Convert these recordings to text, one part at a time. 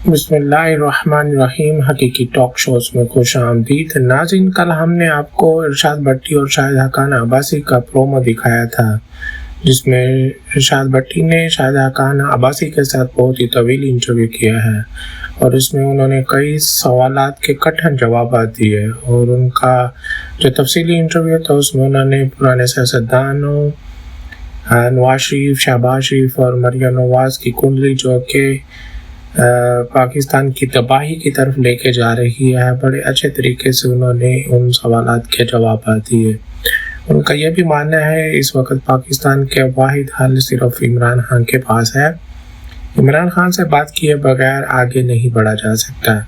بسم اللہ الرحمن الرحیم، حقیقی ٹاک شوز میں خوش آمدید ناظرین۔ کل ہم نے آپ کو ارشاد بھٹی اور شاہد حقان عباسی کا پرومو دکھایا تھا، جس میں ارشاد بھٹی نے شاہد حقان عباسی کے ساتھ بہت ہی طویل انٹرویو کیا ہے، اور اس میں انہوں نے کئی سوالات کے کٹھن جوابات دیے، اور ان کا جو تفصیلی انٹرویو تھا اس میں انہوں نے پرانے سیاستدانوں نواز شریف، شہباز شریف اور مریم نواز کی کنڈلی جو کہ پاکستان کی تباہی کی طرف لے کے جا رہی ہے، بڑے اچھے طریقے سے انہوں نے ان سوالات کے جوابات دیے۔ ان کا یہ بھی ماننا ہے اس وقت پاکستان کے واحد حل صرف عمران خان کے پاس ہے، عمران خان سے بات کیے بغیر آگے نہیں بڑھا جا سکتا۔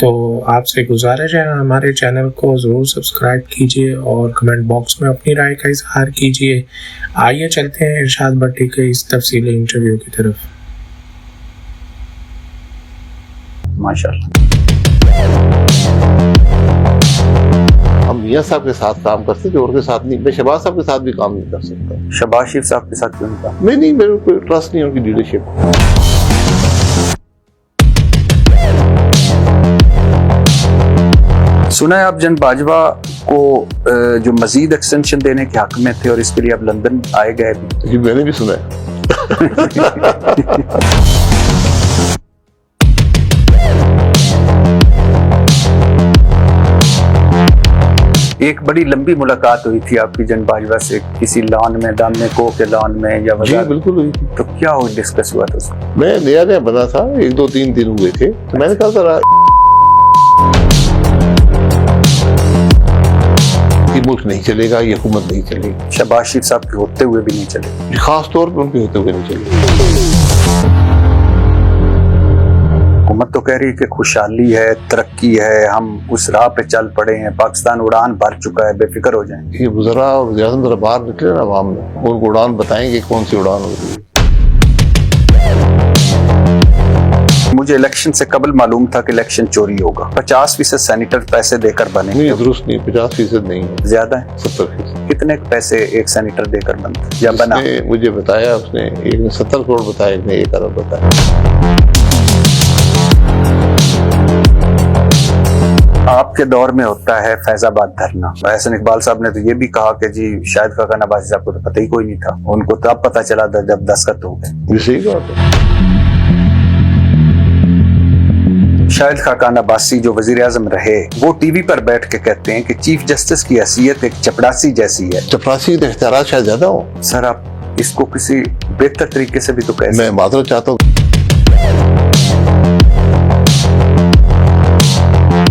تو آپ سے گزارش ہے ہمارے چینل کو ضرور سبسکرائب کیجئے اور کمنٹ باکس میں اپنی رائے کا اظہار کیجئے۔ آئیے چلتے ہیں ارشاد بھٹی کے اس تفصیلی انٹرویو کی طرف۔ ماشاءاللہ ہم میاں صاحب کے ساتھ کام کرتے تھے اور کے ساتھ نہیں، میں شہباز صاحب کے ساتھ بھی کام نہیں کر سکتا۔ شہباز شریف صاحب کے ساتھ کیوں نہیں کہا؟ میں نہیں، میرے کو ٹرسٹ نہیں ان کی لیڈرشپ۔ سنا ہے آپ جن باجوہ کو جو مزید ایکسٹینشن دینے کے حق میں تھے اور اس کے لیے اب لندن آئے گئے بھی؟ جی میں نے بھی سنا ہے۔ ایک بڑی لمبی ملاقات ہوئی تھی آپ کی جن باجوہ سے کسی لان میں، دامنے کو کے لان میں یا جی بالکل ہوئی تھی۔ تو کیا ہو ڈسکس ہوا تھا اس میں؟ میں نیا بنا تھا، 1-2-3 دن ہوئے تھے، تو میں نے کہا ذرا یہ ملک نہیں چلے گا، یہ حکومت نہیں چلے گی۔ شہباز شریف صاحب کے ہوتے ہوئے بھی نہیں چلے؟ خاص طور پر ان کے ہوتے ہوئے نہیں چلے گی۔ حکومت تو کہہ رہی ہے کہ خوشحالی ہے، ترقی ہے، ہم اس راہ پہ چل پڑے ہیں، پاکستان اڑان بھر چکا ہے، بے فکر ہو جائیں۔ یہ وزراء اور وزیر اعظم ذرا باہر نکلے نا عوام میں، ان کو اڑان بتائیں گے کون سی اڑان ہو رہی ہے۔ مجھے الیکشن سے قبل معلوم تھا کہ الیکشن چوری ہوگا، 50% سینیٹر پیسے دے کر بنے۔ نہیں درست نہیں، 50% نہیں ہے، زیادہ ہے، 70%۔ کتنے پیسے ایک سینیٹر دے کر بنتا یا بنا؟ مجھے بتایا اس نے، ایک نے 70 کروڑ بتایا، ایک نے 1 ارب بتایا۔ آپ کے دور میں ہوتا ہے فیض آباد دھرنا، احسن اقبال صاحب نے تو یہ بھی کہا کہ جی شاہد حقان عباسی صاحب کو تو پتہ ہی کوئی نہیں تھا، ان کو تب پتہ چلا تھا جب دستخط ہو گئے۔ یہ صحیح بات ہے۔ شاہد حقان عباسی جو وزیر اعظم رہے، وہ ٹی وی پر بیٹھ کے کہتے ہیں کہ چیف جسٹس کی حیثیت ایک چپڑاسی جیسی ہے۔ چپراسی کے اختیارات شاید زیادہ ہوں۔ سر آپ اس کو کسی بہتر طریقے سے بھی تو کہہ میں معذرت چاہتا ہوں۔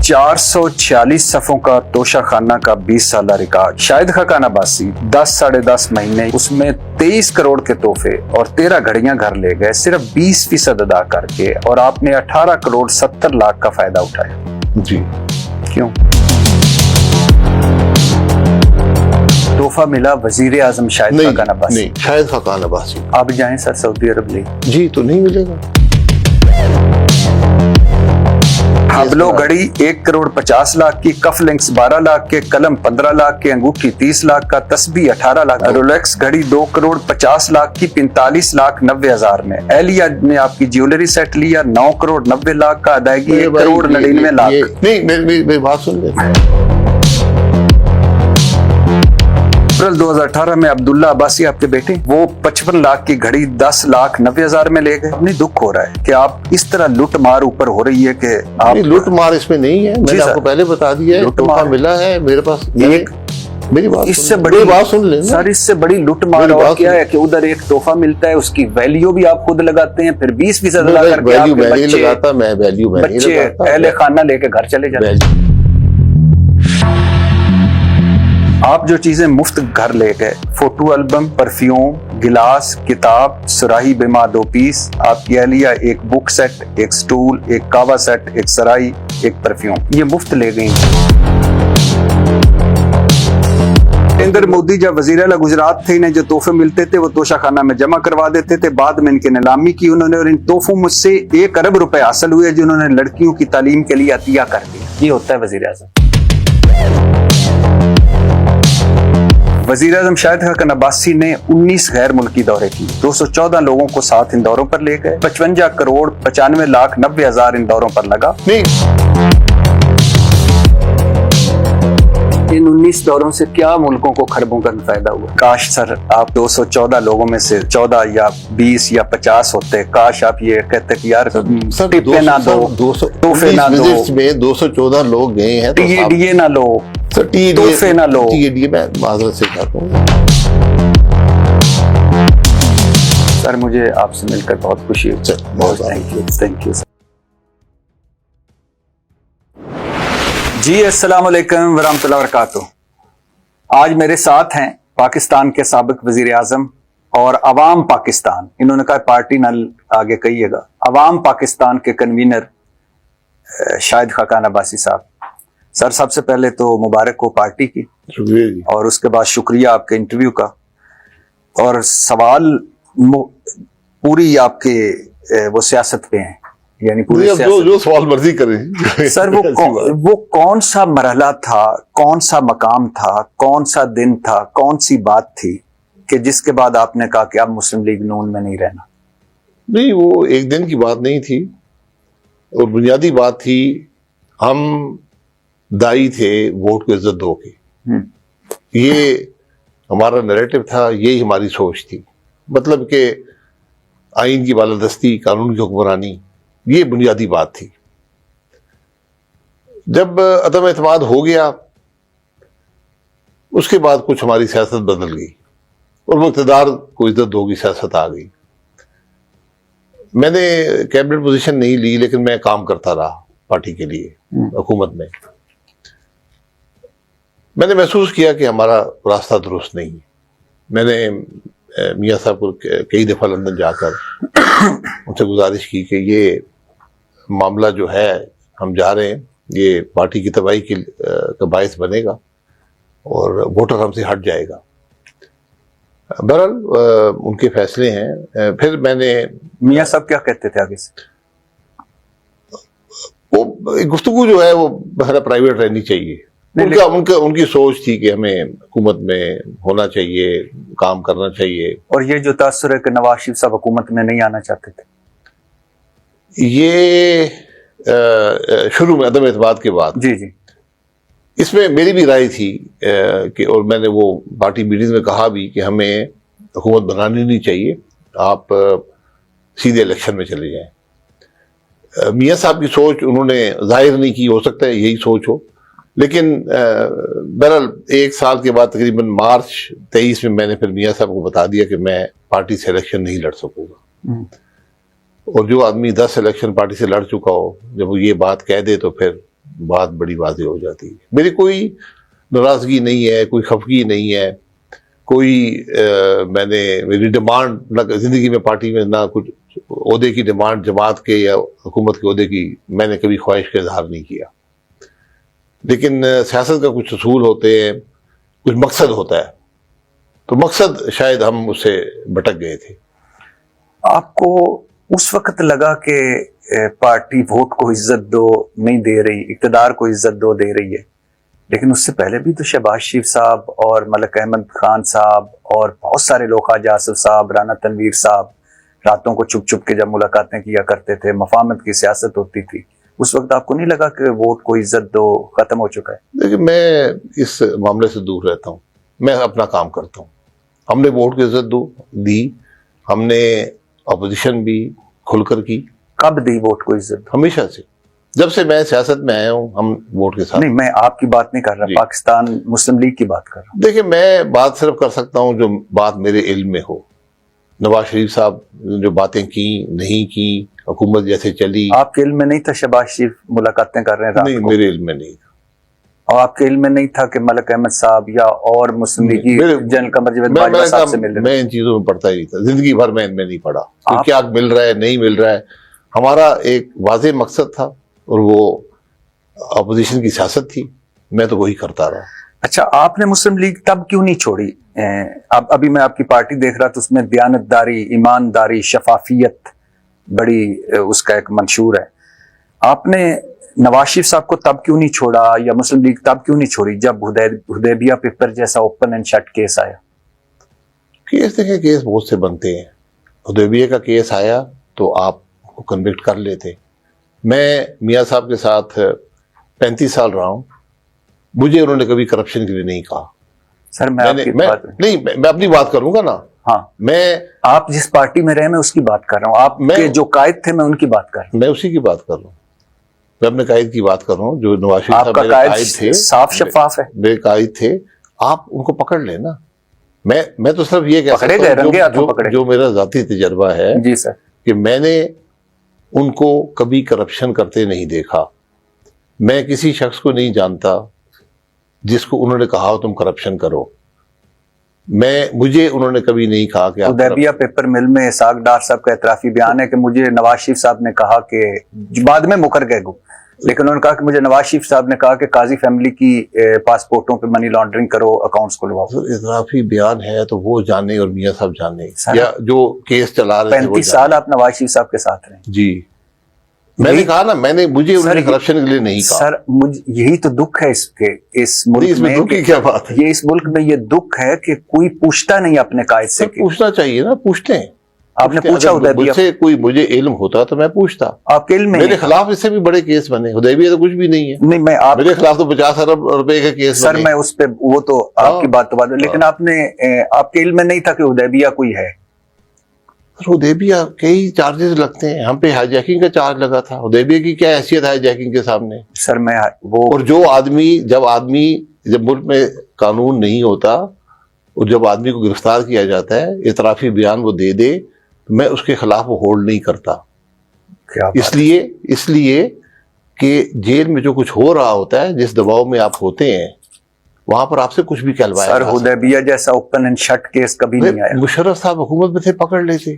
446 صفوں کا توشہ خانہ کا 20 سالہ ریکارڈ، شاہد حقان عباسی 10 ساڑھے 10 مہینے اس میں 23 کروڑ کے تحفے اور 13 گھڑیاں گھر لے گئے، صرف 20% ادا کر کے، اور آپ نے 18 کروڑ 70 لاکھ کا فائدہ اٹھایا۔ جی کیوں؟ تحفہ ملا وزیر اعظم شاہد حقان عباسی؟ نہیں، شاہد حقان عباسی۔ آپ جائیں سر سعودی عرب لے جی تو نہیں ملے گا۔ حبلو گھڑی 1 کروڑ 50 لاکھ کی، کف لنکس 12 لاکھ کے، قلم 15 لاکھ کے، انگوٹھی 30 لاکھ کا، تسبیح 18 لاکھ، رولیکس گھڑی 2 کروڑ 50 لاکھ کی 45 لاکھ 90 ہزار میں، اہلیہ نے آپ کی جیولری سیٹ لیا 9 کروڑ 90 لاکھ کا، ادائیگی 1 کروڑ 99 لاکھ۔ نہیں میری بات سن لیں۔ اپریل 2018 میں عبداللہ عباسی آپ کے بیٹے، وہ 55 لاکھ کی گھڑی 10 لاکھ 90 ہزار میں لے گئے۔ اپنی دکھ ہو رہا ہے کہ آپ اس طرح لوٹ مار اوپر ہو رہی ہے کہ آپ لوٹ مار اس میں نہیں ہے، میں نے آپ کو پہلے بتا دیا ہے، تحفہ ملا ہے میرے پاس۔ میری بات اس سے بڑی بات سن لیں سر، اس سے بڑی لوٹ مار اور کیا ہے کہ ادھر ایک تحفہ ملتا ہے، اس کی ویلیو بھی آپ خود لگاتے ہیں، پھر 20% ادا کر کے آپ کے بچے اہل خانہ لے کے گھر چلے جاتے ہیں۔ آپ جو چیزیں مفت گھر لے گئے، فوٹو البم، پرفیوم، گلاس، کتاب، سراہی بیما 2 پیس، آپ کی اہلیہ ایک بک سیٹ، ایک سٹول، ایک کاوا سیٹ، ایک سرائی، ایک پرفیوم، یہ مفت لے گئی۔ نریندر مودی جب وزیر اعلیٰ گجرات تھے، انہیں جو تحفے ملتے تھے وہ توشہ خانہ میں جمع کروا دیتے تھے، بعد میں ان کی نیلامی کی انہوں نے، اور ان تحفوں مجھ سے 1 ارب روپے حاصل ہوئے جو انہوں نے لڑکیوں کی تعلیم کے لیے عطیہ کر دیا۔ یہ ہوتا ہے وزیر اعظم۔ وزیر اعظم شاہد خاقان عباسی نے 19 غیر ملکی دورے کی، 214 لوگوں کو ساتھ ان دوروں پر لے گئے، 55 کروڑ 95 لاکھ 90 ہزار ان دوروں پر لگا۔ ان 19 دوروں سے کیا ملکوں کو خربوں کا فائدہ ہوا؟ کاش سر آپ 214 لوگوں میں سے 14 یا 20 یا 50 ہوتے، کاش آپ یہ کہتے کہ یار ٹپے نہ دو، تحفے نہ دو، 214 لوگ گئے ہیں، ٹی اے ڈی اے نہ لو، تحفے نہ لو۔ ٹی اے ڈی اے میں معذرت سے کہتا ہوں سر مجھے آپ سے مل کر بہت خوشی ہوئی، بہت تھینک یو سر۔ جی السلام علیکم ورحمۃ اللہ وبرکاتہ۔ آج میرے ساتھ ہیں پاکستان کے سابق وزیر اعظم اور عوام پاکستان، انہوں نے کہا پارٹی نہ آگے کہیے گا، عوام پاکستان کے کنوینر شاہد خاقان عباسی صاحب۔ سر سب سے پہلے تو مبارک ہو پارٹی کی، شکریہ جی۔ اور اس کے بعد شکریہ آپ کے انٹرویو کا، اور سوال پوری آپ کے وہ سیاست پہ ہیں، یعنی پوری جو سوال مرضی کریں سر۔ وہ کون سا مرحلہ تھا، کون سا مقام تھا، کون سا دن تھا، کون سی بات تھی کہ جس کے بعد آپ نے کہا کہ اب مسلم لیگ نون میں نہیں رہنا؟ نہیں، وہ ایک دن کی بات نہیں تھی، اور بنیادی بات تھی ہم دائی تھے ووٹ کو عزت دو کے، یہ ہمارا نیریٹو تھا، یہی ہماری سوچ تھی، مطلب کہ آئین کی بالادستی، قانون کی حکمرانی، یہ بنیادی بات تھی۔ جب عدم اعتماد ہو گیا اس کے بعد کچھ ہماری سیاست بدل گئی، اور وہ اقتدار کو عزت دو کی سیاست آ گئی۔ میں نے کیبنٹ پوزیشن نہیں لی، لیکن میں کام کرتا رہا پارٹی کے لیے حکومت میں۔ میں نے محسوس کیا کہ ہمارا راستہ درست نہیں ہے۔ میں نے میاں صاحب کو کئی دفعہ لندن جا کر ان سے گزارش کی کہ یہ معاملہ جو ہے ہم جا رہے ہیں، یہ پارٹی کی تباہی کا باعث بنے گا اور ووٹر ہم سے ہٹ جائے گا۔ بہرحال ان کے فیصلے ہیں۔ پھر میں نے میاں صاحب کیا کہتے تھے آگے سے؟ وہ گفتگو جو ہے وہ بہرحال پرائیویٹ رہنی چاہیے۔ ان کی سوچ تھی کہ ہمیں حکومت میں ہونا چاہیے، کام کرنا چاہیے۔ اور یہ جو تاثر ہے کہ نواز شریف صاحب حکومت میں نہیں آنا چاہتے تھے، یہ شروع میں عدم اعتماد کے بعد، جی جی، اس میں میری بھی رائے تھی کہ، اور میں نے وہ پارٹی میٹنگ میں کہا بھی کہ ہمیں حکومت بنانی نہیں چاہیے، آپ سیدھے الیکشن میں چلے جائیں۔ میاں صاحب کی سوچ انہوں نے ظاہر نہیں کی، ہو سکتا ہے یہی سوچ ہو، لیکن بہرحال ایک سال کے بعد تقریباً مارچ 23 میں نے پھر میاں صاحب کو بتا دیا کہ میں پارٹی سے الیکشن نہیں لڑ سکوں گا۔ اور جو آدمی 10 الیکشن پارٹی سے لڑ چکا ہو، جب وہ یہ بات کہہ دے تو پھر بات بڑی واضح ہو جاتی ہے۔ میری کوئی ناراضگی نہیں ہے، کوئی خفگی نہیں ہے، کوئی میری ڈیمانڈ نہ زندگی میں پارٹی میں، نہ کچھ عہدے کی ڈیمانڈ جماعت کے یا حکومت کے عہدے کی میں نے کبھی خواہش کا اظہار نہیں کیا۔ لیکن سیاست کا کچھ اصول ہوتے ہیں، کچھ مقصد ہوتا ہے، تو مقصد شاید ہم اس سے بھٹک گئے تھے۔ آپ کو اس وقت لگا کہ پارٹی ووٹ کو عزت دو نہیں دے رہی، اقتدار کو عزت دو دے رہی ہے، لیکن اس سے پہلے بھی تو شہباز شریف صاحب اور ملک احمد خان صاحب اور بہت سارے لوگ، خواجہ آصف صاحب، رانا تنویر صاحب، راتوں کو چھپ چھپ کے جب ملاقاتیں کیا کرتے تھے، مفاہمت کی سیاست ہوتی تھی، اس وقت آپ کو نہیں لگا کہ ووٹ کو عزت دو ختم ہو چکا ہے؟ دیکھیں، میں اس معاملے سے دور رہتا ہوں، میں اپنا کام کرتا ہوں۔ ہم نے ووٹ کی عزت دی، ہم نے اپوزیشن بھی کھل کر کی۔ کب دی ووٹ کو عزت؟ ہمیشہ سے، جب سے میں سیاست میں آیا ہوں ہم ووٹ کے ساتھ۔ نہیں، میں آپ کی بات نہیں کر رہا، پاکستان مسلم لیگ کی بات کر رہا ہوں۔ دیکھیں، میں بات صرف کر سکتا ہوں جو بات میرے علم میں ہو۔ نواز شریف صاحب جو باتیں کی نہیں کی، حکومت جیسے چلی، آپ کے علم میں نہیں تھا شہباز شریف ملاقاتیں کر رہے ہیں رات نہیں، کو؟ میرے علم میں نہیں تھا۔ اور آپ کے علم میں نہیں تھا کہ ملک احمد صاحب یا اور مسلم لیگی جنرل قمر جاوید باجوہ صاحب سے مل رہے ہیں؟ میں ان چیزوں میں پڑھتا ہی نہیں تھا، زندگی بھر میں ان میں نہیں پڑھا کہ کیا مل رہا ہے نہیں مل رہا ہے۔ ہمارا ایک واضح مقصد تھا اور وہ اپوزیشن کی سیاست تھی، میں تو وہی کرتا رہا۔ اچھا، آپ نے مسلم لیگ تب کیوں نہیں چھوڑی؟ ابھی میں آپ کی پارٹی دیکھ رہا تو اس میں دیانتداری، ایمانداری، شفافیت بڑی اس کا ایک منشور ہے۔ آپ نے نواز شریف صاحب کو تب کیوں نہیں چھوڑا یا مسلم لیگ تب کیوں نہیں چھوڑی جب حدیبیہ پیپر جیسا اوپن اینڈ شٹ کیس آیا؟ کیس دیکھیں، کیس بہت سے بنتے ہیں. حدیبیہ کا کیس آیا تو آپ کو کنوکٹ کر لیتے. میں میاں صاحب کے ساتھ 35 سال رہا ہوں، مجھے انہوں نے کبھی کرپشن کے لیے نہیں کہا. سر میں اپنی بات کروں گا نا. ہاں، آپ جس پارٹی میں رہے میں اس کی بات کر رہا ہوں. آپ کے جو قائد تھے میں ان کی بات کر رہا ہوں. میں اسی کی بات کر رہا ہوں. میں اپنے قائد کی بات کر رہا ہوں جو نواز شریف صاحب میرے قائد تھے، صاف شفاف ہے، میرے قائد تھے. آپ ان کو پکڑ لیں نا. میں تو صرف یہ کہہ پکڑے گئے، رنگے ہاتھوں پکڑے. جو میرا ذاتی تجربہ ہے جی سر، کہ میں نے ان کو کبھی کرپشن کرتے نہیں دیکھا. میں کسی شخص کو نہیں جانتا جس کو انہوں نے کہا ہو تم کرپشن کرو. مجھے انہوں نے کبھی نہیں کہا کہ حدیبیہ پیپر مل میں اسحاق ڈار صاحب کا اعترافی بیان ہے کہ مجھے نواز شریف صاحب نے کہا کہ بعد میں مکر گئے لیکن انہوں نے کہا کہ مجھے نواز شریف صاحب نے کہا کہ قاضی فیملی کی پاسپورٹوں پہ منی لانڈرنگ کرو، اکاؤنٹس کھلواؤ. اضافی بیان ہے تو وہ جانے اور میاں صاحب جانے، یا جو کیس چلا رہے ہیں 35 سال آپ نواز شریف صاحب کے ساتھ رہے. جی میں نے کہا نا، مجھے انہوں نے کرپشن کے لیے نہیں کہا. سر یہی تو دکھ ہے اس ملک میں. دکھ کی کیا بات ہے؟ یہ اس ملک میں یہ دکھ ہے کہ کوئی پوچھتا نہیں اپنے قائد سے. پوچھنا چاہیے نا، پوچھتے ہیں. آپ نے پوچھا حدیبیہ سے کوئی مجھے علم ہوتا تو میں پوچھتا. آپ کے علم میں میرے خلاف اس سے بھی بڑے کیس بنے. حدیبیہ تو کچھ بھی نہیں ہے. نہیں، میں میرے خلاف تو 50 ارب روپے کا کیس سر میں اس پہ وہ تو آپ کی بات تو بات ہے، لیکن آپ کے علم میں نہیں تھا کہ حدیبیہ کوئی ہے. حدیبیہ کئی چارجز لگتے ہیں. ہم پہ ہائی جیکنگ کا چارج لگا تھا. حدیبیہ کی کیا حیثیت ہائی جیکنگ کے سامنے؟ سر میں وہ اور جب ملک میں قانون نہیں ہوتا اور جب آدمی کو گرفتار کیا جاتا ہے، اعترافی بیان وہ دے میں اس کے خلاف وہ ہولڈ نہیں کرتا. اس لیے کہ جیل میں جو کچھ ہو رہا ہوتا ہے، جس دباؤ میں آپ ہوتے ہیں، وہاں پر آپ سے کچھ بھی کہلوایا. سر حدیبیہ جیسا اوپن اینڈ شٹ کیس کبھی نہیں آیا. مشرف صاحب حکومت میں تھے، پکڑ لیتے.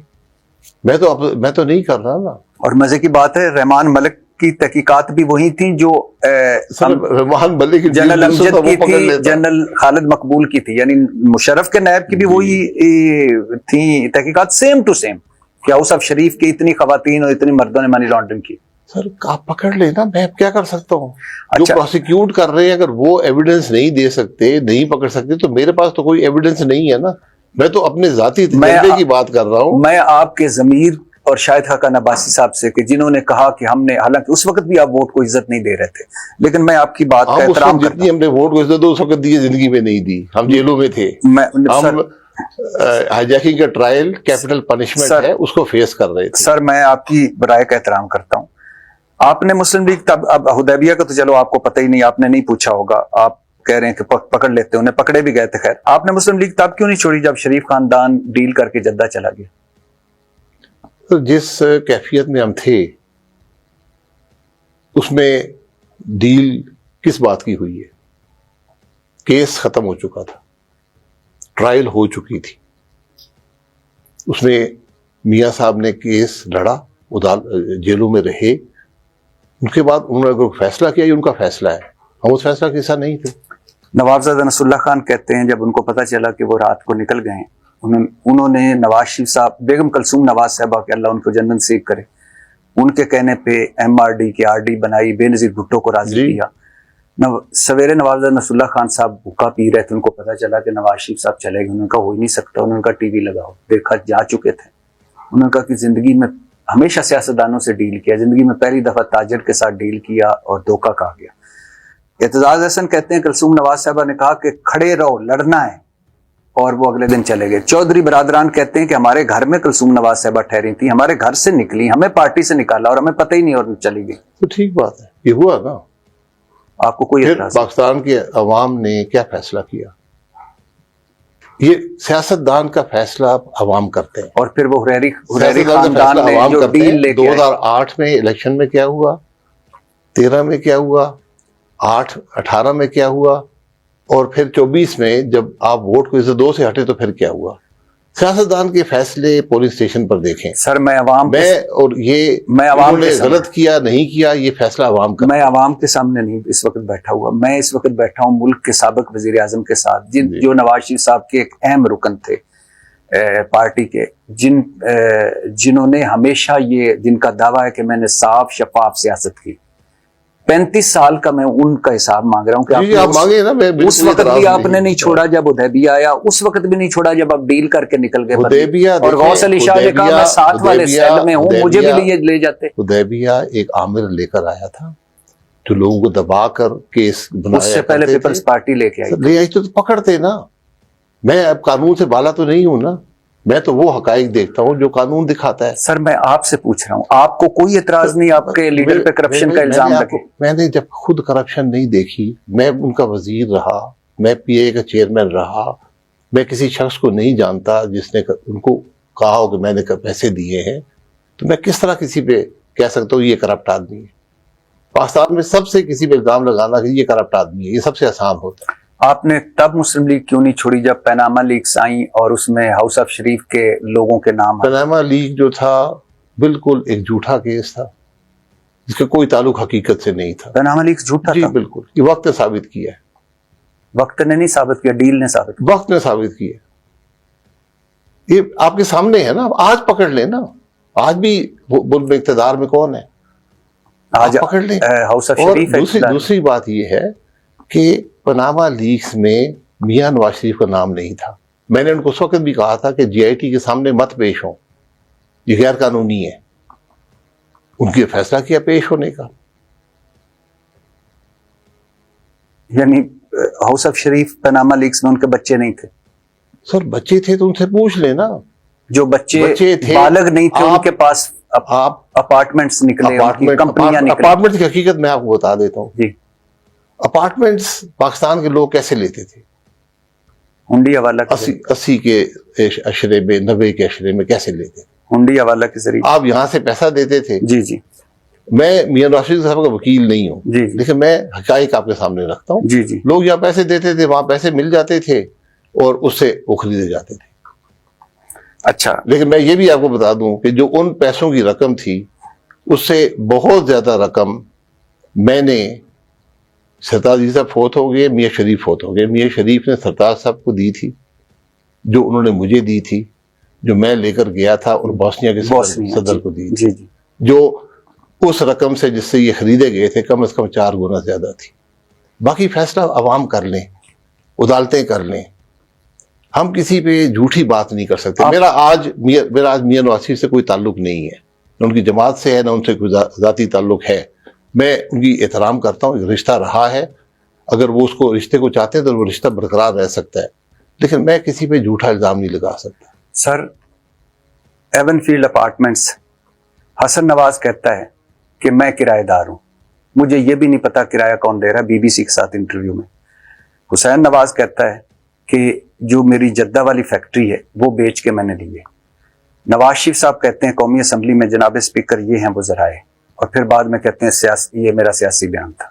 میں تو نہیں کر رہا نا. اور مزے کی بات ہے، رحمان ملک کی تحقیقات بھی وہی تھیں جو رحمان ملک جنرل امجد کی تھی، جنرل خالد مقبول کی تھی. یعنی مشرف کے نائب کی بھی وہی تھی تحقیقات، سیم ٹو سیم. کیا اوصاف شریف کی اتنی خواتین اور اتنی مردوں نے منی لانڈرنگ کی؟ سر آپ پکڑ لینا، میں کیا کر سکتا ہوں؟ جو پروسیکیوٹ کر رہے ہیں اگر وہ ایویڈنس نہیں دے سکتے، نہیں پکڑ سکتے، تو میرے پاس تو کوئی ایویڈنس نہیں ہے نا. میں تو اپنے ذاتی تجربے کی بات کر رہا ہوں. میں آپ کے ضمیر اور شاہد خاقان عباسی صاحب سے کہ جنہوں نے کہا کہ ہم نے، حالانکہ اس وقت بھی آپ ووٹ کو عزت نہیں دے رہے تھے، لیکن میں آپ کی بات کا احترام کرتا ہوں. جتنی ہم نے ووٹ کو عزت اس وقت دی، زندگی میں نہیں دی. ہم جیلوں میں تھے. ہم ہائی جیکنگ کا ٹرائل کیپٹل پنشمنٹ ہے، اس کو فیس کر رہے تھے. سر میں آپ کی رائے کا احترام کرتا ہوں. آپ نے مسلم لیگ اب حدیبیہ کا تو چلو آپ کو پتہ ہی نہیں، آپ نے نہیں پوچھا ہوگا. آپ کہہ رہے ہیں کہ پکڑ لیتے، انہیں پکڑے بھی گئے تھے. خیر، آپ نے مسلم لیگ تب کیوں نہیں چھوڑی جب شریف خاندان ڈیل کر کے جدہ چلا گیا؟ تو جس کیفیت میں ہم تھے اس میں ڈیل کس بات کی ہوئی ہے؟ کیس ختم ہو چکا تھا، ٹرائل ہو چکی تھی. اس میں میاں صاحب نے کیس لڑا، جیلوں میں رہے. ان کے بعد انہوں نے اگر فیصلہ کیا، یہ ان کا فیصلہ ہے. ہم اس فیصلہ کے حصہ نہیں تھے. نوابزادہ نصر اللہ خان کہتے ہیں جب ان کو پتہ چلا کہ وہ رات کو نکل گئے ہیں، انہوں نے نواز شریف صاحب، بیگم کلثوم نواز صاحبہ کہ اللہ ان کو جنت نصیب کرے، ان کے کہنے پہ ایم آر ڈی کی آر ڈی بنائی، بے نظیر بھٹو کو راضی کیا. سویرے نوابزادہ نصر اللہ خان صاحب بھوکا پی رہے تھے، ان کو پتہ چلا کہ نواز شریف صاحب چلے گئے. انہوں نے کہا ہو ہی نہیں سکتا. انہوں نے کہا ٹی وی لگاؤ. دیکھا جا چکے تھے. انہوں نے کہا کہ زندگی میں ہمیشہ سیاستدانوں سے ڈیل کیا، زندگی میں پہلی دفعہ تاجر کے ساتھ ڈیل کیا اور دھوکہ کھا گیا. اعتزاز احسن کہتے ہیں کلثوم نواز صاحبہ نے کہا کہ کھڑے رہو، لڑنا ہے، اور وہ اگلے دن چلے گئے. چودھری برادران کہتے ہیں کہ ہمارے گھر میں کلثوم نواز صاحبہ ٹھہری تھی، ہمارے گھر سے نکلی، ہمیں پارٹی سے نکالا اور ہمیں پتہ ہی نہیں اور چلی گئی. تو ٹھیک بات ہے، یہ ہوا نا. آپ کو کوئی اعتراض؟ پاکستان کے عوام نے کیا فیصلہ کیا؟ یہ سیاستدان کا فیصلہ عوام کرتے ہیں. اور پھر وہ حریری خاندان نے جو ڈیل لے کے 2008 میں الیکشن میں کیا ہوا، 13 میں کیا ہوا، 18 میں کیا ہوا، اور پھر 24 میں جب آپ ووٹ کو عزت دو سے ہٹے تو پھر کیا ہوا. سیاستدان کے فیصلے پولنگ اسٹیشن پر دیکھیں. سر میں عوام نے غلط کیا نہیں کیا، یہ فیصلہ عوام کا. میں عوام کے سامنے نہیں اس وقت بیٹھا ہوا، میں اس وقت بیٹھا ہوں ملک کے سابق وزیر اعظم کے ساتھ، جو نواز شریف صاحب کے ایک اہم رکن تھے پارٹی کے، جنہوں نے ہمیشہ جن کا دعویٰ ہے کہ میں نے صاف شفاف سیاست کی. 35 سال کا میں ان کا حساب مانگ رہا ہوں کہ آپ مانگے نا. اس وقت بھی آپ نے نہیں چھوڑا جب حدیبیہ آیا, اس وقت بھی نہیں چھوڑا جب آپ ڈیل کر کے نکل گئے, اور غوث علی شاہ نے کہا میں ساتھ والے سیل میں ہوں, مجھے بھی لے جاتے. حدیبیہ ایک عامر لے کر آیا تھا جو لوگوں کو دبا کر کیس بنایا, اس سے پہلے پیپلز پارٹی لے کے آئی تو پکڑتے نا. میں اب قانون سے بالا تو نہیں ہوں نا, میں تو وہ حقائق دیکھتا ہوں جو قانون دکھاتا ہے. سر میں آپ سے پوچھ رہا ہوں, آپ کو کوئی اعتراض نہیں آپ کے لیڈر پہ کرپشن کا الزام لگے؟ میں نے جب خود کرپشن نہیں دیکھی, میں ان کا وزیر رہا, میں پی اے کا چیئرمین رہا, میں کسی شخص کو نہیں جانتا جس نے ان کو کہا ہو کہ میں نے پیسے دیے ہیں, تو میں کس طرح کسی پہ کہہ سکتا ہوں یہ کرپٹ آدمی ہے؟ پاکستان میں سب سے کسی پہ الزام لگانا کہ یہ کرپٹ آدمی ہے, یہ سب سے آسان ہوتا ہے. آپ نے تب مسلم لیگ کیوں نہیں چھوڑی جب پیناما لیکس آئیں اور اس میں ہاؤس آف شریف کے لوگوں کے نام؟ پیناما لیگ جو تھا بالکل ایک جھوٹا کیس تھا جس کا کوئی تعلق حقیقت سے نہیں تھا. پیناما لیکس جھوٹا جی تھا؟ بالکل, یہ وقت نے ثابت کیا ہے. وقت نے نہیں ثابت کیا, ڈیل نے ثابت کیا. وقت نے ثابت کیا. یہ آپ کے سامنے ہے نا, آج پکڑ لیں نا, آج بھی ملک میں اقتدار میں کون ہے, آج پکڑ لیں. ہاؤس آف اور شریف. دوسری بات یہ ہے کہ پناما لیکس میں میاں نواز شریف کا نام نہیں تھا. میں نے ان کو اس وقت بھی کہا تھا کہ جی آئی ٹی کے سامنے مت پیش ہوں, یہ غیر قانونی ہے. ان کی فیصلہ کیا پیش ہونے کا. یعنی house of Sharif Panama leaks میں ان کے بچے نہیں تھے؟ سر بچے تھے تو ان سے پوچھ لینا. جو بچے تھے بالغ نہیں تھے ان کے پاس آپ اپارٹمنٹس نکلے, کمپنیاں نکلے. اپارٹمنٹ کی حقیقت میں آپ کو بتا دیتا ہوں. جی, اپارٹمنٹس پاکستان کے لوگ کیسے لیتے تھے؟ ہنڈی حوالہ 80 کے اشرے میں, 90 کے اشرے میں کیسے لیتے تھے؟ ہنڈی حوالہ کے ذریعے. آپ یہاں سے پیسہ دیتے تھے. جی جی. میں میاں نواز شریف صاحب کا وکیل نہیں ہوں, جی جی, لیکن میں حقائق آپ کے سامنے رکھتا ہوں. جی جی. لوگ یہاں پیسے دیتے تھے, وہاں پیسے مل جاتے تھے اور اس سے وہ خریدے جاتے تھے. اچھا, لیکن میں یہ بھی آپ کو بتا دوں کہ جو ان پیسوں کی رقم تھی اس سے بہت زیادہ رقم میں نے, سرتاج جی صاحب فوت ہو گئے, میاں شریف فوت ہو گئے, میاں شریف نے سرتاج صاحب کو دی تھی, جو انہوں نے مجھے دی تھی, جو میں لے کر گیا تھا اور بوسنیا کے صدر کو دی. جی جی. جو اس رقم سے جس سے یہ خریدے گئے تھے کم از کم 4 گنا زیادہ تھی. باقی فیصلہ عوام کر لیں, عدالتیں کر لیں, ہم کسی پہ جھوٹی بات نہیں کر سکتے. میرا آج میاں نواز شریف سے کوئی تعلق نہیں ہے, نہ ان کی جماعت سے ہے, نہ ان سے کوئی ذاتی تعلق ہے. میں ان کی احترام کرتا ہوں, رشتہ رہا ہے, اگر وہ اس کو رشتے کو چاہتے ہیں تو وہ رشتہ برقرار رہ سکتا ہے, لیکن میں کسی پہ جھوٹا الزام نہیں لگا سکتا. سر, even field apartments, Hasan Nawaz کہتا ہے کہ میں کرایہ دار ہوں, مجھے یہ بھی نہیں پتا کرایہ کون دے رہا, بی بی سی کے ساتھ انٹرویو میں. حسین نواز کہتا ہے کہ جو میری جدہ والی فیکٹری ہے وہ بیچ کے میں نے لی ہے. نواز شریف صاحب کہتے ہیں قومی اسمبلی میں جناب اسپیکر یہ ہیں وہ ذرائع, اور پھر بعد میں کہتے ہیں یہ میرا سیاسی بیان تھا.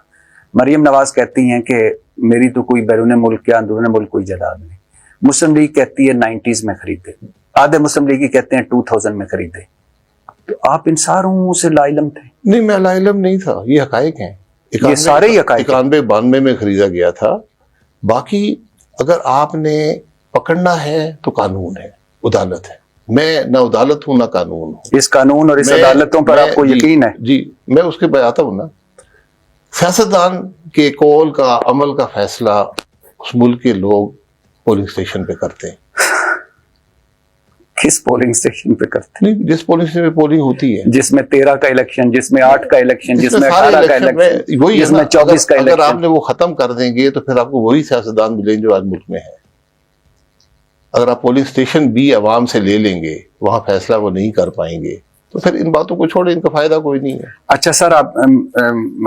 مریم نواز کہتی ہیں کہ میری تو کوئی بیرون ملک یا اندرون ملک کوئی جائیداد نہیں. مسلم لیگ کہتی ہے 90s میں خریدے, آدھے مسلم لیگی کہتے ہیں 2000 میں خریدے. تو آپ ان ساروں سے لا علم تھے؟ نہیں, میں لا علم نہیں تھا, یہ حقائق ہیں. یہ سارے ہی حقائق. 91-92 میں خریدا گیا تھا. باقی اگر آپ نے پکڑنا ہے تو قانون ہے, عدالت ہے. میں نہ عدالت ہوں نہ قانون ہوں. اس قانون اور اس عدالتوں پر آپ کو یقین ہے؟ جی, میں اس کے بتاتا ہوں نا. سیاستدان کے قول کا, عمل کا فیصلہ اس ملک کے لوگ پولنگ اسٹیشن پہ کرتے ہیں. کس پولنگ اسٹیشن پہ کرتے ہیں؟ جس پولنگ اسٹیشن پہ پولنگ ہوتی ہے, جس میں 13 کا الیکشن, جس میں 8 کا الیکشن, جس میں 18 کا الیکشن, جس میں 24 کا الیکشن. اگر آپ نے وہ ختم کر دیں گے تو پھر آپ کو وہی سیاستدان ملیں جو آج ملک میں ہے. اگر آپ پولنگ اسٹیشن بھی عوام سے لے لیں گے, وہاں فیصلہ وہ نہیں کر پائیں گے, تو پھر ان باتوں کو چھوڑیں, ان کا فائدہ کوئی نہیں ہے. اچھا سر,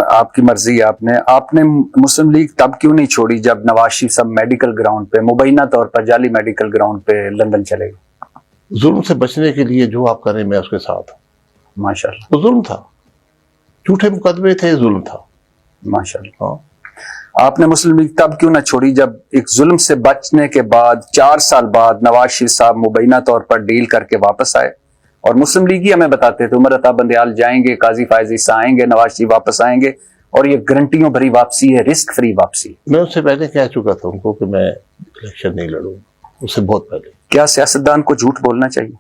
آپ کی مرضی ہے. آپ نے مسلم لیگ تب کیوں نہیں چھوڑی جب نواز شریف صاحب میڈیکل گراؤنڈ پہ, مبینہ طور پر جعلی میڈیکل گراؤنڈ پہ لندن چلے گئے؟ ظلم سے بچنے کے لیے جو آپ کریں میں اس کے ساتھ ہوں. ماشاءاللہ. تو ظلم تھا, جھوٹے مقدمے تھے, ظلم تھا. ماشاءاللہ. ہاں. آپ نے مسلم لیگ تب کیوں نہ چھوڑی جب ایک ظلم سے بچنے کے بعد 4 سال بعد نواز شریف صاحب مبینہ طور پر ڈیل کر کے واپس آئے, اور مسلم لیگ ہی ہمیں بتاتے تھے عمر عطا بندیال جائیں گے, قاضی فائز عیسیٰ آئیں گے, نواز شریف واپس آئیں گے, اور یہ گارنٹیوں بھری واپسی ہے, رسک فری واپسی. میں اس سے پہلے کہہ چکا تھا ان کو کہ میں الیکشن نہیں لڑوں, اس سے بہت پہلے. کیا سیاستدان کو جھوٹ بولنا چاہیے؟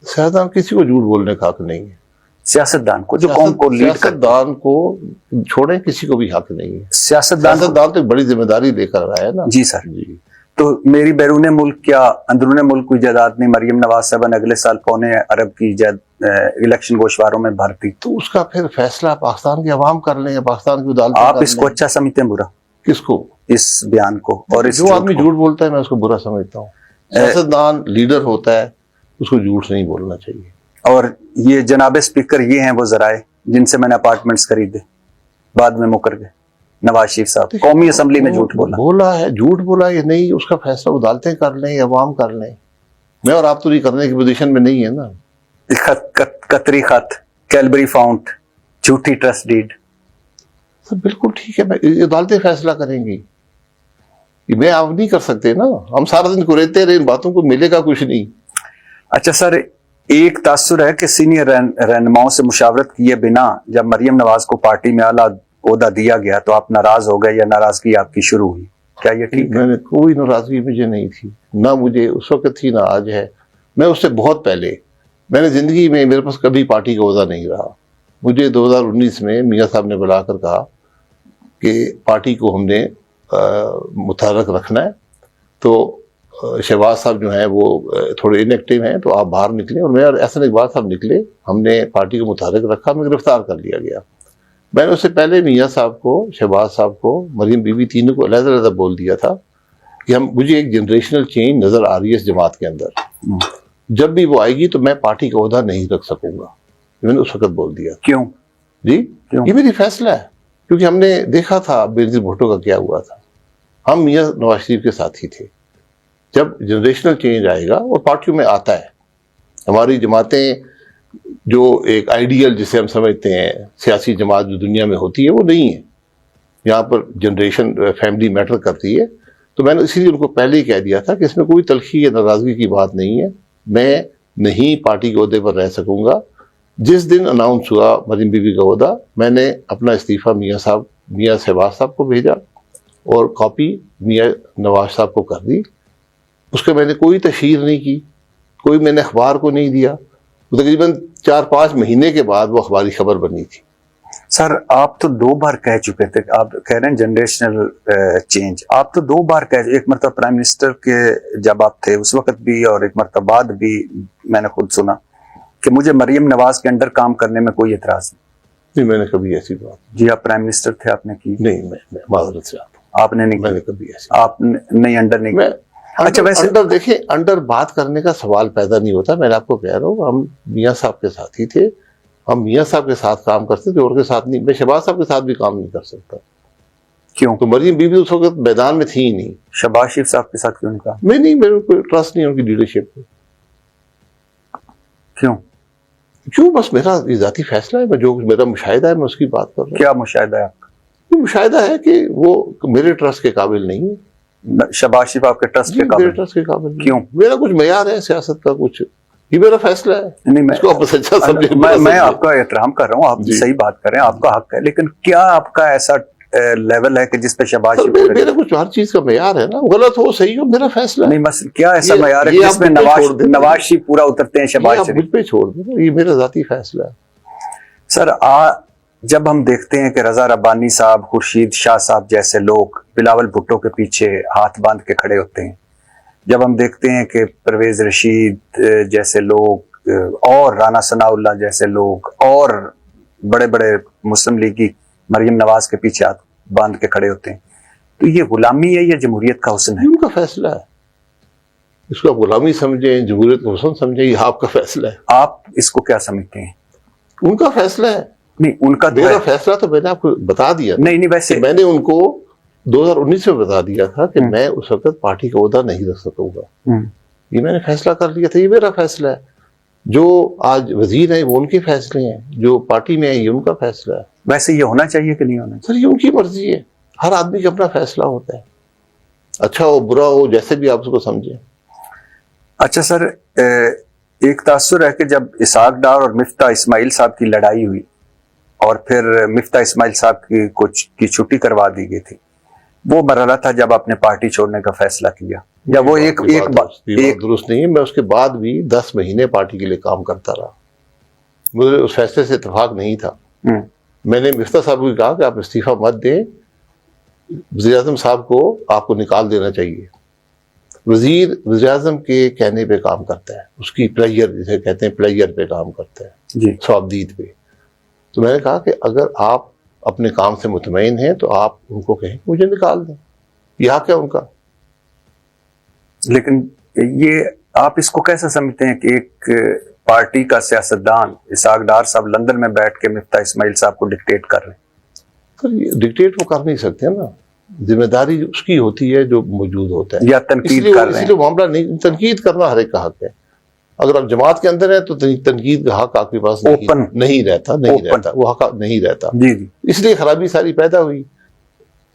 سیاستدان کسی کو جھوٹ بولنے کا حق نہیں ہے. سیاستدان کو جو قوم کو لیڈ کرتا سیاستدان کو چھوڑیں، کسی کو بھی حق نہیں ہے. سیاستدان تو ایک بڑی ذمہ داری لے کر آیا ہے نا. جی سر. جی تو میری بیرون ملک کیا اندرون ملک کوئی جائیداد نہیں؟ مریم نواز صاحبہ نے اگلے سال 2.25 ارب کی الیکشن گوشواروں میں بھر دی. تو اس کا پھر فیصلہ پاکستان کے عوام کر لیں یا پاکستان کی عدالتیں آپ کر اس کو لیں. اچھا سمجھتے ہیں برا؟ کس کو؟ اس بیان کو. اور اس جو آدمی جھوٹ بولتا ہے میں اس کو برا سمجھتا ہوں. سیاستدان لیڈر ہوتا ہے، اس کو جھوٹ نہیں بولنا چاہیے. اور یہ جناب اسپیکر یہ ہیں وہ ذرائع جن سے میں نے اپارٹمنٹس خریدے، بعد میں مکر گئے. نواز شریف صاحب قومی اسمبلی میں جھوٹ بولا ہے، جھوٹ بولا یا نہیں اس کا فیصلہ عدالتیں کر لیں یا عوام کر لیں. میں اور آپ تو نہیں کرنے کی پوزیشن میں نہیں ہے نا. قطری خط، کیلبری فاؤنٹ، جھوٹی ٹرسٹ ڈیڈ، بالکل ٹھیک ہے، عدالتیں فیصلہ کریں گی. میں آپ نہیں کر سکتے نا. ہم سارا دن کوریتے رہے، ان باتوں کو ملے گا کچھ نہیں. اچھا سر، ایک تاثر ہے کہ سینئر رہنماؤں سے مشاورت کیے بنا جب مریم نواز کو پارٹی میں اعلیٰ عہدہ دیا گیا تو آپ ناراض ہو گئے یا ناراضگی آپ کی شروع ہوئی، کیا یہ ٹھیک ہے؟ میں نے کوئی ناراضگی مجھے نہیں تھی، نہ مجھے اس وقت تھی نہ آج ہے. میں اس سے بہت پہلے، میں نے زندگی میں میرے پاس کبھی پارٹی کا عہدہ نہیں رہا. مجھے 2019 میں میاں صاحب نے بلا کر کہا کہ پارٹی کو ہم نے متحرک رکھنا ہے، تو شہباز صاحب جو ہیں وہ تھوڑے ان ایکٹیو ہیں تو آپ باہر نکلیں. اور میں اور احسن اقبال صاحب نکلے، ہم نے پارٹی کو متحرک رکھا، ہمیں گرفتار کر لیا گیا. میں نے اس سے پہلے میاں صاحب کو، شہباز صاحب کو، مریم بی بی تینوں کو علیحدہ علیحدہ بول دیا تھا کہ مجھے ایک جنریشنل چینج نظر آ رہی ہے اس جماعت کے اندر. جب بھی وہ آئے گی تو میں پارٹی کا عہدہ نہیں رکھ سکوں گا. میں نے اس وقت بول دیا. کیوں جی؟ یہ میری فیصلہ ہے، کیونکہ ہم نے دیکھا تھا بینظیر بھٹو کا کیا ہوا تھا. ہم میاں نواز شریف کے ساتھی تھے. جب جنریشنل چینج آئے گا اور پارٹیوں میں آتا ہے، ہماری جماعتیں جو ایک آئیڈیل جسے ہم سمجھتے ہیں سیاسی جماعت جو دنیا میں ہوتی ہے وہ نہیں ہے. یہاں پر جنریشن فیملی میٹر کرتی ہے. تو میں نے اسی لیے ان کو پہلے ہی کہہ دیا تھا کہ اس میں کوئی تلخی یا ناراضگی کی بات نہیں ہے. میں نہیں پارٹی کے عہدے پر رہ سکوں گا. جس دن اناؤنس ہوا مریم بی بی کا عہدہ، میں نے اپنا استعفیٰ میاں شہباز صاحب کو بھیجا اور کاپی میاں نواز صاحب کو کر دی. اس کا میں نے کوئی تشہیر نہیں کی، کوئی میں نے اخبار کو نہیں دیا. تقریباً 4-5 مہینے کے بعد وہ اخباری خبر بنی تھی. سر آپ تو 2 بار کہہ چکے تھے، آپ کہہ رہے ہیں جنریشنل چینج. آپ تو 2 بار ایک مرتبہ پرائم منسٹر کے جب آپ تھے اس وقت بھی، اور ایک مرتبہ بعد بھی میں نے خود سنا کہ مجھے مریم نواز کے انڈر کام کرنے میں کوئی اعتراض نہیں. میں نے کبھی ایسی بات. جی آپ پرائم منسٹر تھے، آپ نے کی نہیں. میں معذرت سے آپ نے نہیں، میں نے کبھی ایسی آپ نہیں انڈر نہیں. اچھا ویسے دیکھیں، انڈر بات کرنے کا سوال پیدا نہیں ہوتا. میں آپ کو کہہ رہا ہوں ہم میاں صاحب کے ساتھ ہی تھے، ہم میاں صاحب کے ساتھ کام کرتے تھے اور کے ساتھ نہیں. میں شہباز صاحب کے ساتھ بھی کام نہیں کر سکتا. کیوں؟ تو مریم بی بی اس وقت میدان میں تھی ہی نہیں. شہباز شریف صاحب کے ساتھ کیوں نہیں کہا؟ میں نہیں، میرے کو ٹرسٹ نہیں ان کی لیڈرشپ پہ. کیوں؟ بس میرا یہ ذاتی فیصلہ ہے. میں جو میرا مشاہدہ ہے میں اس کی بات کر رہا ہوں. کیا مشاہدہ ہے آپ کا؟ مشاہدہ ہے کہ وہ میرے ٹرسٹ کے قابل نہیں ہے. شہباز شریف آپ کے ٹرسٹ کے قابل؟ میرے ٹرسٹ کے قابل نہیں. کیوں؟ میرا کچھ معیار ہے سیاست کا، کچھ یہ میرا فیصلہ ہے. نہیں، میں آپ کا احترام کر رہا ہوں، آپ صحیح بات کر رہے ہیں، آپ کا حق ہے. لیکن کیا آپ کا ایسا لیول ہے کہ جس پہ شہباز شریف میرا کچھ ہر چیز کا معیار ہے نا، غلط ہو صحیح ہو میرا فیصلہ نہیں؟ بس کیا ایسا معیار ہے جس میں نواز شریف پورا اترتے ہیں؟ شہباز شریف مجھ پہ چھوڑ دیں، یہ میرا ذاتی فیصلہ ہے. سر جب ہم دیکھتے ہیں کہ رضا ربانی صاحب، خورشید شاہ صاحب جیسے لوگ بلاول بھٹو کے پیچھے ہاتھ باندھ کے کھڑے ہوتے ہیں، جب ہم دیکھتے ہیں کہ پرویز رشید جیسے لوگ اور رانا ثناء اللہ جیسے لوگ اور بڑے بڑے مسلم لیگی مریم نواز کے پیچھے ہاتھ باندھ کے کھڑے ہوتے ہیں، تو یہ غلامی ہے یا جمہوریت کا حسن ہے؟ ان کا فیصلہ ہے. اس کو غلامی سمجھیں، جمہوریت کا حسن سمجھیں، یہ آپ کا فیصلہ ہے. آپ اس کو کیا سمجھتے ہیں؟ ان کا فیصلہ ہے. نہیں، ان کا میرا فیصلہ تو میں نے آپ کو بتا دیا. نہیں ویسے میں نے ان کو 2019 میں بتا دیا تھا کہ میں اس وقت پارٹی کا عہدہ نہیں رکھ سکوں گا. یہ میں نے فیصلہ کر لیا تھا، یہ میرا فیصلہ ہے. جو آج وزیر ہیں وہ ان کے فیصلے ہیں، جو پارٹی میں ہیں یہ ان کا فیصلہ ہے. ویسے یہ ہونا چاہیے کہ نہیں ہونا چاہیے؟ سر یہ ان کی مرضی ہے، ہر آدمی کا اپنا فیصلہ ہوتا ہے، اچھا ہو برا ہو جیسے بھی آپ اس کو سمجھیں. اچھا سر، ایک تاثر ہے کہ جب اسحاق ڈار اور مفتاح اسماعیل صاحب کی لڑائی ہوئی اور پھر مفتاح اسماعیل صاحب کی چھٹی کروا دی گئی تھی، وہ مرحلہ تھا جب آپ نے پارٹی چھوڑنے کا فیصلہ کیا، یا وہ ایک درست نہیں ہے. میں اس کے بعد بھی 10 مہینے پارٹی کے لیے کام کرتا رہا. مجھے اس فیصلے سے اتفاق نہیں تھا. میں نے مفتاح صاحب کو کہا کہ آپ استعفیٰ مت دیں, وزیر اعظم صاحب کو آپ کو نکال دینا چاہیے. وزیر اعظم کے کہنے پہ کام کرتا ہے, اس کی پلیئر جسے کہتے ہیں پلیئر پہ کام کرتا ہے جی, صوابدید پہ. تو میں نے کہا کہ اگر آپ اپنے کام سے مطمئن ہیں تو آپ ان کو کہیں مجھے نکال دیں, یہ حق ہے ان کا. لیکن یہ آپ اس کو کیسا سمجھتے ہیں کہ ایک پارٹی کا سیاستدان اسحاق ڈار صاحب لندن میں بیٹھ کے مفتاح اسماعیل صاحب کو ڈکٹیٹ کر رہے ہیں؟ سر ڈکٹیٹ وہ کر نہیں سکتے نا, ذمہ داری اس کی ہوتی ہے جو موجود ہوتا ہے. یا تنقید کر رہے ہیں؟ اس لیے معاملہ نہیں, تنقید کرنا ہر ایک کا حق ہے. اگر آپ جماعت کے اندر ہیں تو تنقید کا حق آپ کے پاس نہیں رہتا, وہ حق نہیں رہتا. جی جی, اس لیے خرابی ساری پیدا ہوئی.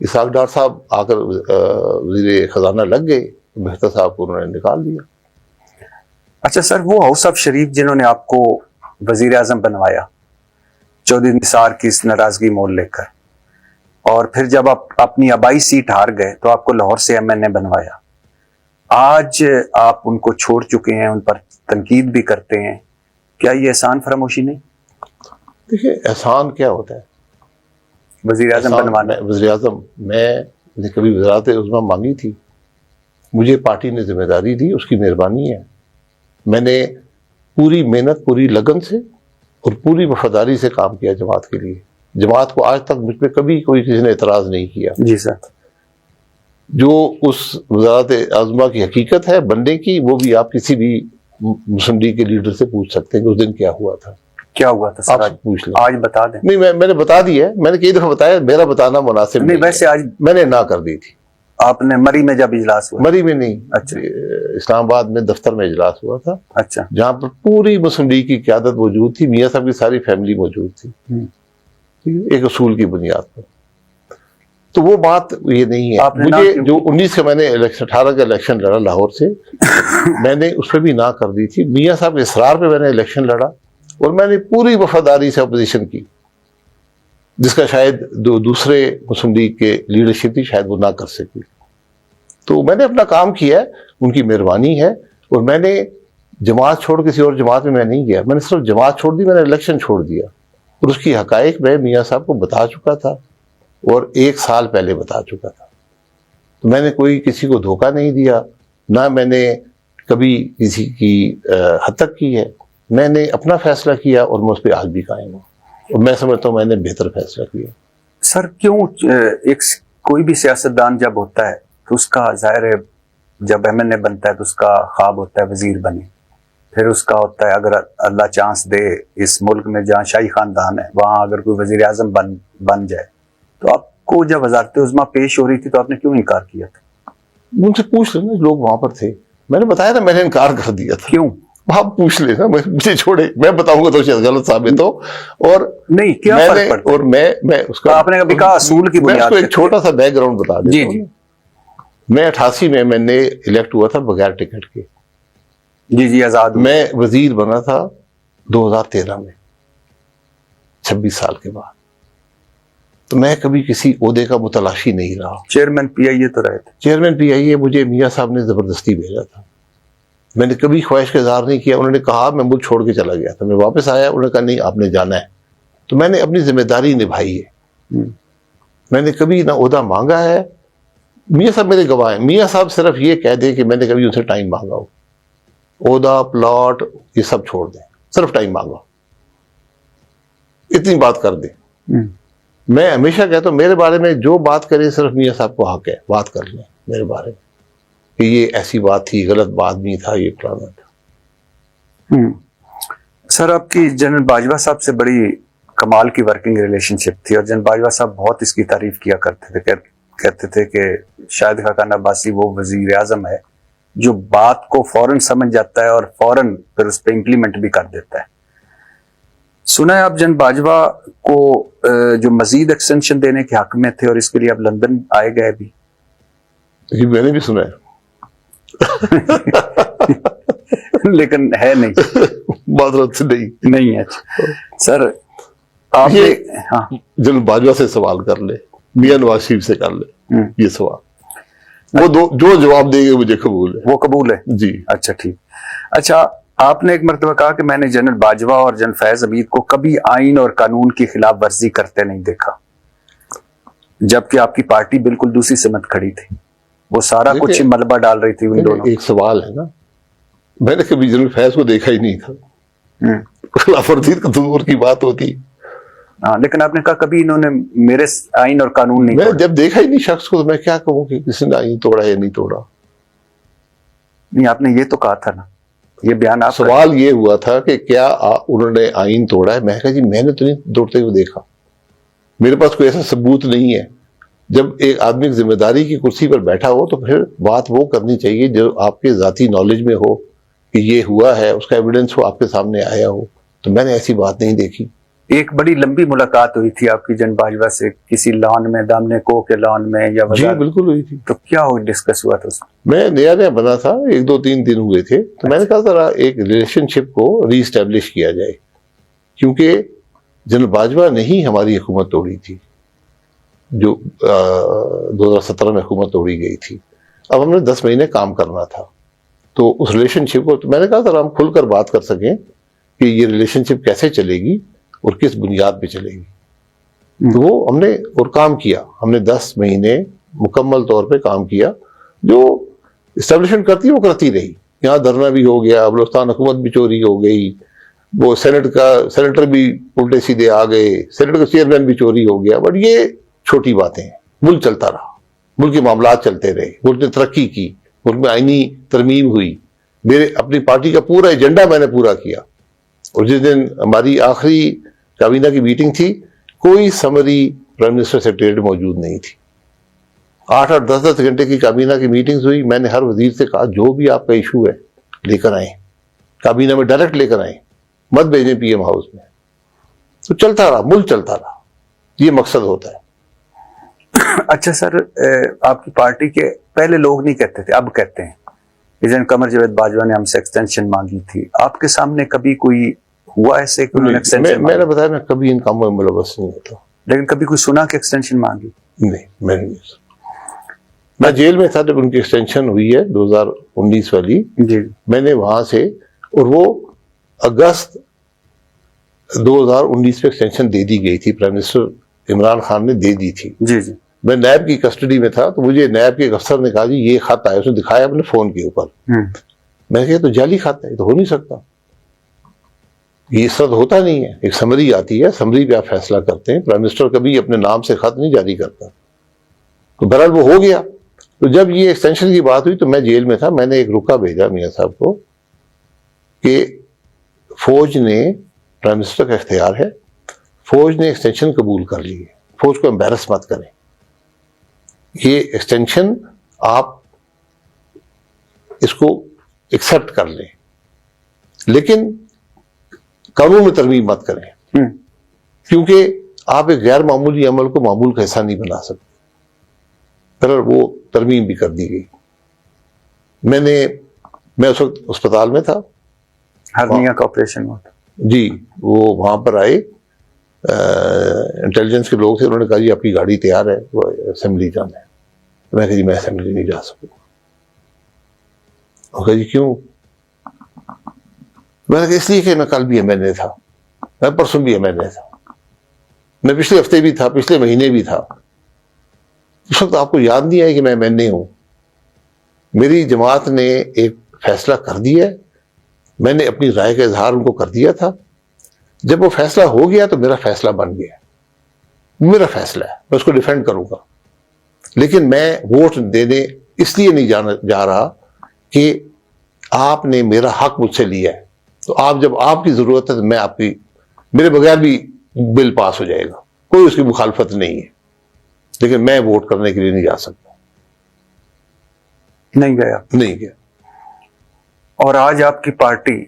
اسحاق ڈار صاحب آ کر وزیر خزانہ لگ گئے, مفتاح صاحب کو انہوں نے نکال دیا. اچھا سر, وہ ہاؤس آف شریف جنہوں نے آپ کو وزیر اعظم بنوایا چودھری نثار کی اس ناراضگی مول لے کر, اور پھر جب آپ اپنی آبائی سیٹ ہار گئے تو آپ کو لاہور سے MNA بنوایا, آج آپ ان کو چھوڑ چکے ہیں, ان پر تنقید بھی کرتے ہیں, کیا یہ احسان فراموشی نہیں؟ دیکھیے احسان کیا ہوتا ہے وزیر اعظم بنوانا؟ وزیر اعظم میں نے کبھی وزارت عظمیٰ مانگی تھی, مجھے پارٹی نے ذمہ داری دی, اس کی مہربانی ہے. میں نے پوری محنت, پوری لگن سے اور پوری وفاداری سے کام کیا جماعت کے لیے. جماعت کو آج تک مجھ پہ کبھی کوئی کسی نے اعتراض نہیں کیا. جی سر, جو اس وزارت عظمیٰ کی حقیقت ہے بننے کی, وہ بھی آپ کسی بھی مسلم لیگ کے لیڈر سے پوچھ سکتے ہیں کہ اس دن کیا ہوا تھا. کیا ہوا تھا سر؟ آپ پوچھ لیں. آج بتا دیں. نہیں, میں نے بتا دی ہے, میں نے کئی دفعہ بتایا, میرا بتانا مناسب نہیں. ویسے آج میں نے نہ کر دی تھی. آپ نے مری میں جب اجلاس ہوا؟ مری میں نہیں, اچھا, اسلام آباد میں دفتر میں اجلاس ہوا تھا. اچھا, جہاں پر پوری مسلم لیگ کی قیادت موجود تھی, میاں صاحب کی ساری فیملی موجود تھی, ایک اصول کی بنیاد پر. تو وہ بات یہ نہیں ہے. مجھے جو 19 کا میں نے 18 کا الیکشن لڑا لاہور سے, میں نے اس پہ بھی نہ کر دی تھی. میاں صاحب کے اصرار پہ میں نے الیکشن لڑا, اور میں نے پوری وفاداری سے اپوزیشن کی, جس کا شاید دوسرے مسلم لیگ کے لیڈرشپ تھی, شاید وہ نہ کر سکی. تو میں نے اپنا کام کیا ہے, ان کی مہربانی ہے. اور میں نے جماعت چھوڑ کسی اور جماعت میں نہیں گیا, میں نے صرف جماعت چھوڑ دی, میں نے الیکشن چھوڑ دیا. اور اس کی حقائق میں میاں صاحب کو بتا چکا تھا, اور 1 سال پہلے بتا چکا تھا. تو میں نے کوئی کسی کو دھوکہ نہیں دیا, نہ میں نے کبھی کسی کی حد تک کی ہے. میں نے اپنا فیصلہ کیا, اور میں اس پہ آج بھی قائم ہوں, اور میں سمجھتا ہوں میں نے بہتر فیصلہ کیا. سر کیوں ایک کوئی بھی سیاستدان جب ہوتا ہے تو اس کا ظاہر ہے, جب MNA بنتا ہے تو اس کا خواب ہوتا ہے وزیر بنے, پھر اس کا ہوتا ہے اگر اللہ چانس دے اس ملک میں جہاں شاہی خاندان ہے وہاں اگر کوئی وزیر اعظم بن جائے, تو آپ کو جب وزارت عظمیٰ پیش ہو رہی تھی تو آپ نے کیوں انکار کیا تھا؟ ان سے پوچھ لینا, لوگ وہاں پر تھے. میں نے بتایا تھا, میں نے انکار کر دیا تھا. کیوں؟ آپ پوچھ لینا, مجھے چھوڑے, میں بتاؤں گا تو شاید غلط ثابت ہو. اور نہیں, کیا فرق پڑتا ہے؟ اور میں اس کا, آپ نے کبھی کہا اصول کی بنیاد میں ایک چھوٹا سا بیک گراؤنڈ بتا دیتا ہوں. جی, میں 88 میں نے الیکٹ ہوا تھا بغیر ٹکٹ کے. جی آزاد. میں وزیر بنا تھا 2013 میں, 26 سال کے بعد. تو میں کبھی کسی عہدے کا متلاشی نہیں رہا. چیئرمین PIA تو رہے تھے. چیئرمین PIA مجھے میاں صاحب نے زبردستی بھیجا تھا. میں نے کبھی خواہش کا اظہار نہیں کیا. انہوں نے کہا, میں ملک چھوڑ کے چلا گیا تھا, میں واپس آیا, انہوں نے کہا نہیں آپ نے جانا ہے. تو میں نے اپنی ذمہ داری نبھائی ہے. میں نے کبھی نہ عہدہ مانگا ہے. میاں صاحب میرے گواہ ہیں. میاں صاحب صرف یہ کہہ دیں کہ میں نے کبھی ان سے ٹائم مانگا ہو, عہدہ پلاٹ یہ سب چھوڑ دیں, صرف ٹائم مانگا, اتنی بات کر دیں. میں ہمیشہ کہتا ہوں میرے بارے میں جو بات کرے صرف میاں صاحب کو حق ہے, بات کر لیں میرے بارے میں کہ یہ ایسی بات تھی, غلط بات نہیں تھا, یہ پرانا تھا. سر آپ کی جنرل باجوہ صاحب سے بڑی کمال کی ورکنگ ریلیشن شپ تھی, اور جنرل باجوہ صاحب بہت اس کی تعریف کیا کرتے تھے, کہتے تھے کہ شاہد خاقان عباسی وہ وزیر اعظم ہے جو بات کو فوراً سمجھ جاتا ہے اور فوراً پھر اس پہ امپلیمنٹ بھی کر دیتا ہے. سنا ہے آپ جنرل باجوہ کو جو مزید ایکسٹینشن دینے کے حق میں تھے, اور اس کے لیے آپ لندن آئے گئے بھی؟ میں نے بھی سنا ہے لیکن ہے نہیں, معذرت سے نہیں ہے. سر آپ جنرل باجوہ سے سوال کر لے, میاں نواز شریف سے کر لے یہ سوال, وہ جو جواب دیں گے مجھے قبول ہے. وہ قبول ہے؟ جی. اچھا ٹھیک. اچھا آپ نے ایک مرتبہ کہا کہ میں نے جنرل باجوہ اور جنرل فیض حمید کو کبھی آئین اور قانون کی خلاف ورزی کرتے نہیں دیکھا، جبکہ آپ کی پارٹی بالکل دوسری سمت کھڑی تھی، وہ سارا کچھ ملبہ ڈال رہی تھی ان دونوں۔ ایک سوال ہے نا، میں نے کبھی جنرل فیض کو دیکھا ہی نہیں تھا، خلاف ورزی کا تو دور کی بات ہوتی۔ ہاں، لیکن آپ نے کہا کبھی انہوں نے میرے آئین اور قانون نہیں میں توڑے۔ جب دیکھا ہی نہیں شخص کو تو میں کیا کہوں کہ کسی نے آئین توڑا یا نہیں توڑا۔ نہیں، آپ نے یہ تو کہا تھا نا، یہ بیان آپ سوال یہ ہوا تھا کہ کیا انہوں نے آئین توڑا ہے؟ میں کہا جی میں نے تو نہیں توڑتے ہوئے دیکھا، میرے پاس کوئی ایسا ثبوت نہیں ہے۔ جب ایک آدمی ایک ذمہ داری کی کرسی پر بیٹھا ہو تو پھر بات وہ کرنی چاہیے جو آپ کے ذاتی نالج میں ہو کہ یہ ہوا ہے، اس کا ایویڈنس ہو، آپ کے سامنے آیا ہو۔ تو میں نے ایسی بات نہیں دیکھی۔ ایک بڑی لمبی ملاقات ہوئی تھی آپ کی جنرل باجوہ سے کسی لان میں، دامنے کو کے لان میں یا جی بالکل ہوئی تھی۔ تو کیا ڈسکس ہوا تھا اس میں؟ میں نیا نیا بنا تھا، 1-2-3 دن ہوئے تھے، تو میں نے کہا ذرا ایک ریلیشن شپ کو ری اسٹیبلش کیا جائے، کیونکہ جنرل باجوہ نے ہی ہماری حکومت توڑی تھی جو 2017 میں حکومت توڑی گئی تھی۔ اب ہم نے 10 مہینے کام کرنا تھا، تو اس ریلیشن شپ کو میں نے کہا ذرا ہم کھل کر بات کر سکیں کہ یہ ریلیشن شپ کیسے چلے گی اور کس بنیاد پہ چلے گی۔ تو وہ ہم نے اور کام کیا، ہم نے 10 مہینے مکمل طور پہ کام کیا، جو اسٹیبلشمنٹ کرتی وہ کرتی رہی۔ یہاں دھرنا بھی ہو گیا، بلوچستان حکومت بھی چوری ہو گئی، وہ سینیٹر بھی الٹے سیدھے آ گئے، سینیٹ کا چیئرمین بھی چوری ہو گیا، بٹ یہ چھوٹی باتیں ہیں۔ ملک چلتا رہا، ملک کے معاملات چلتے رہے، ملک نے ترقی کی، ملک میں آئینی ترمیم ہوئی، میرے اپنی پارٹی کا پورا ایجنڈا میں نے پورا کیا۔ اور جس دن ہماری آخری کابینہ کی میٹنگ تھی، کوئی سمری پرائم منسٹر سیکریٹریٹ موجود نہیں تھی۔ 8-8 10-10 گھنٹے کی کابینہ کی میٹنگز ہوئی۔ میں نے ہر وزیر سے کہا جو بھی آپ کا ایشو ہے لے کر آئیں، کابینہ میں ڈائریکٹ لے کر آئیں، مت بھیجیں پی ایم ہاؤس میں۔ تو چلتا رہا، ملک چلتا رہا، یہ مقصد ہوتا ہے۔ اچھا سر، آپ کی پارٹی کے پہلے لوگ نہیں کہتے تھے، اب کہتے ہیں۔ جن قمر جاوید باجوہ نے ہم سے ایکسٹینشن مانگی تھی، آپ کے سامنے کبھی کوئی ہوا ایسے کہ انہوں نے ایکسٹینشن میں نے بتایا میں کبھی ان کاموں میں ملوث نہیں ہوتا، لیکن کبھی کوئی سنا کہ ایکسٹینشن مانگی؟ نہیں، میں نہیں سنا۔ میں جیل میں تھا جب ان کی ایکسٹینشن ہوئی ہے 2019 والی، جی، میں نے وہاں سے، اور وہ اگست 2019 میں ایکسٹینشن دے دی گئی تھی، پرائم منسٹر عمران خان نے دے دی تھی۔ جی جی، میں نیب کی کسٹڈی میں تھا، تو مجھے نیب کے ایک افسر نے کہا جی یہ خط آیا، اس نے دکھایا اپنے فون کے اوپر۔ میں نے کہا تو جعلی خط ہے، تو ہو نہیں سکتا، یہ اس طرح ہوتا نہیں ہے۔ ایک سمری آتی ہے، سمری پہ آپ فیصلہ کرتے ہیں، پرائم منسٹر کبھی اپنے نام سے خط نہیں جاری کرتا۔ تو بہرحال وہ ہو گیا۔ تو جب یہ ایکسٹینشن کی بات ہوئی تو میں جیل میں تھا، میں نے ایک رکا بھیجا میاں صاحب کو کہ فوج نے، پرائم منسٹر کا اختیار ہے، فوج نے ایکسٹینشن قبول کر لی ہے، فوج کو امبیرس مت کریں، یہ ایکسٹینشن آپ اس کو ایکسپٹ کر لیں، لیکن قانون میں ترمیم مت کریں، کیونکہ آپ ایک غیر معمولی عمل کو معمول کا حصہ نہیں بنا سکتے۔ پھر وہ ترمیم بھی کر دی گئی۔ میں اس وقت اسپتال میں تھا، ہرنیا کا آپریشن ہوا تھا۔ جی، وہ وہاں پر آئے، انٹیلیجنس کے لوگ تھے، انہوں نے کہا جی آپ کی گاڑی تیار ہے، وہ اسمبلی جانا ہے۔ میں کہا جی میں اسمبلی نہیں جا سکوں۔ وہ کہا جی کیوں؟ میں نے کہا اس لیے کہ میں کل بھی ایم این اے تھا، میں پرسوں بھی ایم این اے تھا، میں پچھلے ہفتے بھی تھا، پچھلے مہینے بھی تھا۔ اس وقت آپ کو یاد نہیں آئے کہ میں ایم این اے ہوں؟ میری جماعت نے ایک فیصلہ کر دیا ہے، میں نے اپنی رائے کا اظہار ان کو کر دیا تھا۔ جب وہ فیصلہ ہو گیا تو میرا فیصلہ بن گیا، میرا فیصلہ ہے، میں اس کو ڈیفینڈ کروں گا۔ لیکن میں ووٹ دینے اس لیے نہیں جا رہا کہ آپ نے میرا حق مجھ سے لیا ہے، تو آپ جب آپ کی ضرورت ہے تو میں آپ کی، میرے بغیر بھی بل پاس ہو جائے گا، کوئی اس کی مخالفت نہیں ہے، لیکن میں ووٹ کرنے کے لیے نہیں جا سکتا۔ نہیں گیا۔ اور آج آپ کی پارٹی،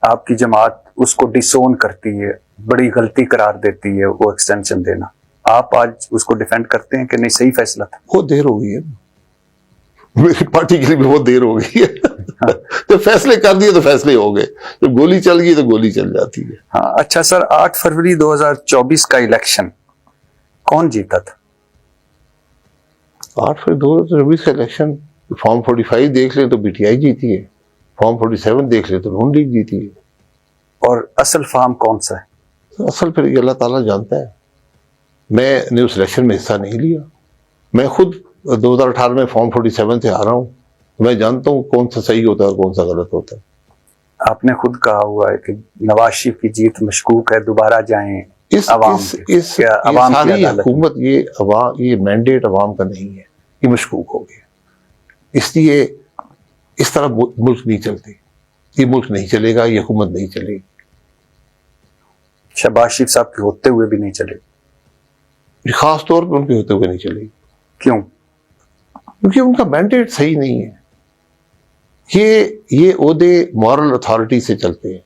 آپ کی جماعت اس کو ڈسون کرتی ہے، بڑی غلطی قرار دیتی ہے وہ ایکسٹینشن دینا۔ آپ آج اس کو ڈیفینڈ کرتے ہیں کہ نہیں صحیح فیصلہ تھا؟ بہت دیر ہو گئی ہے، میری پارٹی کے لیے بھی بہت دیر ہو گئی ہے۔ جب فیصلے کر دیے تو فیصلے ہو گئے، جب گولی چل گئی تو گولی چل جاتی ہے۔ ہاں اچھا سر، 8 فروری 2024 کا الیکشن کون جیتا تھا؟ 8 فروری 2024 کا الیکشن فارم 45 دیکھ لیں تو پی ٹی آئی جیتی ہے۔ فارم 47 دیکھ لے تو نون لیگ جیتی ہے. اور اصل فارم کون سا ہے؟ اصل پھر یہ اللہ تعالیٰ جانتا ہے. میں نے اس الیکشن میں حصہ نہیں لیا. میں خود 2018 میں فارم 47 سے ہارا ہوں. میں جانتا ہوں کون سا صحیح ہوتا ہے اور کون سا غلط ہوتا ہے. آپ نے خود کہا ہوا ہے کہ نواز شریف کی جیت مشکوک ہے، دوبارہ جائیں عوام ساری حکومت، یہ مینڈیٹ عوام کا نہیں ہے، یہ مشکوک ہو گیا. اس لیے اس طرح ملک نہیں چلتے. یہ ملک نہیں چلے گا، یہ حکومت نہیں چلے گی. شہباز شریف صاحب کے ہوتے ہوئے بھی نہیں چلے گی. خاص طور پہ ان کے ہوتے ہوئے نہیں چلے گی. کیوں؟ کیونکہ ان کا مینڈیٹ صحیح نہیں ہے. یہ عہدے مورل اتھارٹی سے چلتے ہیں.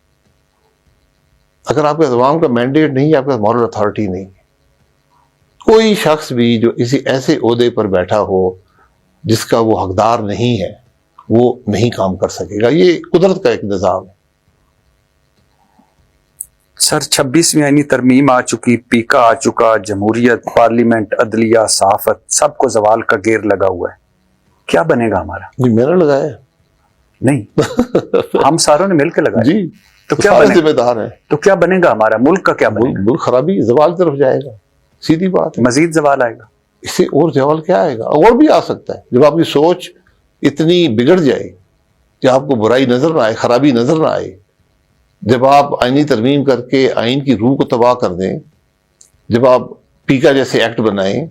اگر آپ کے عوام کا مینڈیٹ نہیں ہے، آپ کا مورل اتھارٹی نہیں ہے. کوئی شخص بھی جو کسی ایسے عہدے پر بیٹھا ہو جس کا وہ حقدار نہیں ہے، وہ نہیں کام کر سکے گا. یہ قدرت کا ایک نظام ہے. سر 26ویں آئینی ترمیم آ چکی، پیکا آ چکا، جمہوریت، پارلیمنٹ، عدلیہ، صحافت، سب کو زوال کا گیر لگا ہوا ہے. کیا بنے گا ہمارا؟ جی میں نے لگایا نہیں، ہم ساروں نے مل کے لگایا. جی تو کیا سارے بنے ذمہ دار ہیں. تو کیا بنے گا ہمارا ملک کا؟ کیا بنے گا؟ ملک خرابی زوال طرف جائے گا. سیدھی بات ہے. مزید زوال آئے گا. اس سے اور زوال کیا آئے گا؟ اور بھی آ سکتا ہے. جب آپ کی سوچ اتنی بگڑ جائے کہ آپ کو برائی نظر نہ آئے، خرابی نظر نہ آئے، جب آپ آئینی ترمیم کر کے آئین کی روح کو تباہ کر دیں، جب آپ پیکا جیسے ایکٹ بنائیں،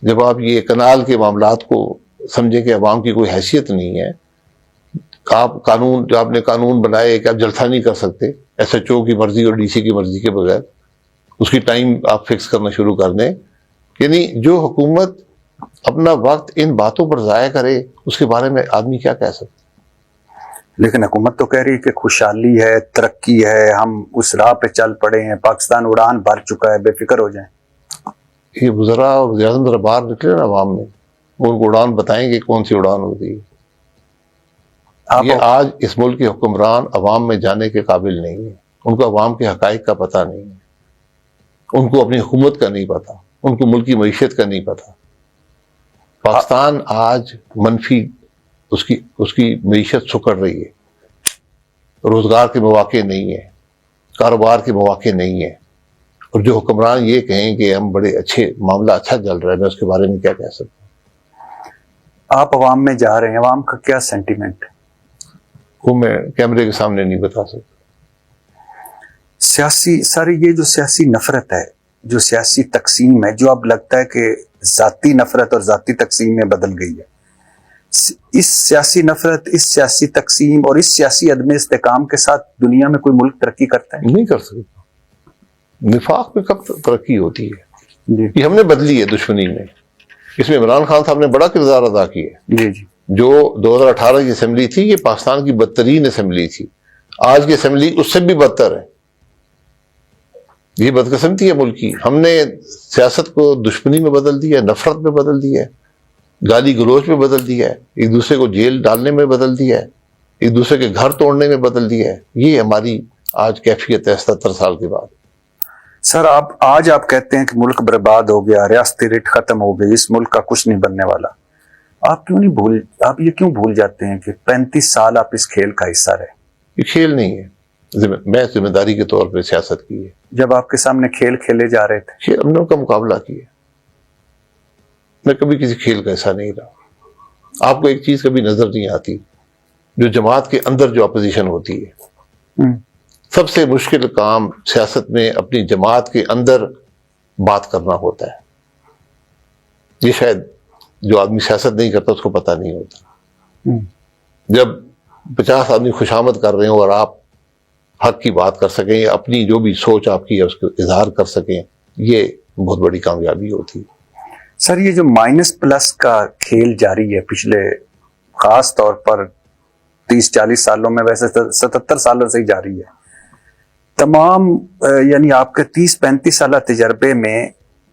جب آپ یہ کنال کے معاملات کو سمجھیں کہ عوام کی کوئی حیثیت نہیں ہے، آپ جو آپ نے قانون بنائے کہ آپ جلسہ نہیں کر سکتے ایس ایچ او کی مرضی اور ڈی سی کی مرضی کے بغیر، اس کی ٹائم آپ فکس کرنا شروع کر دیں. یعنی جو حکومت اپنا وقت ان باتوں پر ضائع کرے، اس کے بارے میں آدمی کیا کہہ سکتا؟ لیکن حکومت تو کہہ رہی ہے کہ خوشحالی ہے، ترقی ہے، ہم اس راہ پہ چل پڑے ہیں، پاکستان اڑان بھر چکا ہے، بے فکر ہو جائیں. یہ وزراء اور وزیر اعظم ذرا باہر نکلے نا عوام میں، ان کو اڑان بتائیں گے کون سی اڑان ہوتی ہے. یہ آج اس ملک کے حکمران عوام میں جانے کے قابل نہیں ہیں. ان کو عوام کے حقائق کا پتہ نہیں ہے، ان کو اپنی حکومت کا نہیں پتہ، ان کو ملکی معیشت کا نہیں پتہ. پاکستان آج منفی اس کی معیشت سکڑ رہی ہے. روزگار کے مواقع نہیں ہیں، کاروبار کے مواقع نہیں ہیں. اور جو حکمران یہ کہیں کہ ہم بڑے اچھے، معاملہ اچھا چل رہا ہے، میں اس کے بارے میں کیا کہہ سکتا ہوں؟ آپ عوام میں جا رہے ہیں، عوام کا کیا سینٹیمنٹ ہے؟ وہ میں کیمرے کے سامنے نہیں بتا سکتا. سر یہ جو سیاسی نفرت ہے، جو سیاسی تقسیم ہے، جو اب لگتا ہے کہ ذاتی نفرت اور ذاتی تقسیم میں بدل گئی ہے، اس سیاسی نفرت، اس سیاسی تقسیم اور اس سیاسی عدم استحکام کے ساتھ دنیا میں کوئی ملک ترقی کرتا ہے؟ نہیں کر سکتا. نفاق میں کب ترقی ہوتی ہے؟ جی یہ ہم نے بدلی ہے دشمنی میں. اس میں عمران خان صاحب نے بڑا کردار ادا کیا ہے. جی جی. جو 2018 کی اسمبلی تھی، یہ پاکستان کی بدترین اسمبلی تھی. آج کی اسمبلی اس سے بھی بدتر ہے. یہ بدقسمتی ہے ملک کی. ہم نے سیاست کو دشمنی میں بدل دیا ہے، نفرت میں بدل دیا ہے، گالی گلوچ میں بدل دیا ہے، ایک دوسرے کو جیل ڈالنے میں بدل دیا ہے، ایک دوسرے کے گھر توڑنے میں بدل دیا ہے. یہ ہماری آج کیفیت ہے 77 سال کے بعد. سر آج آپ کہتے ہیں کہ ملک برباد ہو گیا، ریاستی ریٹ ختم ہو گئی، اس ملک کا کچھ نہیں بننے والا. آپ یہ کیوں بھول جاتے ہیں کہ 35 سال آپ اس کھیل کا حصہ رہے؟ یہ کھیل نہیں ہے، میں ذمہ داری کے طور پہ سیاست کی ہے. جب آپ کے سامنے کھیل کھیلے جا رہے تھے، ہم نے ان کا مقابلہ کیا. میں کبھی کسی کھیل کا حصہ نہیں رہا. آپ کو ایک چیز کبھی نظر نہیں آتی، جو جماعت کے اندر جو اپوزیشن ہوتی ہے، سب سے مشکل کام سیاست میں اپنی جماعت کے اندر بات کرنا ہوتا ہے. یہ شاید جو آدمی سیاست نہیں کرتا اس کو پتہ نہیں ہوتا. جب 50 آدمی خوشامد کر رہے ہوں اور آپ حق کی بات کر سکیں، یا اپنی جو بھی سوچ آپ کی ہے اس کو اظہار کر سکیں، یہ بہت بڑی کامیابی ہوتی ہے. سر یہ جو مائنس پلس کا کھیل جاری ہے پچھلے خاص طور پر 30-40 سالوں میں، ویسے 77 سالوں سے ہی جاری ہے، تمام یعنی آپ کے 30-35 سالہ تجربے میں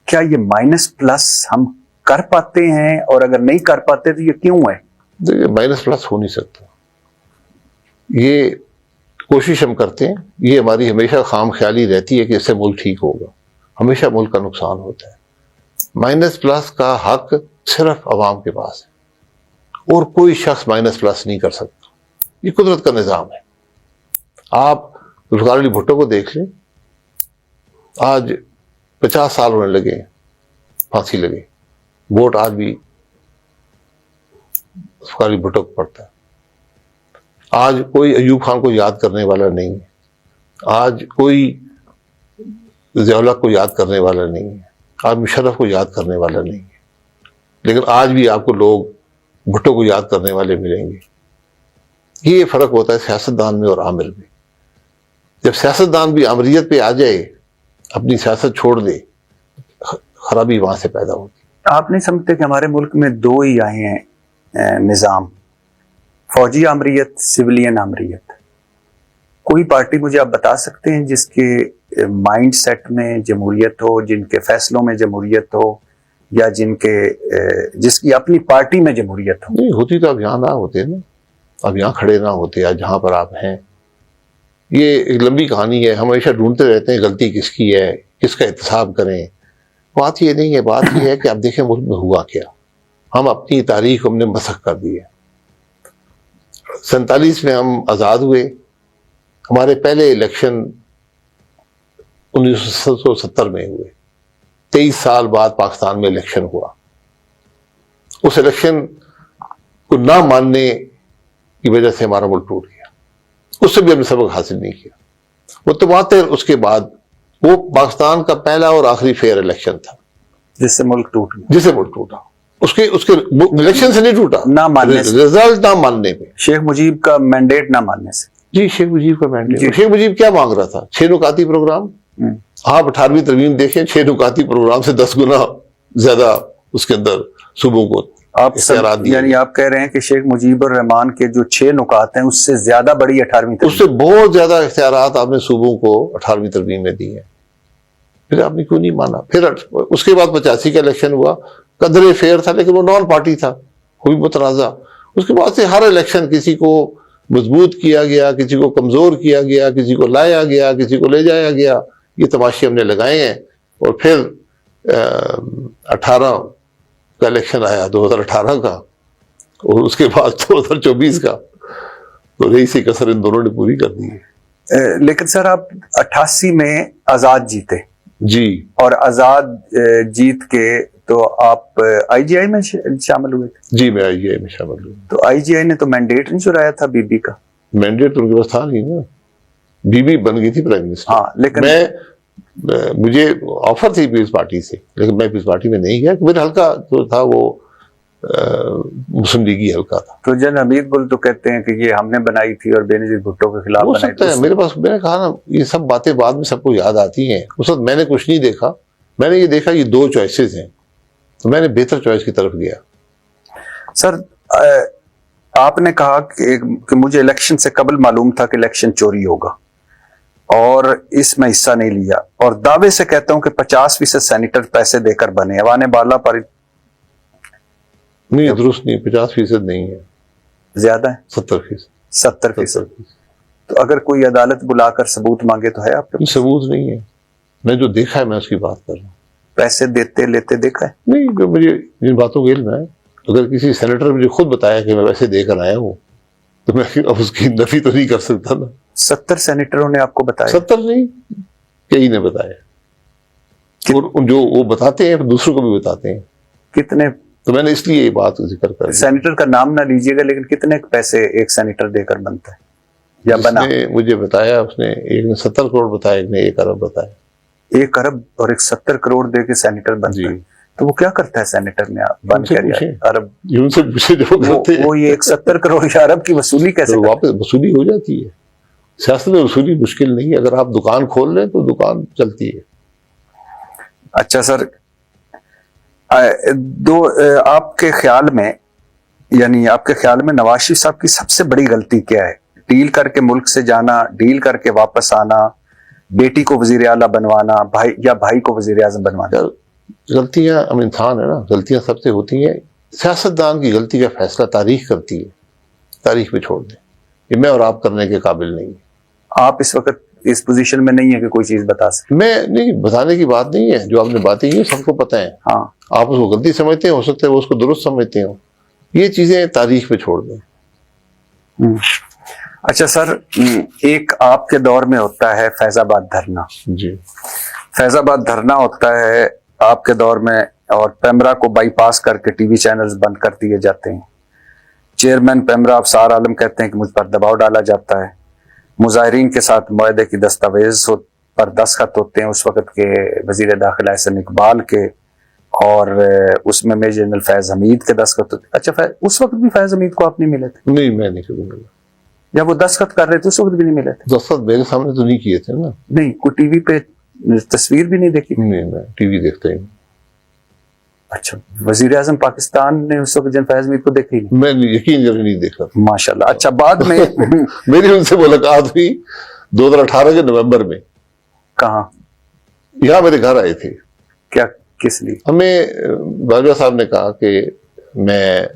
کیا یہ مائنس پلس ہم کر پاتے ہیں؟ اور اگر نہیں کر پاتے تو یہ کیوں ہے؟ دیکھیے مائنس پلس ہو نہیں سکتا. یہ کوشش ہم کرتے ہیں، یہ ہماری ہمیشہ خام خیالی رہتی ہے کہ اس سے ملک ٹھیک ہوگا. ہمیشہ ملک کا نقصان ہوتا ہے. مائنس پلس کا حق صرف عوام کے پاس ہے، اور کوئی شخص مائنس پلس نہیں کر سکتا. یہ قدرت کا نظام ہے. آپ ذوالفقار علی بھٹو کو دیکھ لیں, آج 50 سال ہونے لگے, پھانسی لگے, ووٹ آج بھی ذوالفقار علی بھٹو کو پڑتا ہے. آج کوئی ایوب خان کو یاد کرنے والا نہیں ہے, آج کوئی ضیاء الحق کو یاد کرنے والا نہیں ہے, آج مشرف کو یاد کرنے والا نہیں ہے, لیکن آج بھی آپ کو لوگ بھٹو کو یاد کرنے والے ملیں گے. یہ فرق ہوتا ہے سیاستدان میں اور عامل میں. جب سیاستدان بھی آمریت پہ آ جائے, اپنی سیاست چھوڑ دے, خرابی وہاں سے پیدا ہوتی. آپ نہیں سمجھتے کہ ہمارے ملک میں دو ہی آئے ہیں نظام, فوجی آمریت, سویلین آمریت؟ کوئی پارٹی مجھے آپ بتا سکتے ہیں جس کے مائنڈ سیٹ میں جمہوریت ہو, جن کے فیصلوں میں جمہوریت ہو, یا جس کی اپنی پارٹی میں جمہوریت ہو؟ نہیں ہوتی تو اب یہاں نہ ہوتے نا, اب یہاں کھڑے نہ ہوتے آج جہاں پر آپ ہیں. یہ ایک لمبی کہانی ہے, ہمیشہ ڈھونڈتے رہتے ہیں غلطی کس کی ہے, کس کا احتساب کریں. بات یہ نہیں ہے, بات یہ ہے کہ اب دیکھیں ملک میں ہوا کیا. ہم اپنی تاریخ ہم نے مسخ کر دی ہے. 47 میں ہم آزاد ہوئے, ہمارے پہلے الیکشن 1970 میں ہوئے. 23 سال بعد پاکستان میں الیکشن ہوا. اس الیکشن کو نہ ماننے کی وجہ سے ہمارا ملک ٹوٹ گیا. اس سے بھی ہم نے سبق حاصل نہیں کیا. متواتر اس کے بعد وہ پاکستان کا پہلا اور آخری فیئر الیکشن تھا جس سے ملک ٹوٹ گیا, جسے ملک ٹوٹا. اس کے الیکشن سے نہیں ٹوٹا, نہ ماننے سے, رزلٹ نہ ماننے پہ, شیخ مجیب کا مینڈیٹ نہ ماننے سے. جی شیخ مجیب کا مینڈیٹ. جی. شیخ مجیب کیا مانگ رہا تھا؟ 6 نکاتی پروگرام. آپ 18ویں ترمیم دیکھیں, 6 نکاتی پروگرام سے 10 گنا زیادہ اس کے اندر صوبوں کو آپ یعنی آپ کہہ رہے ہیں کہ شیخ مجیب الرحمان کے جو 6 نکات ہیں اس سے زیادہ بڑی 18ویں ترمیم, اس سے بہت زیادہ اختیارات آپ نے صوبوں کو 18ویں ترمیم میں دی ہیں. پھر آپ نے کیوں نہیں مانا؟ پھر اس کے بعد 85 کا الیکشن ہوا, قدرے فیئر تھا لیکن وہ نان پارٹی تھا, کوئی متنازع. اس کے بعد سے ہر الیکشن کسی کو مضبوط کیا گیا, کسی کو کمزور کیا گیا, کسی کو لایا گیا, کسی کو لے جایا گیا. یہ تماشے ہم نے لگائے ہیں. اور پھر 18 کا الیکشن آیا, 2018 کا, اور اس کے بعد 2024 کا, تو رئیس کثر ان دونوں نے پوری کر دی ہے. لیکن سر آپ 88 میں آزاد جیتے جی, اور آزاد جیت کے تو آپ آئی جی آئی میں شامل ہوئے تھے. جی میں آئی جی آئی میں شامل ہوں. تو آئی جی آئی نے تو مینڈیٹ نہیں چرایا تھا بی بی کا. مینڈیٹ ان کے پاس تھا نہیں نا, بی بی بن گئی تھی پرائم منسٹر. ہاں لیکن مجھے آفر تھی پیپلز پارٹی سے, لیکن میں پیپلز پارٹی میں نہیں گیا. میرا حلقہ جو تھا وہ مسلم لیگی حلقہ تھا. تو جن حمید گل تو کہتے ہیں کہ یہ ہم نے بنائی تھی اور بینظیر بھٹو کے خلاف ہو بنائی سکتا ہے. میرے پاس, میں نے کہا نا, یہ سب باتیں بعد میں سب کو یاد آتی ہیں. اس وقت میں نے کچھ نہیں دیکھا, میں نے یہ دیکھا یہ 2 چوائسیز ہیں, تو میں نے بہتر چوائس کی طرف گیا. سر آپ نے کہا کہ مجھے الیکشن سے قبل معلوم تھا کہ الیکشن چوری ہوگا اور اس میں حصہ نہیں لیا, اور دعوے سے کہتا ہوں کہ 50% سینیٹر پیسے دے کر بنے. ایوان بالا پر نہیں, درست نہیں, 50% نہیں ہے, زیادہ ہے, 70%. 70%. تو اگر کوئی عدالت بلا کر ثبوت مانگے تو ہے آپ کے پاس؟ ثبوت نہیں ہے. میں جو دیکھا ہے میں اس کی بات کر رہا ہوں. پیسے دیتے لیتے دیکھا ہے؟ نہیں, جو مجھے جن باتوں کا علم ہے, اگر کسی سینیٹر مجھے خود بتایا کہ میں پیسے دے کر آیا ہوں, تو میں اب اس کی نفی تو نہیں کر سکتا نا. 70 سینیٹروں نے آپ کو بتایا؟ 70 نہیں, کئی نے بتایا, اور جو وہ بتاتے ہیں دوسروں کو بھی بتاتے ہیں. کتنے؟ تو میں نے اس لیے یہ بات ذکر کر, سینیٹر کا نام نہ لیجیے گا, لیکن کتنے پیسے ایک سینیٹر دے کر بنتا ہے یا بنا؟ مجھے بتایا اس نے, ایک نے 70 کروڑ بتایا, ایک نے 1 ارب بتایا. 1 ارب اور ایک 70 کروڑ دے کے سینیٹر بنتا ہے. تو وہ کیا کرتا ہے سینیٹر میں بن کے ارب؟ ان سے پوچھے جو کرتے ہیں. وہ یہ 70 کروڑ یا ارب کی وصولی کیسے؟ واپس وصولی ہو جاتی ہے. سیاست میں وصولی مشکل نہیں ہے, اگر آپ دکان کھول لیں تو دکان چلتی ہے. اچھا سر, آپ کے خیال میں, یعنی آپ کے خیال میں نواز شریف صاحب کی سب سے بڑی غلطی کیا ہے؟ ڈیل کر کے ملک سے جانا, ڈیل کر کے واپس آنا, بیٹی کو وزیر اعلیٰ بنوانا, بھائی کو وزیر اعظم بنوانا؟ غلطیاں ہم انسان ہے نا, غلطیاں سب سے ہوتی ہیں. سیاستدان کی غلطی کا فیصلہ تاریخ کرتی ہے, تاریخ میں چھوڑ دیں. یہ میں اور آپ کرنے کے قابل نہیں. آپ اس وقت اس پوزیشن میں نہیں ہے کہ کوئی چیز بتا سکیں؟ میں نہیں, بتانے کی بات نہیں ہے. جو آپ نے باتیں کی سب کو پتہ ہے. ہاں, آپ اس کو غلطی سمجھتے ہیں, ہو سکتا ہے وہ اس کو درست سمجھتے ہوں. یہ چیزیں تاریخ میں چھوڑ دیں. اچھا سر، ایک آپ کے دور میں ہوتا ہے فیض آباد دھرنا. جی فیض آباد دھرنا ہوتا ہے آپ کے دور میں، اور پیمرا کو بائی پاس کر کے ٹی وی چینلز بند کر دیے جاتے ہیں. چیئرمین پیمرا افسار عالم کہتے ہیں کہ مجھ پر دباؤ ڈالا جاتا ہے. مظاہرین کے ساتھ معاہدے کی دستاویز پر دستخط ہوتے ہیں اس وقت کے وزیر داخلہ احسن اقبال کے، اور اس میں میجر جنرل فیض حمید کے دستخط ہوتے. اچھا اس وقت بھی فیض حمید کو آپ نہیں ملے تھے؟ نہیں، میں نہیں کبھی ملا. جب وہ دستخط کر رہے تھے اس وقت بھی نہیں ملے تھے؟ دستخط میرے سامنے تو نہیں کیے تھے نا. نہیں، کوئی ٹی وی پہ تصویر بھی نہیں دیکھی؟ نہیں، میں ٹی وی دیکھتا ہی نہیں. اچھا، وزیر اعظم پاکستان نے اس وقت جن فیض حمید کو دیکھا ہی نہیں؟ میں یقین کر نہیں دیکھا. ماشاء اللہ. اچھا، بعد میں میری ان سے ملاقات ہوئی 2018 کے نومبر میں. کہاں؟ یہاں میرے گھر آئے تھے. کیا، کس لیے؟ ہمیں باجوہ صاحب نے کہا کہ میں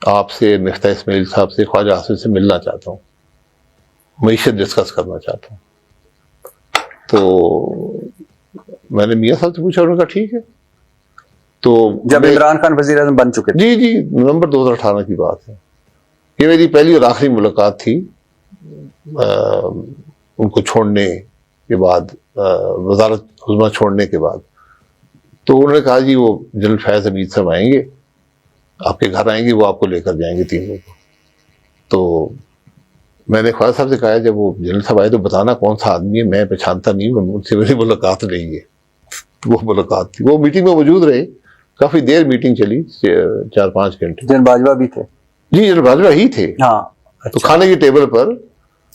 آپ سے مفتاح اسماعیل صاحب سے، خواجہ آصف سے ملنا چاہتا ہوں، معیشت ڈسکس کرنا چاہتا ہوں. تو میں نے میاں صاحب سے پوچھا، انہوں نے کہا ٹھیک ہے. تو جب عمران خان وزیر اعظم بن چکے تھے؟ جی نومبر 2018 کی بات ہے. یہ میری پہلی اور آخری ملاقات تھی ان کو چھوڑنے کے بعد، وزارت عظمیٰ چھوڑنے کے بعد. تو انہوں نے کہا جی وہ جنرل فیض حمید صاحب آئیں گے، آپ کے گھر آئیں گے، وہ آپ کو لے کر جائیں گے تینوں کو. تو میں نے خواجہ صاحب سے کہا جب وہ جنرل صاحب آئے تو بتانا کون سا آدمی ہے، میں پہچانتا نہیں ہوں، ان سے میری ملاقات نہیں ہے. وہ ملاقات تھی. وہ میٹنگ میں موجود رہے، کافی دیر میٹنگ چلی، 4-5 گھنٹے. جن باجوہ بھی تھے؟ جی جنرل باجوہ ہی تھے. ہاں. تو کھانے کی ٹیبل پر.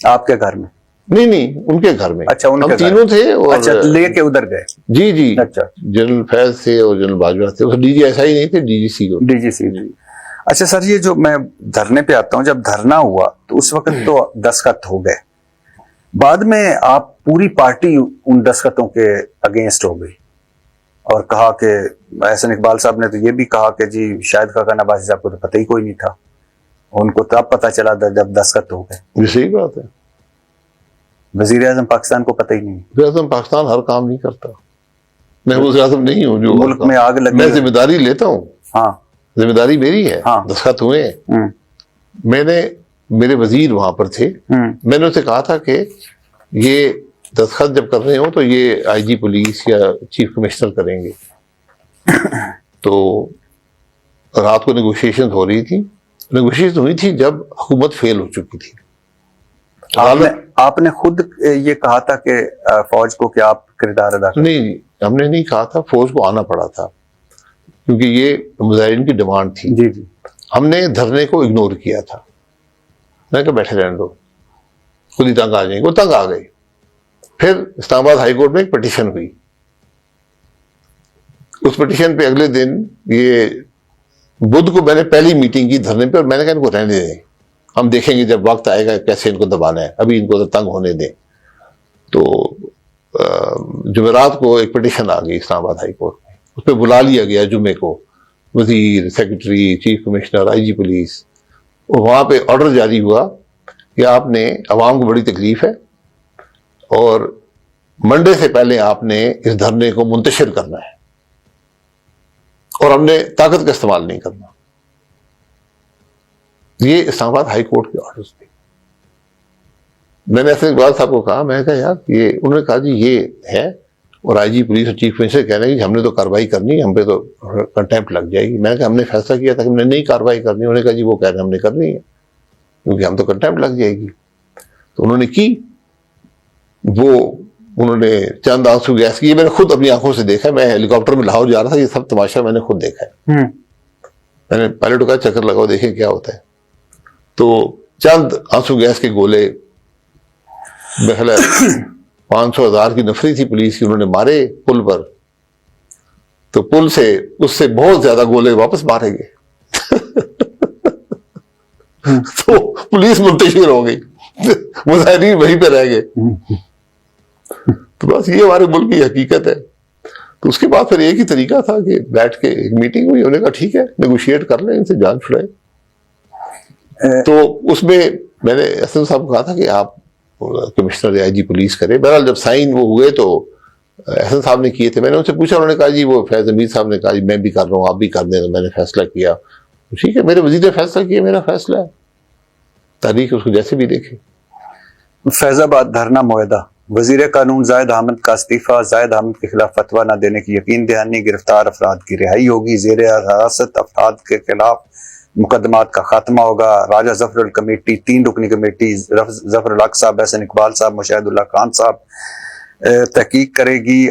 آپ کے گھر میں؟ نہیں، ان کے گھر میں. اچھا، ہم تینوں تھے. اچھا، لے کے ادھر گئے؟ جی. اچھا، جنرل فیض تھے اور جنرل باجوہ تھے. ڈی جی ایس آئی نہیں تھے، ڈی جی سی. اچھا سر، یہ جو میں دھرنے پہ آتا ہوں، جب دھرنا ہوا تو اس وقت تو دستخط ہو گئے، بعد میں آپ پوری پارٹی ان دستخطوں کے اگینسٹ ہو گئی اور کہا کہ احسن اقبال صاحب نے تو یہ بھی کہا کہ جی شاہد خاقان عباسی صاحب کو تو پتہ ہی کوئی نہیں تھا، ان کو تب پتہ چلا جب دستخط ہو گئے. یہ صحیح بات ہے. وزیر اعظم پاکستان کو پتہ ہی نہیں. وزیر اعظم پاکستان ہر کام نہیں کرتا. میں وزیر اعظم نہیں ہوں جو ملک میں آگ لگی. میں ذمہ داری لیتا ہوں. ہاں، ذمہ داری میری ہے. ہاں. دستخط ہوئے ہیں. میں نے، میرے وزیر وہاں پر تھے، میں نے ان سے کہا تھا کہ یہ دستخط جب کر رہے ہوں تو یہ آئی جی پولیس یا چیف کمشنر کریں گے. تو رات کو نیگوشیشن ہو رہی تھی. نیگوشیشن ہوئی تھی جب حکومت فیل ہو چکی تھی. آپ نے خود یہ کہا تھا کہ فوج کو کہ آپ کردار ادا کریں؟ نہیں، ہم نے نہیں کہا تھا، فوج کو آنا پڑا تھا کیونکہ یہ مظاہرین کی ڈیمانڈ تھی. جی. ہم نے دھرنے کو اگنور کیا تھا. میں نے کہا بیٹھے رہنے دو، خود ہی تنگ آ جائیں گے. وہ تنگ آ گئے. پھر اسلام آباد ہائی کورٹ میں ایک پٹیشن ہوئی. اس پٹیشن پہ اگلے دن، یہ بدھ کو میں نے پہلی میٹنگ کی دھرنے پہ، اور میں نے کہا ان کو رہنے دیں، ہم دیکھیں گے جب وقت آئے گا کیسے ان کو دبانا ہے، ابھی ان کو تنگ ہونے دیں. تو جمعرات کو ایک پٹیشن آ گئی اسلام آباد ہائی کورٹ میں. اس پہ بلا لیا گیا جمعے کو وزیر، سیکرٹری، چیف کمشنر، آئی جی پولیس. اور وہاں پہ آرڈر جاری ہوا کہ آپ نے، عوام کو بڑی تکلیف ہے اور منڈے سے پہلے آپ نے اس دھرنے کو منتشر کرنا ہے اور ہم نے طاقت کا استعمال نہیں کرنا. یہ اسلام آباد ہائی کورٹ کے آرڈرز تھے. میں نے احسن اقبال صاحب کو کہا، میں نے کہا یار یہ، انہوں نے کہا جی یہ ہے، اور آئی جی پولیس اور چیف منسٹر کہہ رہے ہیں کہ ہم نے تو کارروائی کرنی ہے، ہم پہ تو کنٹیمپٹ لگ جائے گی. میں نے کہا ہم نے فیصلہ کیا تھا کہ ہم نے نہیں کارروائی کرنی. انہوں نے کہا جی وہ کہہ رہے ہیں ہم نے کرنی ہے کیونکہ ہم تو کنٹیمپٹ لگ جائے گی. تو انہوں نے کی. وہ انہوں نے چند آنسو گیس کی. میں نے خود اپنی آنکھوں سے دیکھا. میں ہیلی کاپٹر میں لاہور جا رہا تھا، یہ سب تماشا میں نے خود دیکھا ہے. میں نے پائلٹ کو کہا چکر لگاؤ دیکھیں کیا ہوتا ہے. تو چند آنسو گیس کے گولے، بہلا 500,000 کی نفری تھی پولیس کی، انہوں نے مارے پل پر. تو پل سے اس سے بہت زیادہ گولے واپس مارے گئے. تو پولیس منتشر ہو گئی، مظاہرین وہیں پہ رہ گئے. تو بس یہ ہمارے ملک کی حقیقت ہے. تو اس کے بعد پھر ایک ہی طریقہ تھا کہ بیٹھ کے ایک میٹنگ ہوئی. انہوں نے کہا ٹھیک ہے نیگوشیٹ کر لیں، ان سے جان چھڑائیں. تو اس میں میں نے احسن صاحب کو کہا تھا کہ آپ کمشنر آئی جی پولیس کرے. بہرحال جب سائن وہ ہوئے تو احسن صاحب نے کیے تھے. میں نے ان سے پوچھا، انہوں نے کہا جی وہ فیض حمید صاحب نے کہا جی میں بھی کر رہا ہوں، آپ بھی کر دیں. تو میں نے فیصلہ کیا. ٹھیک ہے، میرے وزیر نے فیصلہ کیا، میرا فیصلہ ہے، تاریخ اس کو جیسے بھی دیکھے. فیض آباد دھرنا معاہدہ، وزیر قانون زاہد احمد کا استعفیٰ، زاہد احمد کے خلاف فتویٰ نہ دینے کی یقین دہانی، گرفتار افراد کی رہائی ہوگی، زیر حراست افراد کے خلاف مقدمات کا خاتمہ ہوگا، راجہ ظفر کمیٹی 3 رکنی کمیٹی ظفر الحق صاحب، احسن اقبال صاحب، مشاہد اللہ خان صاحب تحقیق کرے گی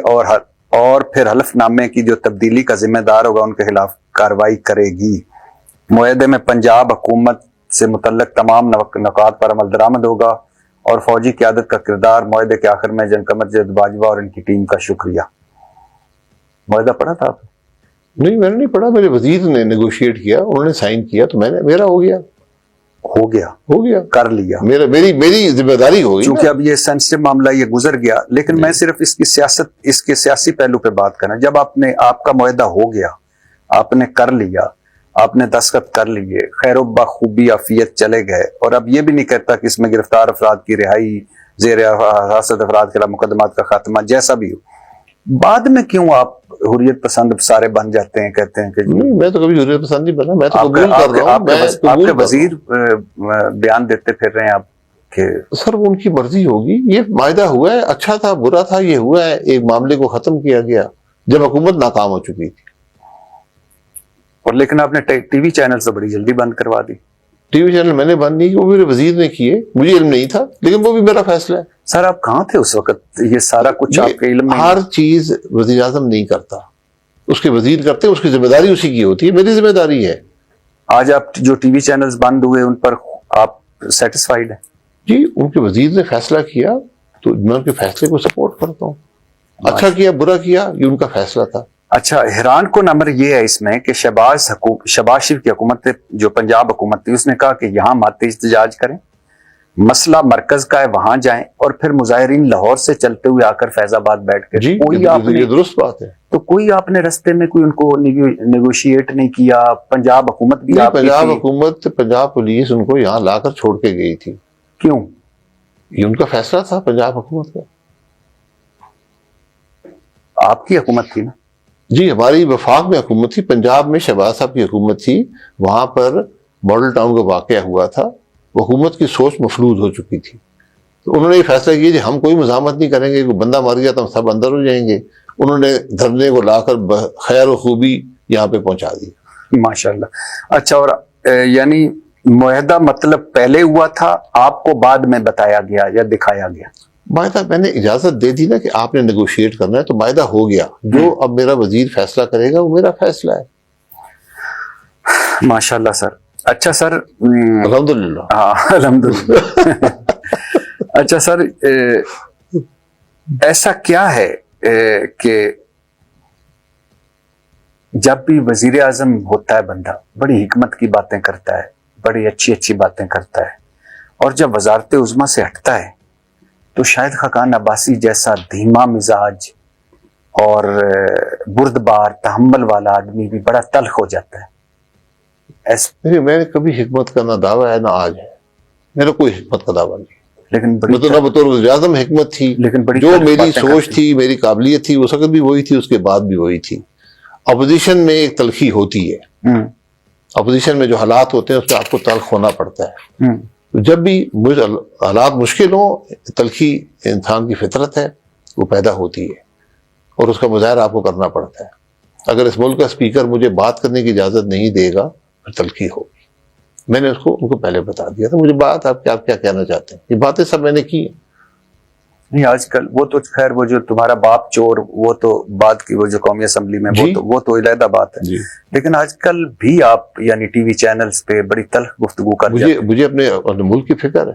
اور پھر حلف نامے کی جو تبدیلی کا ذمہ دار ہوگا ان کے خلاف کارروائی کرے گی۔ معاہدے میں پنجاب حکومت سے متعلق تمام نکات پر عمل درآمد ہوگا اور فوجی قیادت کا کردار۔ معاہدے کے آخر میں جنرل قمر جاوید باجوہ اور ان کی ٹیم کا شکریہ۔ معاہدہ پڑھا تھا آپ؟ نہیں میں نے نہیں پڑھا، میرے وزیر نے نیگوشیٹ کیا، انہوں نے سائن کیا تو میرا ہو گیا کر لیا، میری ذمہ داری ہوگی۔ چونکہ اب یہ سینسٹیو معاملہ یہ گزر گیا، لیکن میں صرف اس کے سیاسی پہلو پہ بات کرنا۔ جب آپ کا معاہدہ ہو گیا، آپ نے کر لیا، آپ نے دستخط کر لیے، خیر و بخوبی عافیت چلے گئے، اور اب یہ بھی نہیں کہتا کہ اس میں گرفتار افراد کی رہائی، زیر حراست افراد کے خلاف مقدمات کا خاتمہ، جیسا بھی ہو، بعد میں کیوں آپ حریت پسند سارے بن جاتے ہیں؟ کہتے ہیں کہ نہیں، میں تو کبھی حریت پسند نہیں بنا، میں تو قبول کر رہا ہوں۔ آپ کے وزیر بیان دیتے پھر رہے ہیں آپ کہ سر وہ ان کی مرضی ہوگی، یہ معاہدہ ہوا ہے، اچھا تھا برا تھا، یہ ہوا ہے، ایک معاملے کو ختم کیا گیا جب حکومت ناکام ہو چکی تھی۔ اور لیکن آپ نے ٹی وی چینل سے بڑی جلدی بند کروا دی۔ ٹی وی چینل میں نے بند نہیں کیے، وہ میرے وزیر نے کیے، مجھے علم نہیں تھا، لیکن وہ بھی میرا فیصلہ ہے۔ سر آپ کہاں تھے اس وقت؟ یہ سارا کچھ آپ کے علم میں؟ ہر چیز وزیر اعظم نہیں کرتا، اس کے وزیر کرتے ہیں، اس کی ذمہ داری اسی کی ہوتی ہے، میری ذمہ داری ہے۔ آج آپ جو ٹی وی چینلز بند ہوئے ان پر آپ سیٹسفائیڈ ہیں؟ جی، ان کے وزیر نے فیصلہ کیا تو میں ان کے فیصلے کو سپورٹ کرتا ہوں۔ اچھا کیا برا کیا یہ ان کا فیصلہ تھا۔ اچھا، حیران کن امر یہ ہے اس میں کہ شہباز شریف کی حکومت جو پنجاب حکومت تھی، اس نے کہا کہ یہاں مات احتجاج کریں، مسئلہ مرکز کا ہے وہاں جائیں، اور پھر مظاہرین لاہور سے چلتے ہوئے آ کر فیض آباد بیٹھ کے جی یہ درست بات ہے۔ تو کوئی آپ نے رستے میں کوئی ان کو نیگوشیٹ نہیں کیا؟ پنجاب حکومت بھی آپ کی پنجاب تھی؟ حکومت، پنجاب پولیس ان کو یہاں لا کر چھوڑ کے گئی تھی۔ کیوں؟ یہ ان کا فیصلہ تھا پنجاب حکومت کا۔ آپ کی حکومت تھی نا؟ جی ہماری وفاق میں حکومت تھی، پنجاب میں شہباز صاحب کی حکومت تھی، وہاں پر ماڈل ٹاؤن کا واقعہ ہوا تھا، حکومت کی سوچ مفلوج ہو چکی تھی، تو انہوں نے یہ فیصلہ کیا کہ ہم کوئی مزاحمت نہیں کریں گے، کوئی بندہ مار گیا تو ہم سب اندر ہو جائیں گے۔ انہوں نے دھرنے کو لا کر خیر و خوبی یہاں پہ پہنچا دی۔ ماشاءاللہ۔ اچھا، اور یعنی معاہدہ مطلب پہلے ہوا تھا، آپ کو بعد میں بتایا گیا یا دکھایا گیا؟ معاہدہ میں نے اجازت دے دی نا کہ آپ نے نیگوشیٹ کرنا ہے، تو معاہدہ ہو گیا، جو اب میرا وزیر فیصلہ کرے گا وہ میرا فیصلہ ہے۔ ماشاءاللہ سر۔ اچھا سر، الحمدللہ۔ ہاں الحمدللہ۔ اچھا سر، ایسا کیا ہے کہ جب بھی وزیر اعظم ہوتا ہے بندہ بڑی حکمت کی باتیں کرتا ہے، بڑی اچھی اچھی باتیں کرتا ہے، اور جب وزارت عظمیٰ سے ہٹتا ہے تو شاہد خاقان عباسی جیسا دھیما مزاج اور بردبار تحمل والا آدمی بھی بڑا تلخ ہو جاتا ہے۔ میں نے کبھی حکمت کا نہ دعویٰ ہے نہ آج ہے، میرا کوئی حکمت کا دعویٰ نہیں، لیکن نہ بطور وزیر اعظم حکمت تھی، لیکن بڑی جو میری باتیں سوچ کرتے تھی، میری قابلیت تھی، اس وقت بھی وہی تھی، اس کے بعد بھی وہی تھی۔ اپوزیشن میں ایک تلخی ہوتی ہے، اپوزیشن میں جو حالات ہوتے ہیں اس میں آپ کو تلخ ہونا پڑتا ہے۔ جب بھی حالات مشکل ہوں، تلخی انسان کی فطرت ہے، وہ پیدا ہوتی ہے اور اس کا مظاہرہ آپ کو کرنا پڑتا ہے۔ اگر اس ملک کا اسپیکر مجھے بات کرنے کی اجازت نہیں دے گا پھر تلخی ہوگی۔ میں نے ان کو پہلے بتا دیا تھا، مجھے بات آپ کیا کہنا چاہتے ہیں، یہ باتیں سب میں نے کی ہیں۔ نہیں آج کل وہ تو خیر، وہ جو تمہارا باپ چور، وہ تو بعد کی، وہ جو قومی اسمبلی میں وہ تو علیحدہ بات ہے، لیکن آج کل بھی آپ یعنی ٹی وی چینلز پہ بڑی تلخ گفتگو کرتے ہیں۔ مجھے اپنے ملک کی فکر ہے،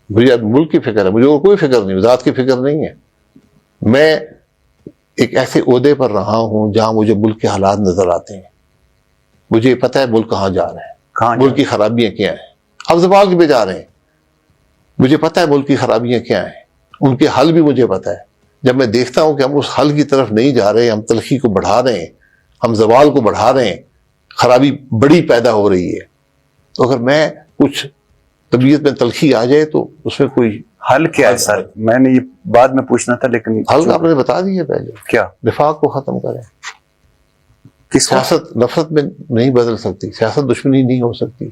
مجھے ملک کی فکر ہے، مجھے اور کوئی فکر نہیں، ذات کی فکر نہیں ہے۔ میں ایک ایسے عہدے پر رہا ہوں جہاں مجھے ملک کے حالات نظر آتے ہیں، مجھے پتہ ہے ملک کہاں جا رہا ہے، ملک کی خرابیاں کیا ہیں، اب زوال پہ جا رہے ہیں، مجھے پتہ ہے ملک کی خرابیاں کیا ہیں، ان کے حل بھی مجھے پتہ ہے۔ جب میں دیکھتا ہوں کہ ہم اس حل کی طرف نہیں جا رہے، ہم تلخی کو بڑھا رہے ہیں، ہم زوال کو بڑھا رہے ہیں، خرابی بڑی پیدا ہو رہی ہے، تو اگر میں کچھ طبیعت میں تلخی آ جائے تو اس میں کوئی حل کیا ہے سر؟ میں نے یہ بعد میں پوچھنا تھا، لیکن حل آپ نے بتا دیا پہلے، کیا؟ نفاق کو ختم کریں۔ کس سیاست نفرت میں نہیں بدل سکتی، سیاست دشمنی نہیں ہو سکتی،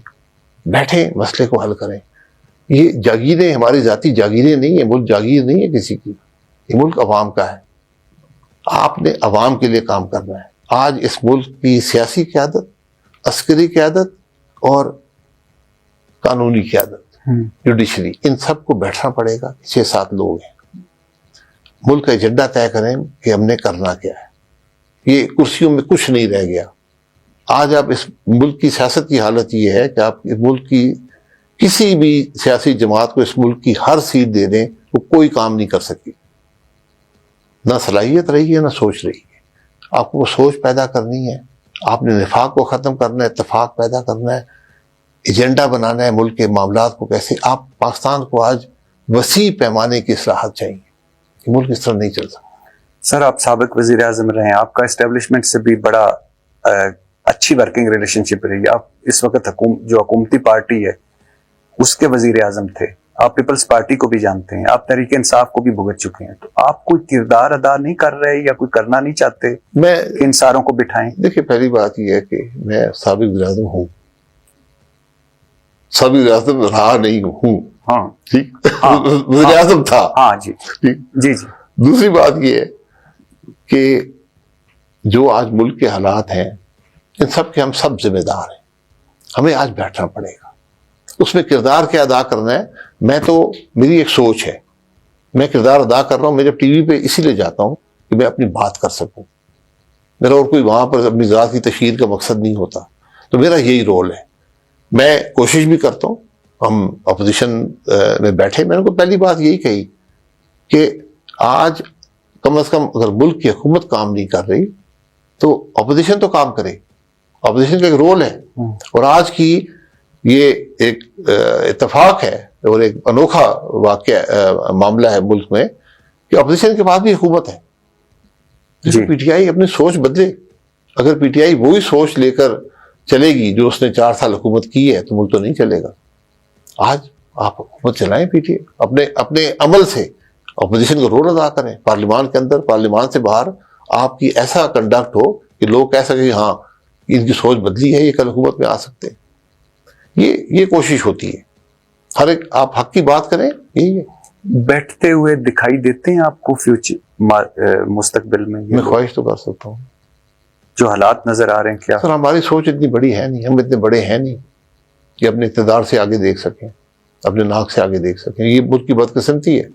بیٹھیں مسئلے کو حل کریں۔ یہ جاگیریں ہماری ذاتی جاگیریں نہیں ہیں، ملک جاگیر نہیں ہے کسی کی، یہ ملک عوام کا ہے. آپ نے عوام کے لیے کام کرنا ہے. آج اس ملک کی سیاسی قیادت، عسکری قیادت اور قانونی قیادت، جوڈیشری، ان سب کو بیٹھنا پڑے گا. 6-7 لوگ ہیں، ملک کا ایجنڈا طے کریں کہ ہم نے کرنا کیا ہے. یہ کرسیوں میں کچھ نہیں رہ گیا. آج آپ اس ملک کی سیاست کی حالت یہ ہے کہ آپ اس ملک کی کسی بھی سیاسی جماعت کو اس ملک کی ہر سیٹ دے دیں، وہ کوئی کام نہیں کر سکی. نہ صلاحیت رہی ہے، نہ سوچ رہی ہے. آپ کو وہ سوچ پیدا کرنی ہے. آپ نے نفاق کو ختم کرنا ہے، اتفاق پیدا کرنا ہے، ایجنڈا بنانا ہے ملک کے معاملات کو. کیسے آپ پاکستان کو آج وسیع پیمانے کی اصلاحات چاہیے. یہ ملک اس طرح نہیں چل سکتا. سر آپ سابق وزیر اعظم رہے ہیں، آپ کا اسٹیبلشمنٹ سے بھی بڑا اچھی ورکنگ ریلیشن شپ رہی ہے. آپ اس وقت جو حکومتی پارٹی ہے اس کے وزیر اعظم تھے، آپ پیپلز پارٹی کو بھی جانتے ہیں، آپ تحریک انصاف کو بھی بھگت چکے ہیں. تو آپ کوئی کردار ادا نہیں کر رہے یا کوئی کرنا نہیں چاہتے میں کہ ان ساروں کو بٹھائیں؟ دیکھیں، پہلی بات یہ ہے کہ میں سابق وزیر اعظم ہوں، سابق وزیر اعظم رہا نہیں ہوں. ہاں ٹھیک، وزیر اعظم تھا. ہاں جی ٹھیک. جی جی. دوسری بات یہ ہے کہ جو آج ملک کے حالات ہیں ان سب کے ہم سب ذمہ دار ہیں. ہمیں آج بیٹھنا پڑے گا. اس میں کردار کیا ادا کرنا ہے، میں تو میری ایک سوچ ہے، میں کردار ادا کر رہا ہوں. میں جب ٹی وی پہ اسی لیے جاتا ہوں کہ میں اپنی بات کر سکوں. میرا اور کوئی وہاں پر اپنی ذات کی تشہیر کا مقصد نہیں ہوتا. تو میرا یہی رول ہے. میں کوشش بھی کرتا ہوں. ہم اپوزیشن میں بیٹھے، میں نے کو پہلی بات یہی کہی کہ آج کم از کم اگر ملک کی حکومت کام نہیں کر رہی تو اپوزیشن تو کام کرے. اپوزیشن کا ایک رول ہے. اور آج کی یہ ایک اتفاق ہے اور ایک انوکھا واقعہ معاملہ ہے ملک میں کہ اپوزیشن کے پاس بھی حکومت ہے. جی. پی ٹی آئی اپنی سوچ بدلے. اگر پی ٹی آئی وہی سوچ لے کر چلے گی جو اس نے 4 سال حکومت کی ہے تو ملک تو نہیں چلے گا. آج آپ حکومت چلائیں پی ٹی آئی، اپنے عمل سے اپوزیشن کا رول ادا کریں. پارلیمان کے اندر، پارلیمان سے باہر آپ کی ایسا کنڈکٹ ہو کہ لوگ کہہ سکیں کہ ہاں ان کی سوچ بدلی ہے، یہ کل حکومت میں آ سکتے ہیں. یہ کوشش ہوتی ہے. ہر ایک آپ حق کی بات کریں. یہی ہے. بیٹھتے ہوئے دکھائی دیتے ہیں آپ کو فیوچر مستقبل میں؟ میں خواہش تو کر سکتا ہوں. جو حالات نظر آ رہے ہیں کیا؟ سر ہماری سوچ اتنی بڑی ہے نہیں، ہم اتنے بڑے ہیں نہیں کہ اپنے اقتدار سے آگے دیکھ سکیں، اپنے ناک سے آگے دیکھ سکیں. یہ ملک کی بدقسمتی ہے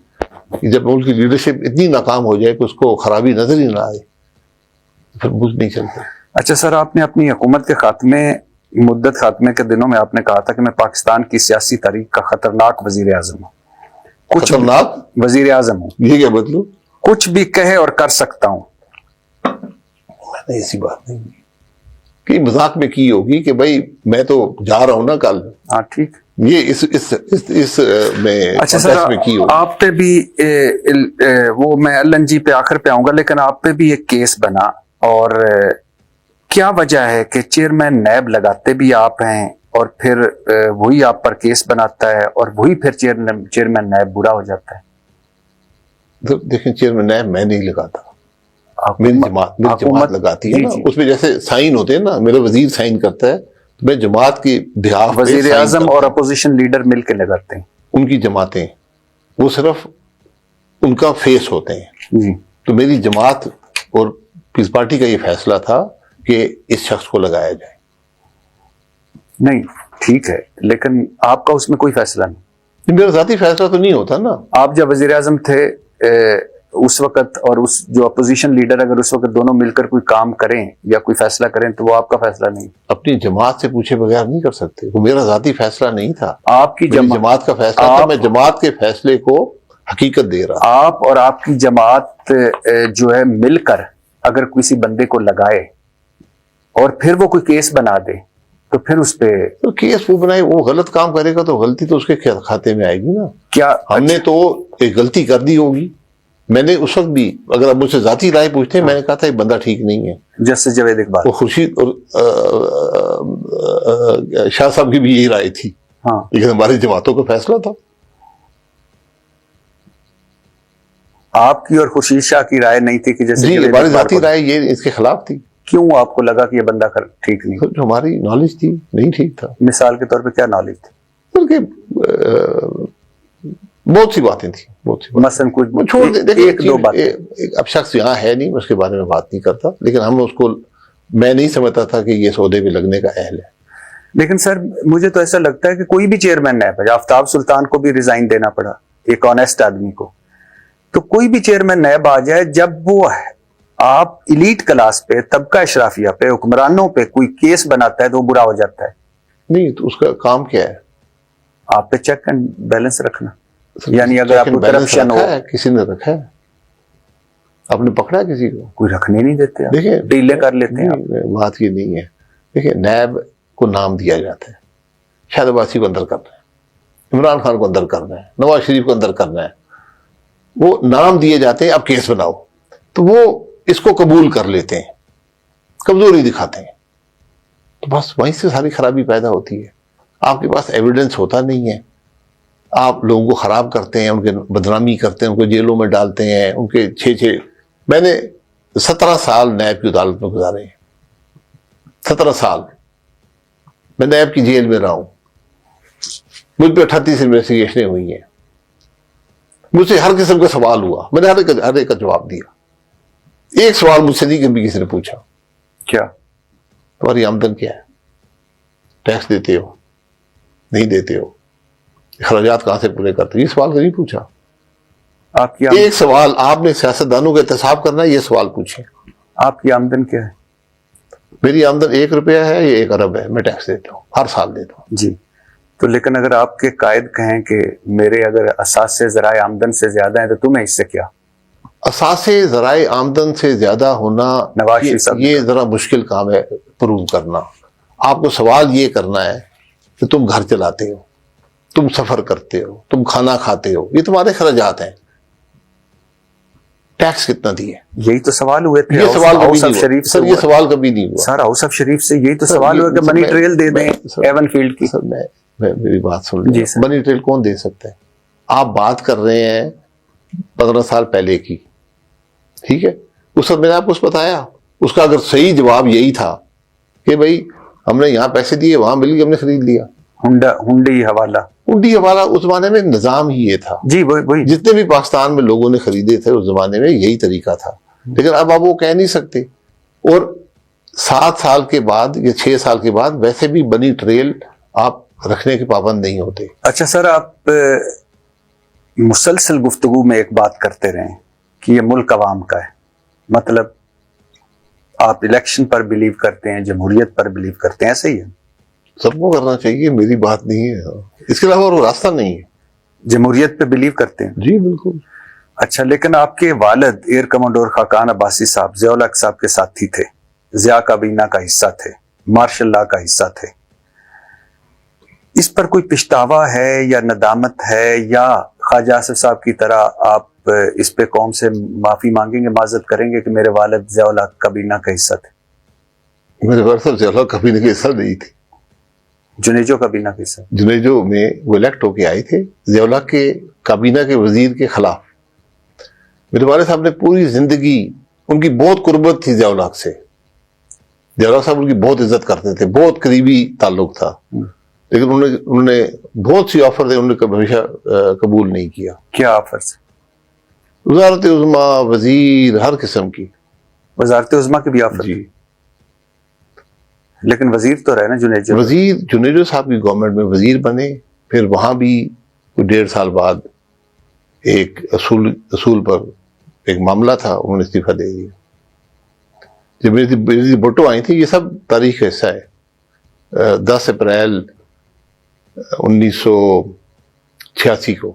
کہ جب ملک کی لیڈرشپ اتنی ناکام ہو جائے کہ اس کو خرابی نظر ہی نہ آئے پھر ملک نہیں چلتا. اچھا سر، آپ نے اپنی حکومت کے مدت خاتمے کے دنوں میں آپ نے کہا تھا کہ میں پاکستان کی سیاسی تاریخ کا خطرناک وزیر اعظم ہوں. خطرناک وزیر اعظم ہوں. یہ کیا مطلب؟ کچھ بھی کہے اور کر سکتا ہوں. میں نے ایسی بات نہیں کہ مذاق میں کی ہوگی کہ بھائی میں تو جا رہا ہوں نا کل. ہاں ٹھیک. یہ اس میں اچھا سر، آپ پہ بھی وہ میں LNG پہ آخر پہ آؤں گا، لیکن آپ پہ بھی ایک کیس بنا. اور کیا وجہ ہے کہ چیئرمین نیب لگاتے بھی آپ ہیں اور پھر وہی آپ پر کیس بناتا ہے اور وہی پھر چیئرمین نیب برا ہو جاتا ہے؟ دیکھیں، چیئرمین نیب میں نہیں لگاتا، میری جماعت لگاتی ہے نا. اس میں جیسے سائن ہوتے ہیں نا، میرا وزیر سائن کرتا ہے، میں جماعت کی بہاف وزیر اعظم اور اپوزیشن لیڈر مل کے لگاتے ہیں. ان کی جماعتیں وہ صرف ان کا فیس ہوتے ہیں. جی. تو میری جماعت اور پیپلز پارٹی کا یہ فیصلہ تھا کہ اس شخص کو لگایا جائے. نہیں ٹھیک ہے، لیکن آپ کا اس میں کوئی فیصلہ نہیں. میرا ذاتی فیصلہ تو نہیں ہوتا نا. آپ جب وزیر اعظم تھے اس وقت اور اس جو اپوزیشن لیڈر اگر اس وقت دونوں مل کر کوئی کام کریں یا کوئی فیصلہ کریں تو وہ آپ کا فیصلہ نہیں. اپنی جماعت سے پوچھے بغیر نہیں کر سکتے. وہ میرا ذاتی فیصلہ نہیں تھا، آپ کی جماعت کا فیصلہ تھا. میں جماعت کے فیصلے کو حقیقت دے رہا. آپ اور آپ کی جماعت جو ہے مل کر اگر کسی بندے کو لگائے اور پھر وہ کوئی کیس بنا دے تو پھر اس پہ کیس وہ بنائے، وہ غلط کام کرے گا تو غلطی تو اس کے کھاتے میں آئے گی نا. کیا ہم نے تو ایک غلطی کر دی ہوگی. میں نے اس وقت بھی، اگر آپ مجھ سے ذاتی رائے پوچھتے ہیں، میں نے کہا تھا یہ بندہ ٹھیک نہیں ہے. جسٹس جاوید اقبال، وہ خورشید اور شاہ صاحب کی بھی یہی رائے تھی. ہاں، لیکن ہماری جماعتوں کا فیصلہ تھا. آپ کی اور خورشید شاہ کی رائے نہیں تھی کہ جیسے جی ہماری ذاتی رائے یہ اس کے خلاف تھی. کیوں آپ کو لگا کہ یہ بندہ ٹھیک نہیں؟ ہماری نالج تھی نہیں ٹھیک تھا. مثال کے طور پہ کیا نالج تھی؟ بلکہ بہت سی باتیں تھیں، بہت سی مثلاً کچھ وہ چھوڑ دیں. دیکھیں ایک دو باتیں. اب شخص یہاں ہے نہیں، میں اس کے بارے میں بات نہیں کرتا، لیکن ہم اس کو، میں نہیں سمجھتا تھا کہ یہ سودے پہ لگنے کا اہل ہے. لیکن سر مجھے تو ایسا لگتا ہے کہ کوئی بھی چیئرمین نیب ہے، آفتاب سلطان کو بھی ریزائن دینا پڑا، ایک آنیسٹ آدمی کو. تو کوئی بھی چیئرمین نیب آ جائے، جب وہ آپ ایلیٹ کلاس پہ، طبقہ اشرافیہ پہ، حکمرانوں پہ کوئی کیس بناتا ہے تو وہ برا ہو جاتا ہے. نہیں تو اس کا کام کیا ہے؟ آپ پہ چیک اینڈ بیلنس رکھنا. یعنی اگر آپ کو کرپشن ہو، کسی نے رکھا ہے؟ آپ نے پکڑا کسی کو؟ کوئی رکھنے نہیں دیتے، دیکھیں ڈیلے کر لیتے ہیں. بات یہ نہیں ہے. دیکھیں نیب کو نام دیا جاتا ہے، شاہد عباسی کو اندر کرنا ہے، عمران خان کو اندر کرنا ہے، نواز شریف کو اندر کرنا ہے. وہ نام دیے جاتے ہیں، اب کیس بناؤ، تو وہ اس کو قبول کر لیتے ہیں، کمزوری دکھاتے ہیں، تو بس وہیں سے ساری خرابی پیدا ہوتی ہے. آپ کے پاس ایویڈنس ہوتا نہیں ہے، آپ لوگوں کو خراب کرتے ہیں، ان کے بدنامی کرتے ہیں، ان کو جیلوں میں ڈالتے ہیں، ان کے میں نے 17 سال نیب کی عدالت میں گزارے ہیں. 17 سال میں نیب کی جیل میں رہا ہوں. مجھ پہ 38 انویسٹیگیشنیں ہوئی ہیں، مجھ سے ہر قسم کا سوال ہوا، میں نے ہر ایک کا جواب دیا. ایک سوال مجھ سے نہیں کبھی کسی نے پوچھا، کیا تمہاری آمدن کیا ہے؟ ٹیکس دیتے ہو نہیں دیتے ہو؟ اخراجات کہاں سے پورے کرتے ہو؟ یہ سوال نہیں پوچھا. آپ کی ایک سوال آپ نے سیاستدانوں کا احتساب کرنا ہے، یہ سوال پوچھیں. آپ کی آمدن کیا ہے؟ میری آمدن 1 روپیہ ہے یا 1 ارب ہے، میں ٹیکس دیتا ہوں، ہر سال دیتا ہوں. جی. تو لیکن اگر آپ کے قائد کہیں کہ میرے اگر اساس ذرائع آمدن سے زیادہ ہیں تو تمہیں اس سے کیا؟ اساس ذرائع آمدن سے زیادہ ہونا نواز شریف صاحب یہ ذرا مشکل کام ہے پروو کرنا. آپ کو سوال یہ کرنا ہے کہ تم گھر چلاتے ہو، تم سفر کرتے ہو، تم کھانا کھاتے ہو، یہ تمہارے خراجات ہیں، ٹیکس کتنا دیے؟ یہی تو سوال ہوئے تھے. یہ سوال کبھی ہاؤس آف نہیں شریف ہوا سے سر، یہ سوال کبھی نہیں ہوا سر. ہاؤس آف شریف سے یہی تو سر، سوال ہوا کہ سر، منی میں- ٹریل دے دیں سر، ایون فیلڈ کی. سر میری بات سن جی لیں. سر. منی ٹریل کون دے سکتا ہے؟ آپ بات کر رہے ہیں 15 سال پہلے کی، ٹھیک ہے، اس وقت میں نے آپ کو بتایا. اس کا اگر صحیح جواب یہی تھا کہ بھائی ہم نے یہاں پیسے دیے، وہاں مل گئے، ہم نے خرید لیا. ہنڈی حوالہ، انڈی ہمارا اس زمانے میں نظام ہی یہ تھا. جی وہی. جتنے بھی پاکستان میں لوگوں نے خریدے تھے اس زمانے میں یہی طریقہ تھا. لیکن اب آپ وہ کہہ نہیں سکتے. اور 7 سال کے بعد یا 6 سال کے بعد ویسے بھی بنی ٹریل آپ رکھنے کے پابند نہیں ہوتے. اچھا سر، آپ مسلسل گفتگو میں ایک بات کرتے رہے کہ یہ ملک عوام کا ہے. مطلب آپ الیکشن پر بلیو کرتے ہیں، جمہوریت پر بلیو کرتے ہیں، ایسا ہی ہے؟ سب کو کرنا چاہیے، میری بات نہیں ہے، اس کے علاوہ اور راستہ نہیں ہے. جمہوریت پہ بلیو کرتے ہیں؟ جی بالکل. اچھا، لیکن آپ کے والد ایئر کمانڈور خاقان عباسی صاحب ضیاء الحق صاحب کے ساتھی تھے، ضیاء کابینہ کا حصہ تھے، مارشل لا کا حصہ تھے. اس پر کوئی پچھتاوا ہے یا ندامت ہے، یا خواجہ آصف صاحب کی طرح آپ اس پہ قوم سے معافی مانگیں گے، معذرت کریں گے کہ میرے والد ضیاء الحق کابینہ کا حصہ تھے؟ میرے والد صاحب ضیاء الحق کابینہ کے حصہ نہیں تھے. جنیجو کابینہ کا حصہ؟ جنیجو میں وہ الیکٹ ہو کے آئے تھے ضیاء الحق کے کابینہ کے وزیر کے خلاف. میرے والد صاحب نے پوری زندگی، ان کی بہت قربت تھی ضیاء الحق سے. ضیاء الحق صاحب ان کی بہت عزت کرتے تھے، بہت قریبی تعلق تھا. لیکن انہوں نے بہت سی آفر تھے، انہوں نے ہمیشہ قبول نہیں کیا. کیا آفر سے؟ وزارت عظما، وزیر، ہر قسم کی. وزارت عظما کے بھی آفر؟ جی. لیکن وزیر تو رہے نا جنیجو. وزیر جنیجو صاحب کی گورنمنٹ میں وزیر بنے، پھر وہاں بھی 1.5 سال بعد ایک اصول پر ایک معاملہ تھا، انہوں نے استعفیٰ دے دیا. جب میری بھٹو آئی تھی، یہ سب تاریخ کا حصہ ہے. 10 اپریل 1986 کو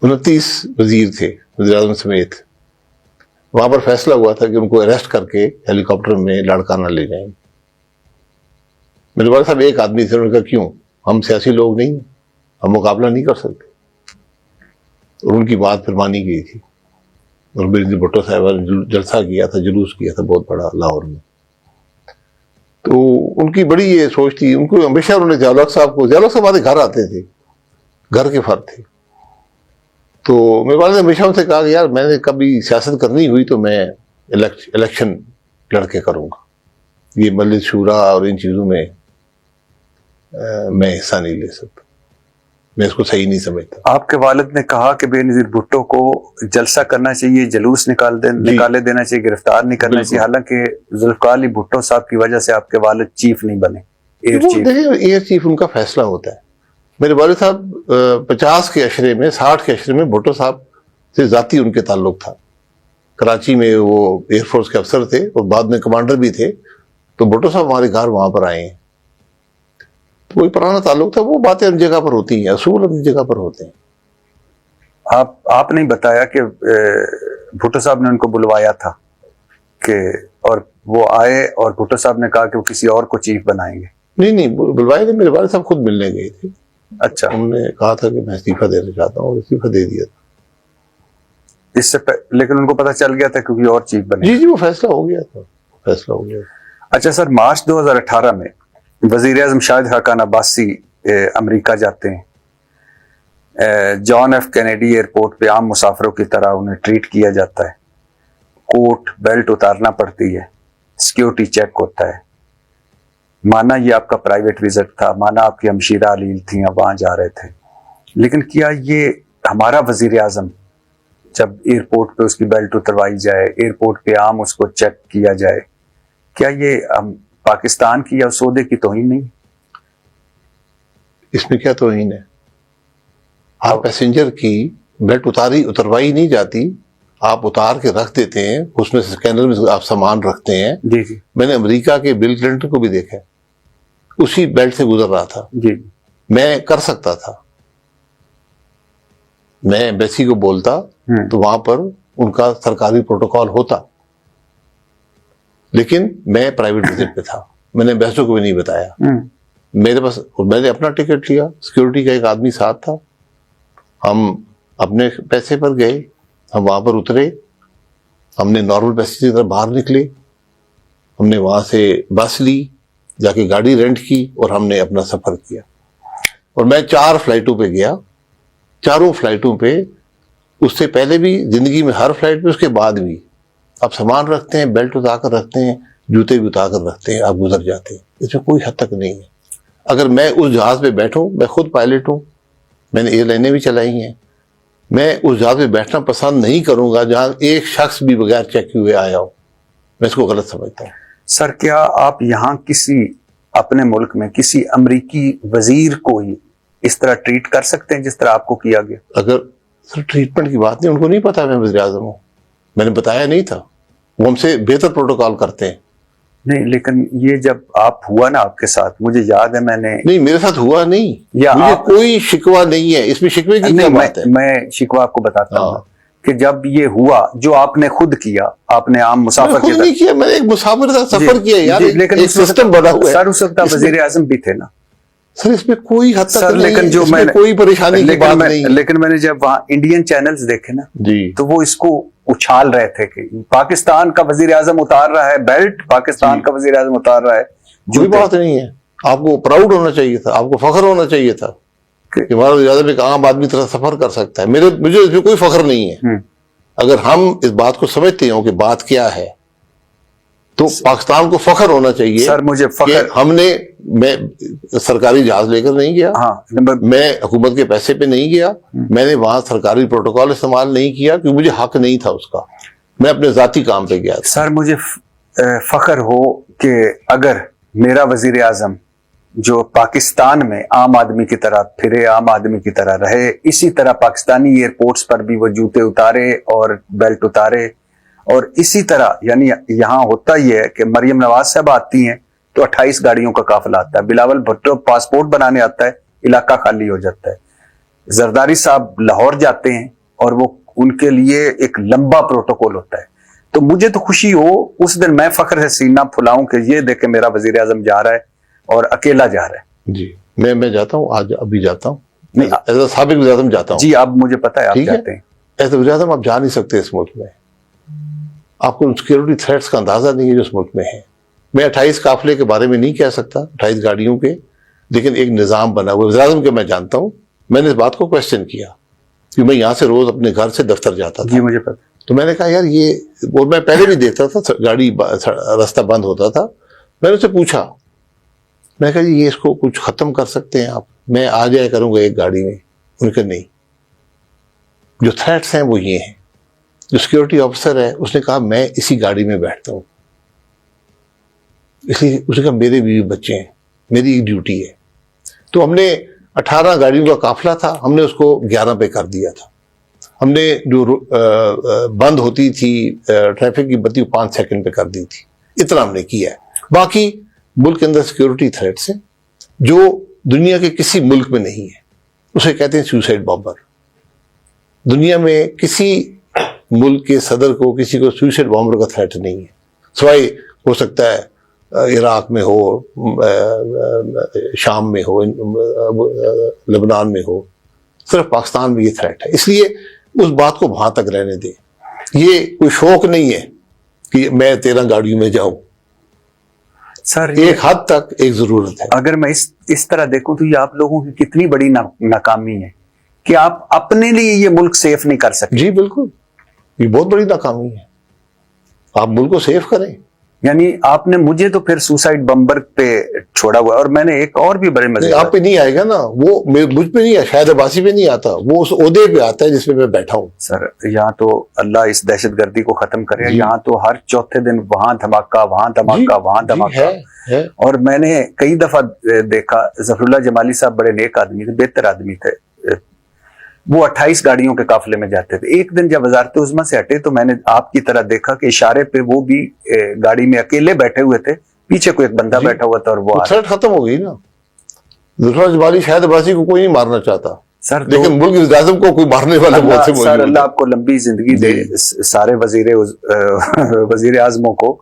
29 وزیر تھے، وزیر اعظم سمیت. وہاں پر فیصلہ ہوا تھا کہ ان کو اریسٹ کر کے ہیلی کاپٹر میں لاڑکانہ لے جائیں. میرے والد صاحب ایک آدمی تھے، انہوں نے کہا کیوں، ہم سیاسی لوگ نہیں، ہم مقابلہ نہیں کر سکتے. اور ان کی بات پھر مانی گئی تھی. اور میری بھٹو صاحبہ نے جلسہ کیا تھا، جلوس کیا تھا بہت بڑا لاہور میں. تو ان کی بڑی یہ سوچ تھی، ان کو ہمیشہ انہوں نے ضیاء الحق صاحب ہمارے گھر آتے تھے، گھر کے فرد تھے. تو میرے والد نے ہمیشہ ان سے کہا کہ یار میں نے کبھی سیاست کرنی ہوئی تو میں الیکشن لڑ کے کروں گا. یہ مجلس شورا اور ان چیزوں میں میں حصہ نہیں لے سکتا، میں اس کو صحیح نہیں سمجھتا۔ آپ کے والد نے کہا کہ بے نظیر بھٹو کو جلسہ کرنا چاہیے، جلوس نکالے دینا چاہیے، گرفتار نہیں کرنا چاہیے، حالانکہ ذوالفقار علی بھٹو صاحب کی وجہ سے آپ کے والد چیف نہیں بنے، ایئر چیف۔ ایئر چیف ان کا فیصلہ ہوتا ہے۔ میرے والد صاحب 50 کے عشرے میں 60 کے عشرے میں بھٹو صاحب سے ذاتی ان کے تعلق تھا۔ کراچی میں وہ ایئر فورس کے افسر تھے اور بعد میں کمانڈر بھی تھے، تو بھٹو صاحب ہمارے گھر وہاں پر آئے ہیں، کوئی پرانا تعلق تھا۔ وہ باتیں اپنی جگہ پر ہوتی ہیں، اصول اپنی جگہ پر ہوتے ہیں۔ آپ نے بتایا کہ بھٹو صاحب نے ان کو بلوایا تھا کہ، اور وہ آئے اور بھٹو صاحب نے کہا کہ وہ کسی اور کو چیف بنائیں گے۔ نہیں بلوائے تھے، میرے والد صاحب خود ملنے گئے تھے۔ اچھا، انہوں نے کہا تھا کہ میں استعفیٰ دینا چاہتا ہوں، اور استعفیٰ دے دیا تھا۔ اس سے لیکن ان کو پتہ چل گیا تھا کہ کوئی اور چیف بنے۔ جی وہ فیصلہ ہو گیا تھا۔ اچھا سر، مارچ 2018 میں وزیر اعظم شاہد حقان عباسی امریکہ جاتے ہیں، جان ایف کینیڈی ایئرپورٹ پہ عام مسافروں کی طرح انہیں ٹریٹ کیا جاتا ہے، کوٹ بیلٹ اتارنا پڑتی ہے، سیکیورٹی چیک ہوتا ہے، مانا یہ آپ کا پرائیویٹ وزٹ تھا، مانا آپ کی ہمشیرہ علیل تھیں، آپ وہاں جا رہے تھے، لیکن کیا یہ ہمارا وزیر اعظم جب ایئرپورٹ پہ اس کی بیلٹ اتروائی جائے، ایئرپورٹ پہ عام اس کو چیک کیا جائے، کیا یہ پاکستان کی یا سودے کی توہین نہیں؟ اس میں کیا توہین ہے؟ آپ پیسنجر کی بیلٹ اتروائی نہیں جاتی، آپ اتار کے رکھ دیتے ہیں، اس میں اسکینر میں آپ سامان رکھتے ہیں۔ جی جی، میں نے امریکہ کے بل کلنٹن کو بھی دیکھا، اسی بیلٹ سے گزر رہا تھا۔ جی، میں کر سکتا تھا، میں ایمبیسی کو بولتا تو وہاں پر ان کا سرکاری پروٹوکول ہوتا، لیکن میں پرائیویٹ وزٹ پہ تھا، میں نے ایمبیسی کو بھی نہیں بتایا۔ میرے پاس، میں نے اپنا ٹکٹ لیا، سیکورٹی کا ایک آدمی ساتھ تھا، ہم اپنے پیسے پر گئے، ہم وہاں پر اترے، ہم نے نارمل پیسے کی طرح باہر نکلے، ہم نے وہاں سے بس لی، جا کے گاڑی رینٹ کی اور ہم نے اپنا سفر کیا۔ اور میں 4 فلائٹوں پہ گیا، چاروں فلائٹوں پہ، اس سے پہلے بھی زندگی میں ہر فلائٹ پہ، اس کے بعد بھی آپ سامان رکھتے ہیں، بیلٹ اتار کر رکھتے ہیں، جوتے بھی اتار کر رکھتے ہیں، آپ گزر جاتے ہیں، اس میں کوئی حد تک نہیں ہے۔ اگر میں اس جہاز پہ بیٹھوں، میں خود پائلٹ ہوں، میں نے ایئر لائنیں بھی چلائی ہیں، میں اس جہاز پہ بیٹھنا پسند نہیں کروں گا جہاں ایک شخص بھی بغیر چیک ہوئے آیا ہو، میں اس کو غلط سمجھتا ہوں۔ سر کیا آپ یہاں کسی اپنے ملک میں کسی امریکی وزیر کو ہی اس طرح ٹریٹ کر سکتے ہیں جس طرح آپ کو کیا گیا؟ اگر سر ٹریٹمنٹ کی بات نہیں، ان کو نہیں پتا میں وزیر اعظم ہوں، میں نے بتایا نہیں تھا، وہ ہم سے بہتر پروٹوکال کرتے ہیں۔ نہیں، لیکن یہ جب آپ ہوا نا آپ کے ساتھ، مجھے یاد ہے میں نے، نہیں میرے ساتھ ہوا نہیں، یا مجھے آپ، کوئی شکوہ نہیں ہے اس میں، شکوے کی کیا بات ہے؟ میں شکوہ آپ کو بتاتا ہوں کہ جب یہ ہوا جو آپ نے خود کیا، آپ نے عام مسافر خود نہیں کیا، میں نے ایک مسافر کا سفر کیا یار، ایک سسٹم بنا ہوا ہے سر، اس وقت وزیر اعظم بھی تھے نا سر، اس میں کوئی حد تک لیکن جو میں کوئی پریشانی کی بات نہیں ہے۔ لیکن میں نے جب وہاں انڈین چینلز دیکھے نا جی تو وہ اس کو اچھال رہے تھے کہ پاکستان کا وزیر اعظم اتار رہا ہے بیلٹ، پاکستان کا وزیر اعظم اتار رہا ہے کوئی بات نہیں ہے، آپ کو پراؤڈ ہونا چاہیے تھا، آپ کو فخر ہونا چاہیے تھا کہ ہمارا وزیر اعظم ایک عام آدمی طرح سفر کر سکتا ہے۔ مجھے اس میں کوئی فخر نہیں ہے۔ اگر ہم اس بات کو سمجھتے ہوں کہ بات کیا ہے تو پاکستان کو فخر ہونا چاہیے سر، مجھے کہ ہم نے، میں سرکاری جہاز لے کر نہیں گیا، میں حکومت کے پیسے پہ نہیں گیا، میں نے وہاں سرکاری پروٹوکول استعمال نہیں کیا کیونکہ مجھے حق نہیں تھا اس کا، میں اپنے ذاتی کام پہ گیا تھا۔ سر مجھے فخر ہو کہ اگر میرا وزیر اعظم جو پاکستان میں عام آدمی کی طرح پھرے، عام آدمی کی طرح رہے، اسی طرح پاکستانی ایئرپورٹس پر بھی وہ جوتے اتارے اور بیلٹ اتارے، اور اسی طرح یعنی یہاں ہوتا ہی ہے کہ مریم نواز صاحب آتی ہیں تو 28 گاڑیوں کا قافلہ آتا ہے، بلاول بھٹو پاسپورٹ بنانے آتا ہے، علاقہ خالی ہو جاتا ہے، زرداری صاحب لاہور جاتے ہیں اور وہ ان کے لیے ایک لمبا پروٹوکول ہوتا ہے۔ تو مجھے تو خوشی ہو اس دن، میں فخر سے سینہ پھلاؤں کہ یہ دیکھیں میرا وزیر اعظم جا رہا ہے اور اکیلا جا رہا ہے۔ جی میں جاتا ہوں، آج ابھی جاتا ہوں، نہیں ایز اے سابق وزیر اعظم جاتا ہوں۔ جی اب مجھے پتا ہے آپ جاتے ہیں، ایز اے وزیر اعظم آپ جا نہیں سکتے اس ملک میں، آپ کو سیکورٹی تھریٹس کا اندازہ نہیں ہے جو اس ملک میں ہے۔ میں 28 قافلے کے بارے میں نہیں کہہ سکتا، 28 گاڑیوں کے، لیکن ایک نظام بنا ہوا وزیر اعظم کے میں جانتا ہوں۔ میں نے اس بات کو کوشچن کیا کہ میں یہاں سے روز اپنے گھر سے دفتر جاتا تھا، جی مجھے پتا، تو میں نے کہا یار یہ، اور میں پہلے بھی دیکھتا تھا گاڑی راستہ بند ہوتا تھا، میں نے اسے پوچھا میں کہا جی یہ اس کو کچھ ختم کر سکتے ہیں آپ؟ میں آ جایا کروں گا ایک گاڑی میں. ان کے نہیں، جو تھریٹس ہیں وہ یہ ہیں. جو سیکورٹی آفیسر ہے اس نے کہا میں اسی گاڑی میں بیٹھتا ہوں، اس لیے اس نے کہا میرے بیوی بچے ہیں، میری ایک ڈیوٹی ہے. تو ہم نے 18 گاڑیوں کا قافلہ تھا، ہم نے اس کو 11 پہ کر دیا تھا. ہم نے جو بند ہوتی تھی ٹریفک کی بتی 5 سیکنڈ پہ کر دی تھی. اتنا ہم نے کیا ہے. باقی ملک کے اندر سیکورٹی تھریٹس ہیں جو دنیا کے کسی ملک میں نہیں ہے. اسے کہتے ہیں سوسائڈ بامبر. دنیا میں کسی ملک کے صدر کو کسی کو سوسائڈ بامبر کا تھریٹ نہیں ہے، سوائے ہو سکتا ہے عراق میں ہو، شام میں ہو، لبنان میں ہو. صرف پاکستان میں یہ تھریٹ ہے. اس لیے اس بات کو وہاں تک رہنے دیں. یہ کوئی شوق نہیں ہے کہ میں 13 گاڑیوں میں جاؤں. سر ایک حد تک ایک ضرورت ہے. اگر میں اس طرح دیکھوں تو یہ آپ لوگوں کی کتنی بڑی ناکامی ہے کہ آپ اپنے لیے یہ ملک سیف نہیں کر سکتے. جی بالکل، یہ بہت بڑی ناکامی ہے. آپ ملک کو سیف کریں. یعنی آپ نے مجھے تو پھر سوسائڈ بمبر پہ چھوڑا ہوا ہے. اور میں نے ایک اور بھی بڑے مزے، آپ پہ نہیں آئے گا نا، وہ مجھ پہ نہیں ہے، شاید عباسی پہ نہیں آتا، وہ اس عہدے پہ آتا ہے جس پہ میں بیٹھا ہوں. سر یہاں تو اللہ اس دہشت گردی کو ختم کرے. یہاں تو ہر چوتھے دن وہاں دھماکہ، وہاں دھماکہ، وہاں دھماکہ. اور میں نے کئی دفعہ دیکھا، ظفر اللہ جمالی صاحب بڑے نیک آدمی تھے، بہتر آدمی تھے. وہ 28 گاڑیوں کے قافلے میں جاتے تھے. ایک دن جب وزارت عظمیٰ سے ہٹے تو میں نے آپ کی طرح دیکھا کہ اشارے پہ وہ بھی گاڑی میں اکیلے بیٹھے ہوئے تھے، پیچھے کوئی ایک بندہ بیٹھا ہوا تھا اور وہ تھریٹ ختم ہو گئی نا. ظفر اللہ جمالی شاید عباسی کو کوئی نہیں مارنا چاہتا، سر، لیکن ملک وزیر اعظم کو کوئی مارنے والے بہت سے موجود ہیں. سر اللہ آپ کو لمبی زندگی دے، سارے وزیر اعظموں کو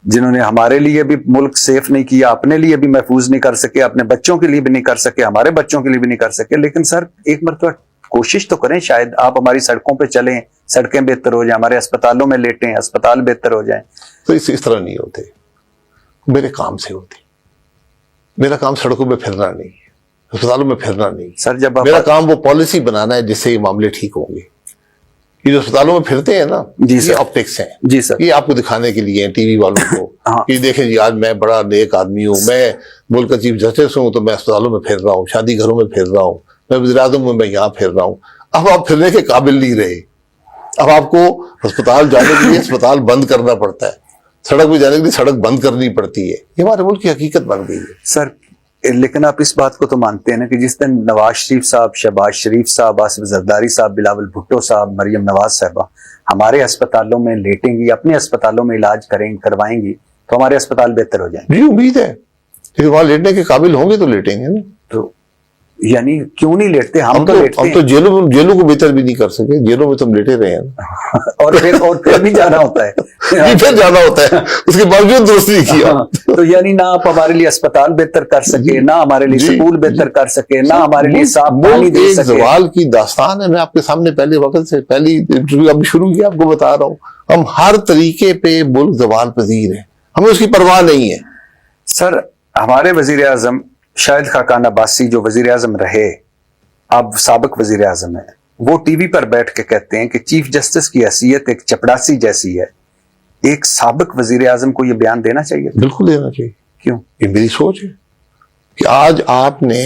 جنہوں نے ہمارے لیے بھی ملک سیف نہیں کیا، اپنے لیے بھی محفوظ نہیں کر سکے، اپنے بچوں کے لیے بھی نہیں کر سکے، ہمارے بچوں کے لیے بھی نہیں کر سکے. لیکن سر ایک مرتبہ کوشش تو کریں، شاید آپ ہماری سڑکوں پہ چلیں، سڑکیں بہتر ہو جائیں، ہمارے اسپتالوں میں لیٹیں، اسپتال بہتر ہو جائیں. تو اس طرح نہیں ہوتے. میرے کام سے ہوتے. میرا کام سڑکوں پہ پھرنا نہیں ہے، اسپتالوں میں پھرنا نہیں. سر جب میرا کام وہ پالیسی بنانا ہے جس سے یہ معاملے ٹھیک ہوں گے. یہ جو اسپتالوں میں پھرتے ہیں نا، یہ آپٹکس ہیں. جی سر، یہ آپ کو دکھانے کے لیے ٹی وی والوں کو کہ دیکھیں جی آج میں بڑا نیک آدمی ہوں، میں ملک کا چیف جسٹس ہوں تو میں اسپتالوں میں پھر رہا ہوں، شادی گھروں میں پھر رہا ہوں، میں وزیر اعظم ہوں میں یہاں پھر رہا ہوں. اب آپ پھرنے کے قابل نہیں رہے. اب آپ کو اسپتال جانے کے لیے اسپتال بند کرنا پڑتا ہے، سڑک پہ جانے کے لیے سڑک بند کرنی پڑتی ہے. یہ ہمارے ملک کی حقیقت بن گئی ہے. سر لیکن آپ اس بات کو تو مانتے ہیں نا کہ جس دن نواز شریف صاحب، شہباز شریف صاحب، آصف زرداری صاحب، بلاول بھٹو صاحب، مریم نواز صاحبہ ہمارے اسپتالوں میں لیٹیں گی، اپنے اسپتالوں میں علاج کروائیں گی تو ہمارے اسپتال بہتر ہو جائیں گے. جی امید ہے کہ وہاں لیٹنے کے قابل ہوں گے تو لیٹیں گے نا. تو یعنی کیوں نہیں لیٹتے؟ ہم تو جیلوں کو بہتر بھی نہیں کر سکے. جیلوں میں تو ہم لیٹے رہے ہیں اور پھر بھی جانا ہوتا ہے. پھر جانا ہوتا ہے، اس کے باوجود درست نہیں کیا. تو یعنی نہ آپ ہمارے لیے اسپتال بہتر کر سکے، نہ ہمارے لیے سکول بہتر کر سکے، نہ ہمارے لیے صاف پانی دے سکے. زوال کی داستان ہے. میں آپ کے سامنے پہلے وقت سے پہلی انٹرویو اب شروع کیا، آپ کو بتا رہا ہوں ہم ہر طریقے پہ ملک زوال پذیر ہیں، ہمیں اس کی پرواہ نہیں ہے. سر ہمارے وزیر اعظم شاہد خاقان عباسی جو وزیر اعظم رہے، اب سابق وزیر اعظم ہیں، وہ ٹی وی پر بیٹھ کے کہتے ہیں کہ چیف جسٹس کی حیثیت ایک چپڑاسی جیسی ہے. ایک سابق وزیر اعظم کو یہ بیان دینا چاہیے. بالکل دینا چاہیے. کیوں؟ یہ میری سوچ ہے کہ آج آپ نے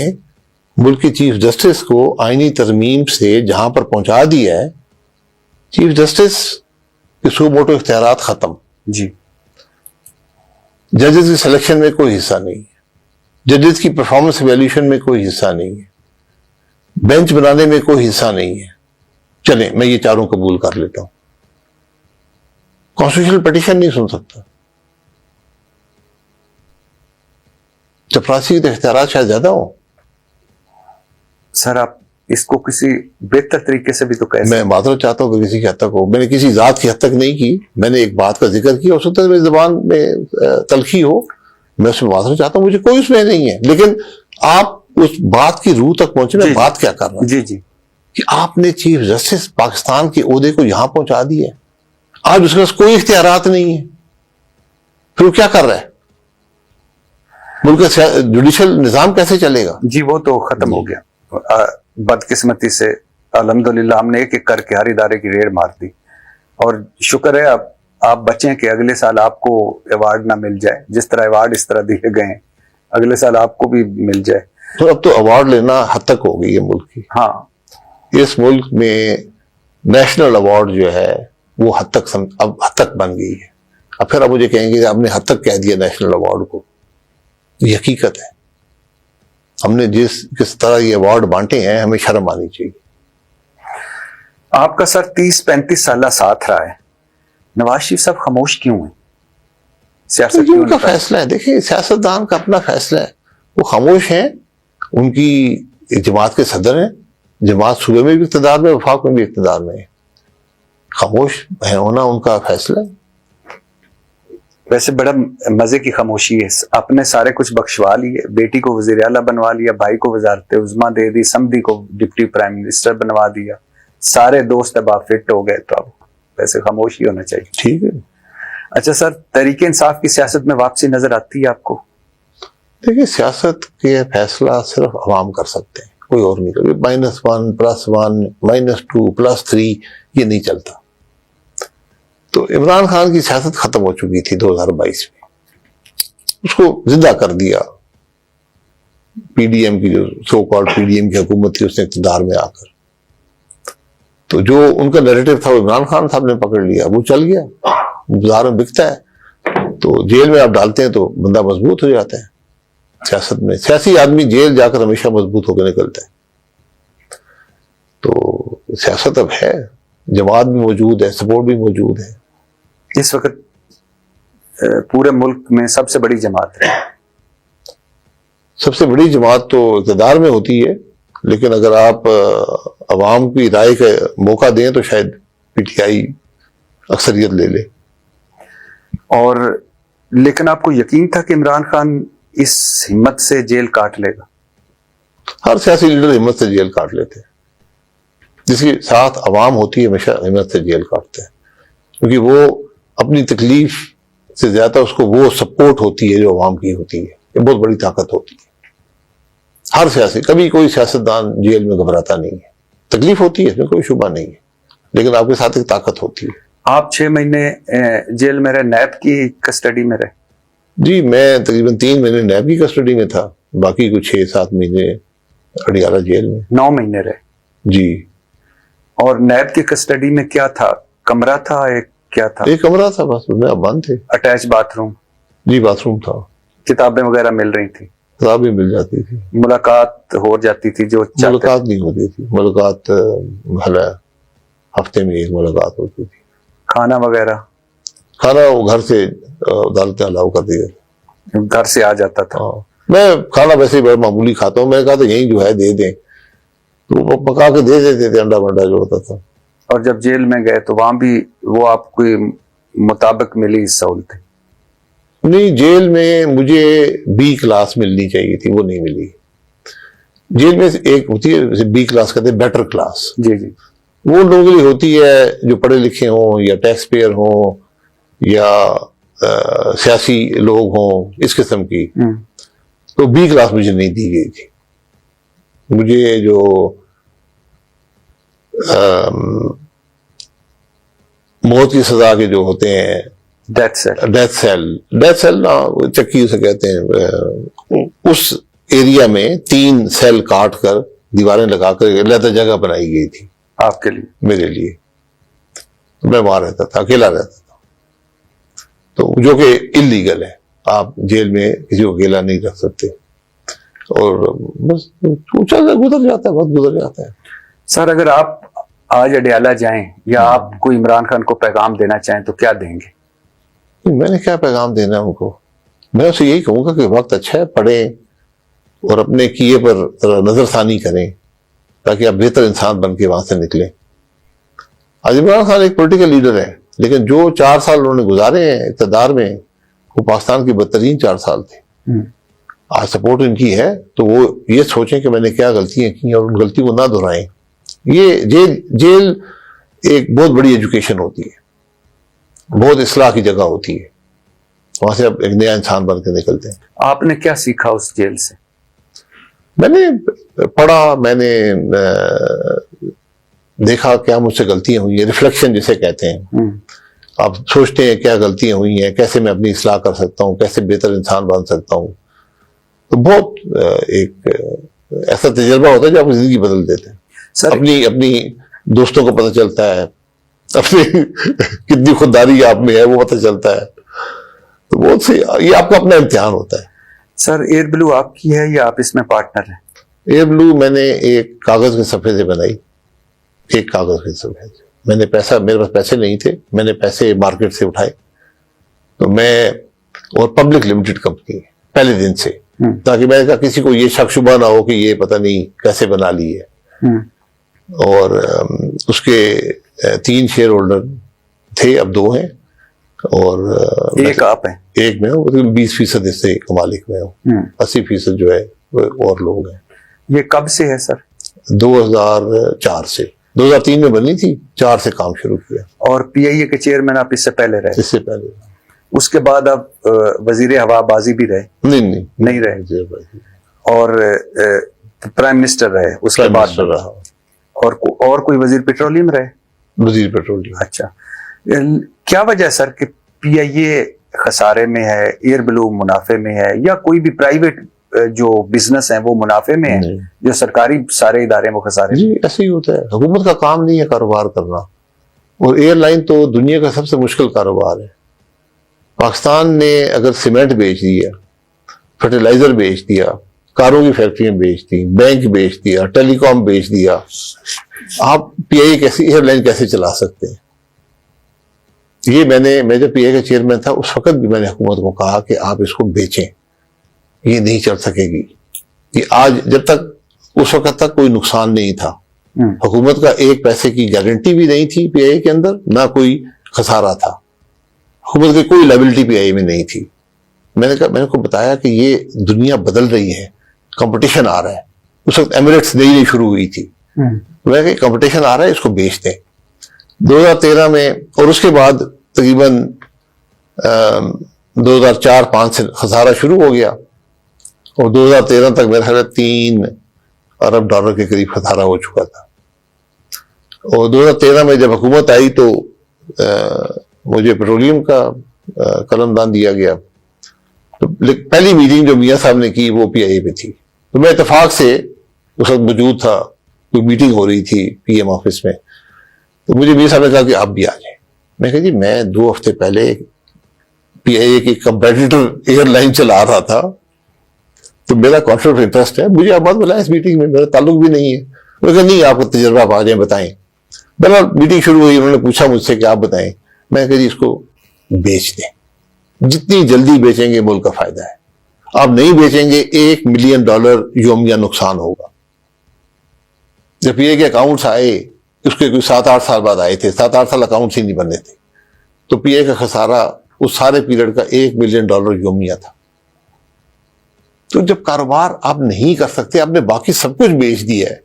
ملک کے چیف جسٹس کو آئینی ترمیم سے جہاں پر پہنچا دیا ہے، چیف جسٹس کے سو موٹو اختیارات ختم. جی. ججز کی سلیکشن میں کوئی حصہ نہیں ہے، ججز کی پرفارمنس ایویلیوشن میں کوئی حصہ نہیں ہے، بینچ بنانے میں کوئی حصہ نہیں ہے. چلیں میں یہ چاروں قبول کر لیتا ہوں. کانسٹیٹیوشنل پٹیشن نہیں سن سکتا. چپراسی کے اختیارات شاید زیادہ ہوں. سر آپ اس کو کسی بہتر طریقے سے بھی تو کہہ. میں معذرت چاہتا ہوں کہ کسی کی حد تک ہو. میں نے کسی ذات کی حد تک نہیں کی. میں نے ایک بات کا ذکر کیا، ہو سکتا ہے میری زبان میں تلخی ہو، میں اس میں معذرت چاہتا ہوں، مجھے کوئی اس میں نہیں ہے. لیکن آپ اس بات کی روح تک پہنچے. میں بات کیا کر رہا ہوں جی جی کہ آپ نے چیف جسٹس پاکستان کے عہدے کو یہاں پہنچا دیا ہے، آج اس کے پاس کوئی اختیارات نہیں ہے. پھر وہ کیا کر رہا ہے؟ ملک کا جوڈیشل نظام کیسے چلے گا؟ جی وہ تو ختم ہو گیا. بدقسمتی سے الحمدللہ ہم نے ایک ایک کر کے ہر ادارے کی ریڑھ مار دی. اور شکر ہے آپ بچیں کہ اگلے سال آپ کو ایوارڈ نہ مل جائے. جس طرح ایوارڈ اس طرح دیے گئے ہیں اگلے سال آپ کو بھی مل جائے. تو اب تو ایوارڈ لینا حد تک ہو گئی ہے ملک کی. ہاں اس ملک میں نیشنل ایوارڈ جو ہے وہ حد تک بن گئی ہے. اب پھر آپ مجھے کہیں گے کہ آپ نے حد تک کہہ دیا نیشنل ایوارڈ کو. یہ حقیقت ہے. ہم نے کس طرح یہ ایوارڈ بانٹے ہیں ہمیں شرم آنی چاہیے. آپ کا سر 30-35 سالہ ساتھ رہا ہے. نواز شریف صاحب خاموش کیوں ہیں؟ سیاست یہ کیوں ان کا نہیں؟ فیصلہ ہے. دیکھیں سیاستدان کا اپنا فیصلہ ہے. وہ خاموش ہیں. ان کی جماعت کے صدر ہیں. جماعت صوبے میں بھی اقتدار میں, وفاق میں بھی اقتدار میں ہے. خاموش ہونا ان کا فیصلہ ہے. ویسے بڑا مزے کی خاموشی ہے. اپنے سارے کچھ بخشوا لیے, بیٹی کو وزیر اعلیٰ بنوا لیا, بھائی کو وزارت عظمیٰ دے دی, سمدھی کو ڈپٹی پرائم منسٹر بنوا دیا, سارے دوست اب آپ فٹ ہو گئے. تو اب ویسے خاموش ہی ہونا چاہیے. ٹھیک ہے. اچھا سر, تحریک انصاف کی سیاست میں واپسی نظر آتی ہے آپ کو؟ دیکھیے سیاست کے فیصلہ صرف عوام کر سکتے ہیں, کوئی اور نہیں کرے. -1 +1 -2 +3 یہ نہیں چلتا. تو عمران خان کی سیاست ختم ہو چکی تھی 2022 میں. اس کو زندہ کر دیا پی ڈی ایم کی, جو so called P D M کی حکومت تھی, اس نے اقتدار میں آ کر. تو جو ان کا نیریٹو تھا وہ عمران خان صاحب نے پکڑ لیا, وہ چل گیا, بازار میں بکتا ہے. تو جیل میں آپ ڈالتے ہیں تو بندہ مضبوط ہو جاتا ہے. سیاست میں سیاسی آدمی جیل جا کر ہمیشہ مضبوط ہو کے نکلتا ہے. تو سیاست اب ہے, جماعت بھی موجود ہے, سپورٹ بھی موجود ہے. اس وقت پورے ملک میں سب سے بڑی جماعت ہے. سب سے بڑی جماعت تو اقتدار میں ہوتی ہے, لیکن اگر آپ عوام کی رائے کا موقع دیں تو شاید پی ٹی آئی اکثریت لے لے. اور لیکن آپ کو یقین تھا کہ عمران خان اس ہمت سے جیل کاٹ لے گا؟ ہر سیاسی لیڈر ہمت سے جیل کاٹ لیتے ہیں. جس کے ساتھ عوام ہوتی ہے ہمیشہ ہمت سے جیل کاٹتے ہیں, کیونکہ وہ اپنی تکلیف سے زیادہ اس کو وہ سپورٹ ہوتی ہے جو عوام کی ہوتی ہے. یہ بہت بڑی طاقت ہوتی ہے. ہر سیاسی, کبھی کوئی سیاستدان جیل میں گھبراتا نہیں ہے. تکلیف ہوتی ہے, اس میں کوئی شبہ نہیں ہے, لیکن آپ کے ساتھ ایک طاقت ہوتی ہے. آپ 6 مہینے جیل میں رہے, نیب کی کسٹڈی میں رہے؟ جی میں تقریباً 3 مہینے نیب کی کسٹڈی میں تھا, باقی کچھ 6-7 مہینے اڈیالہ جیل میں. 9 مہینے رہے جی. اور نیب کی کسٹڈی میں کیا تھا؟ کمرہ تھا ایک, کیا تھا؟ ایک کمرہ تھا بس, اس میں آپ بند تھے. Attach bath room? جی باتھ روم تھا. کتابیں وغیرہ مل رہی تھی؟ کتابیں مل جاتی تھی. ملاقات ہو جاتی تھی جو چاہتے؟ ملاقات نہیں ہوتی تھی. ملاقات ہفتے میں ایک ملاقات ہوتی تھی. کھانا وغیرہ؟ کھانا وہ گھر سے عدالتیں الاؤ کر دیا, گھر سے آ جاتا تھا. میں کھانا ویسے ہی بڑا معمولی کھاتا ہوں. میں نے کہا تھا یہیں جو ہے دے دیں, تو وہ پکا کے دے دیتے تھے, انڈا بنڈا جو ہوتا تھا. اور جب جیل میں گئے تو وہاں بھی وہ آپ کو مطابق ملی سہولتیں؟ نہیں, جیل میں مجھے B کلاس ملنی چاہیے تھی, وہ نہیں ملی. جیل میں ایک ہوتی ہے B کلاس کہتے ہیں, بیٹر کلاس. جی جی. وہ لوگوں کے لیے ہوتی ہے جو پڑھے لکھے ہوں یا ٹیکس پیئر ہوں یا سیاسی لوگ ہوں, اس قسم کی. تو B کلاس مجھے نہیں دی گئی تھی. مجھے جو موت کی سزا کے جو ہوتے ہیں, ڈیتھ سیل چکی اسے کہتے ہیں, اس ایریا میں 3 سیل کاٹ کر دیواریں لگا کر علیحدہ جگہ بنائی گئی تھی آپ کے لیے, میرے لیے. میں وہاں رہتا تھا, اکیلا رہتا تھا, تو جو کہ انلیگل ہے. آپ جیل میں کسی کو اکیلا نہیں رکھ سکتے. اور بس گزر جاتا ہے, وقت گزر جاتا ہے. سر اگر آپ آج اڈیالہ جائیں یا آپ کو عمران خان کو پیغام دینا چاہیں تو کیا دیں گے؟ میں نے کیا پیغام دینا ان کو؟ میں اسے یہی کہوں گا کہ وقت اچھا ہے, پڑھیں اور اپنے کیے پر نظر ثانی کریں تاکہ آپ بہتر انسان بن کے وہاں سے نکلیں. آج عمران خان ایک پولیٹیکل لیڈر ہے, لیکن جو 4 سال انہوں نے گزارے ہیں اقتدار میں, وہ پاکستان کی بدترین 4 سال تھے. آج سپورٹ ان کی ہے تو وہ یہ سوچیں کہ میں نے کیا غلطیاں کی اور ان غلطی کو نہ دہرائیں. یہ جیل ایک بہت بڑی ایجوکیشن ہوتی ہے, بہت اصلاح کی جگہ ہوتی ہے. وہاں سے آپ ایک نیا انسان بن کے نکلتے ہیں. آپ نے کیا سیکھا اس جیل سے؟ میں نے پڑھا, میں نے دیکھا کیا مجھ سے غلطیاں ہوئی ہیں, ریفلیکشن جسے کہتے ہیں. آپ سوچتے ہیں کیا غلطیاں ہوئی ہیں, کیسے میں اپنی اصلاح کر سکتا ہوں, کیسے بہتر انسان بن سکتا ہوں. تو بہت ایک ایسا تجربہ ہوتا ہے جو آپ کی زندگی بدل دیتے ہیں. سر اپنی دوستوں کو پتہ چلتا ہے, اپنی کتنی خودداری آپ میں ہے وہ پتہ چلتا ہے. تو بہت سی یہ آپ کا اپنا امتحان ہوتا ہے. سر ایئر بلو آپ کی ہے یا آپ اس میں پارٹنر ہیں؟ ایئر بلو میں نے ایک کاغذ کے صفحے سے بنائی, ایک کاغذ کے صفحے سے. میں نے میرے پاس پیسے نہیں تھے, میں نے پیسے مارکیٹ سے اٹھائے. تو میں اور پبلک لمیٹڈ کمپنی پہلے دن سے, تاکہ میں نے کہا کسی کو یہ شک شبہ نہ ہو کہ یہ پتہ نہیں کیسے بنا لی ہے. اور اس کے 3 شیئر ہولڈر تھے, اب 2 ہیں, اور ایک آپ ہیں؟ ایک میں ہوں, 20% اس سے کا مالک میں ہوں, 80% جو ہے وہ اور لوگ ہیں. یہ کب سے ہے سر؟ 2004 سے. 2003 میں بنی تھی, 4 سے کام شروع کیا. اور پی آئی اے کے چیئرمین آپ اس سے پہلے رہے؟ اس سے پہلے اس کے بعد آپ وزیر ہوا بازی بھی رہے؟ نہیں رہے. اور پرائم منسٹر رہے اس کے بعد؟ رہا. اور کوئی وزیر پیٹرولیم رہے؟ وزیر پیٹرولیم. اچھا, کیا وجہ ہے سر کہ پی آئی اے خسارے میں ہے, ایئر بلو منافع میں ہے, یا کوئی بھی پرائیویٹ جو بزنس ہیں وہ منافع میں ہے, جو سرکاری سارے ادارے وہ خسارے میں؟ جی ایسے ہی ہوتا ہے. حکومت کا کام نہیں ہے کاروبار کرنا, اور ایئر لائن تو دنیا کا سب سے مشکل کاروبار ہے. پاکستان نے اگر سیمنٹ بیچ دیا, فرٹیلائزر بیچ دیا, کاروں کی فیکٹریاں بیچ دی, بینک بیچ دیا, ٹیلی کام بیچ دیا, آپ پی آئی اے ایئر لائن کیسے چلا سکتے ہیں؟ یہ میں جب پی آئی اے کا چیئرمین تھا اس وقت بھی میں نے حکومت کو کہا کہ آپ اس کو بیچیں, یہ نہیں چل سکے گی. یہ آج جب تک اس وقت تک کوئی نقصان نہیں تھا, حکومت کا 1 پیسے کی گارنٹی بھی نہیں تھی پی آئی اے کے اندر, نہ کوئی خسارہ تھا, حکومت کی کوئی لائبلٹی پی آئی اے میں نہیں تھی. میں نے کو بتایا کہ یہ دنیا بدل رہی ہے, کمپٹیشن آ رہا ہے. اس وقت ایمریٹس نئی شروع ہوئی تھی. میں کہ کمپٹیشن آ رہا ہے, اس کو بیچ دیں. 2013 میں, اور اس کے بعد تقریباً 2004-05 سے خسارہ شروع ہو گیا, اور 2013 تک میرے خیال ہے $3 ارب کے قریب خسارہ ہو چکا تھا. اور 2013 میں جب حکومت آئی تو مجھے پیٹرولیم کا قلم دان دیا گیا. تو پہلی میٹنگ جو میاں صاحب نے کی وہ پی آئی اے پہ تھی. تو میں اتفاق سے اس وقت موجود تھا, کوئی میٹنگ ہو رہی تھی پی ایم آفس میں. تو مجھے میاں صاحب نے کہا کہ آپ بھی آ جائیں. میں کہا جی میں 2 ہفتے پہلے پی آئی اے کی کمپیٹیٹر ایئر لائن چلا رہا تھا, تو میرا کانفلکٹ آف انٹرسٹ ہے, مجھے آپ بات بلائیں اس میٹنگ میں, میرا تعلق بھی نہیں ہے. میں کہا نہیں, آپ کو تجربہ آپ آ جائیں بتائیں. بہرحال میٹنگ شروع ہوئی, انہوں نے پوچھا مجھ سے کہ آپ بتائیں. میں کہا جی اس کو بیچ دیں, جتنی جلدی بیچیں گے ملک کا فائدہ ہے. آپ نہیں بیچیں گے $1 ملین یومیہ نقصان ہوگا. جب پی اے کے اکاؤنٹس آئے, اس کے کوئی 7-8 سال بعد آئے تھے, 7-8 سال اکاؤنٹس ہی نہیں بننے تھے, تو پی اے کا خسارہ اس سارے پیریڈ کا $1 ملین یومیہ تھا. تو جب کاروبار آپ نہیں کر سکتے, آپ نے باقی سب کچھ بیچ دیا ہے.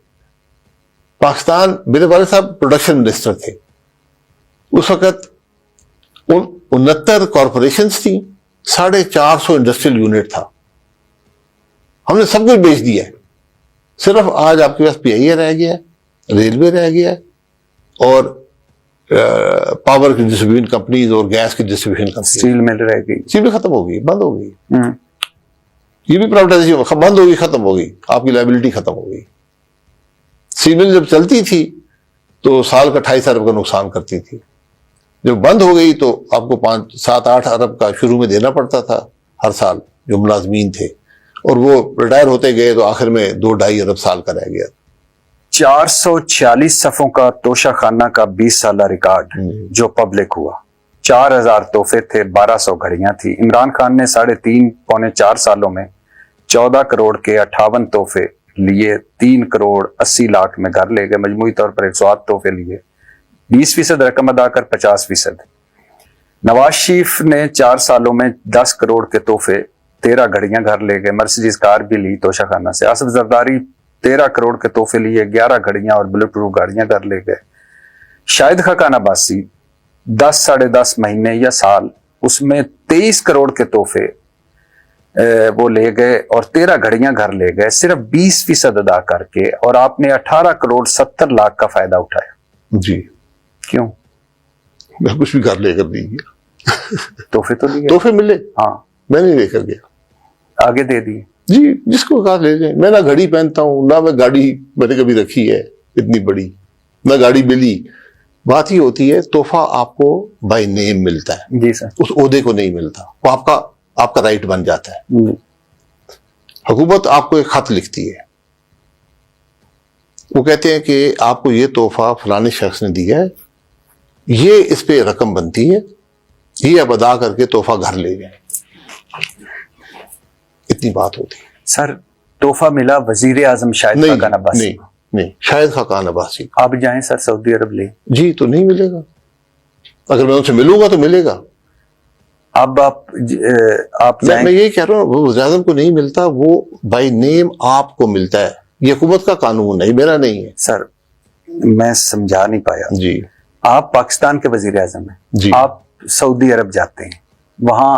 پاکستان, میرے والد صاحب پروڈکشن منسٹر تھے اس وقت, 69 کارپوریشنز تھیں, 450 انڈسٹریل یونٹ تھا. ہم نے سب کچھ بیچ دیا ہے. صرف آج آپ کے پاس پی آئی اے رہ گیا ہے, ریلوے رہ گیا ہے, اور پاور کی ڈسٹریبیوشن کمپنیز اور گیس کی ڈسٹریبیوشن کمپنیز. اسٹیل مل رہ گئی, اسٹیل ختم ہو گئی, بند ہو گئی. یہ بھی پرائیویٹائزیشن بند ہوگی, ختم ہوگی, آپ کی لائبلٹی ختم ہو گئی. سیمنٹ جب چلتی تھی تو سال کا 28 ارب کا نقصان کرتی تھی. جب بند ہو گئی تو آپ کو 5-7-8 ارب کا شروع میں دینا پڑتا تھا ہر سال جو ملازمین تھے, اور وہ ریٹائر ہوتے گئے تو آخر میں 2-2.5 ارب سال کا رہ گیا. 446 صفوں کا توشہ خانہ کا 20 سالہ ریکارڈ جو پبلک ہوا. 4000 تحفے تھے, 1200 گھڑیاں تھی. عمران خان نے 3.5-4 سالوں میں 14 کروڑ کے 58 تحفے لیے, 3 کروڑ 80 لاکھ میں گھر لے گئے. مجموعی طور پر 108 تحفے لیے, 20% رقم ادا کر 50%. نواز شریف نے 4 سالوں میں 10 کروڑ کے تحفے, 13 گھڑیاں گھر لے گئے, مرسیڈیز کار بھی لی توشہ خانہ سے. آصف زرداری 13 کروڑ کے تحفے لیے, 11 گھڑیاں اور بلٹ پروف گاڑیاں گھر لے گئے. شاہد خاقان عباسی 10-10.5 مہینے یا سال, اس میں 23 کروڑ کے تحفے وہ لے گئے اور 13 گھڑیاں گھر لے گئے, صرف 20% ادا کر کے, اور آپ نے 18 کروڑ 70 لاکھ کا فائدہ اٹھایا. جی کیوں؟ میں کچھ بھی گھر لے کر نہیں گیا. تحفے تو لیے, تحفے ملے, ہاں, میں نہیں لے کر گیا, آگے دے دیے. جی جس کو کہا لے لیں. میں نہ گھڑی پہنتا ہوں، نہ میں گاڑی میں نے کبھی رکھی ہے اتنی بڑی، نہ گاڑی ملی. بات ہی ہوتی ہے تحفہ آپ کو بائی نیم ملتا ہے. جی سر. اس عہدے کو نہیں ملتا، وہ آپ کا رائٹ بن جاتا ہے. حکومت آپ کو ایک خط لکھتی ہے، وہ کہتے ہیں کہ آپ کو یہ تحفہ فلانے شخص نے دیا ہے، یہ اس پہ رقم بنتی ہے، یہ آپ ادا کر کے تحفہ گھر لے جائیں. اتنی بات ہوتی ہے. سر تحفہ ملا وزیر اعظم شاہد خاقان عباسی کو. نہیں شاہد خاقان عباسی. آپ جائیں سر سعودی عرب لے. جی تو نہیں ملے گا. اگر میں ان سے ملوں گا تو ملے گا. اب آپ جائیں. میں یہی کہہ رہا ہوں، وہ وزیر اعظم کو نہیں ملتا، وہ بائی نیم آپ کو ملتا ہے. یہ حکومت کا قانون ہے، میرا نہیں ہے. سر میں سمجھا نہیں پایا. جی آپ پاکستان کے وزیر اعظم ہیں. جی. آپ سعودی عرب جاتے ہیں، وہاں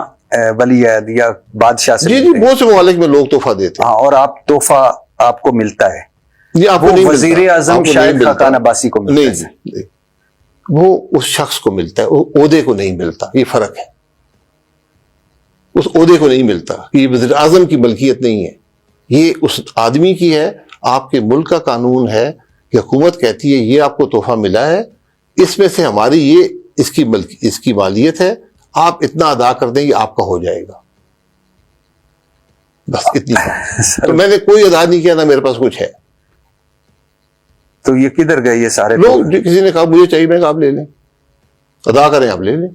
ولی عہد یا بادشاہ سے جی ملتے ہیں. بہت سے ممالک میں لوگ تحفہ دیتے ہیں. ہاں، اور آپ تحفہ آپ کو ملتا ہے. یہ آپ کو وہ نہیں ملتا. وزیر اعظم آپ کو نہیں شاہد ملتا. خاقان عباسی کو ملتا ہے. نہیں، وہ اس شخص کو ملتا ہے، وہ عہدے کو نہیں ملتا. یہ فرق ہے. اس عہدے کو نہیں ملتا. یہ وزیر اعظم کی ملکیت نہیں ہے، یہ اس آدمی کی ہے. آپ کے ملک کا قانون ہے کہ حکومت کہتی ہے یہ آپ کو تحفہ ملا ہے، اس میں سے ہماری یہ اس کی مالیت ہے، آپ اتنا ادا کر دیں، یہ آپ کا ہو جائے گا. بس اتنی بات. تو میں نے کوئی ادا نہیں کیا، نہ میرے پاس کچھ ہے. تو یہ کدھر گئے یہ سارے لوگ کسی نے کہا مجھے چاہیے، میں کہا آپ لے لیں، ادا کریں آپ لے لیں.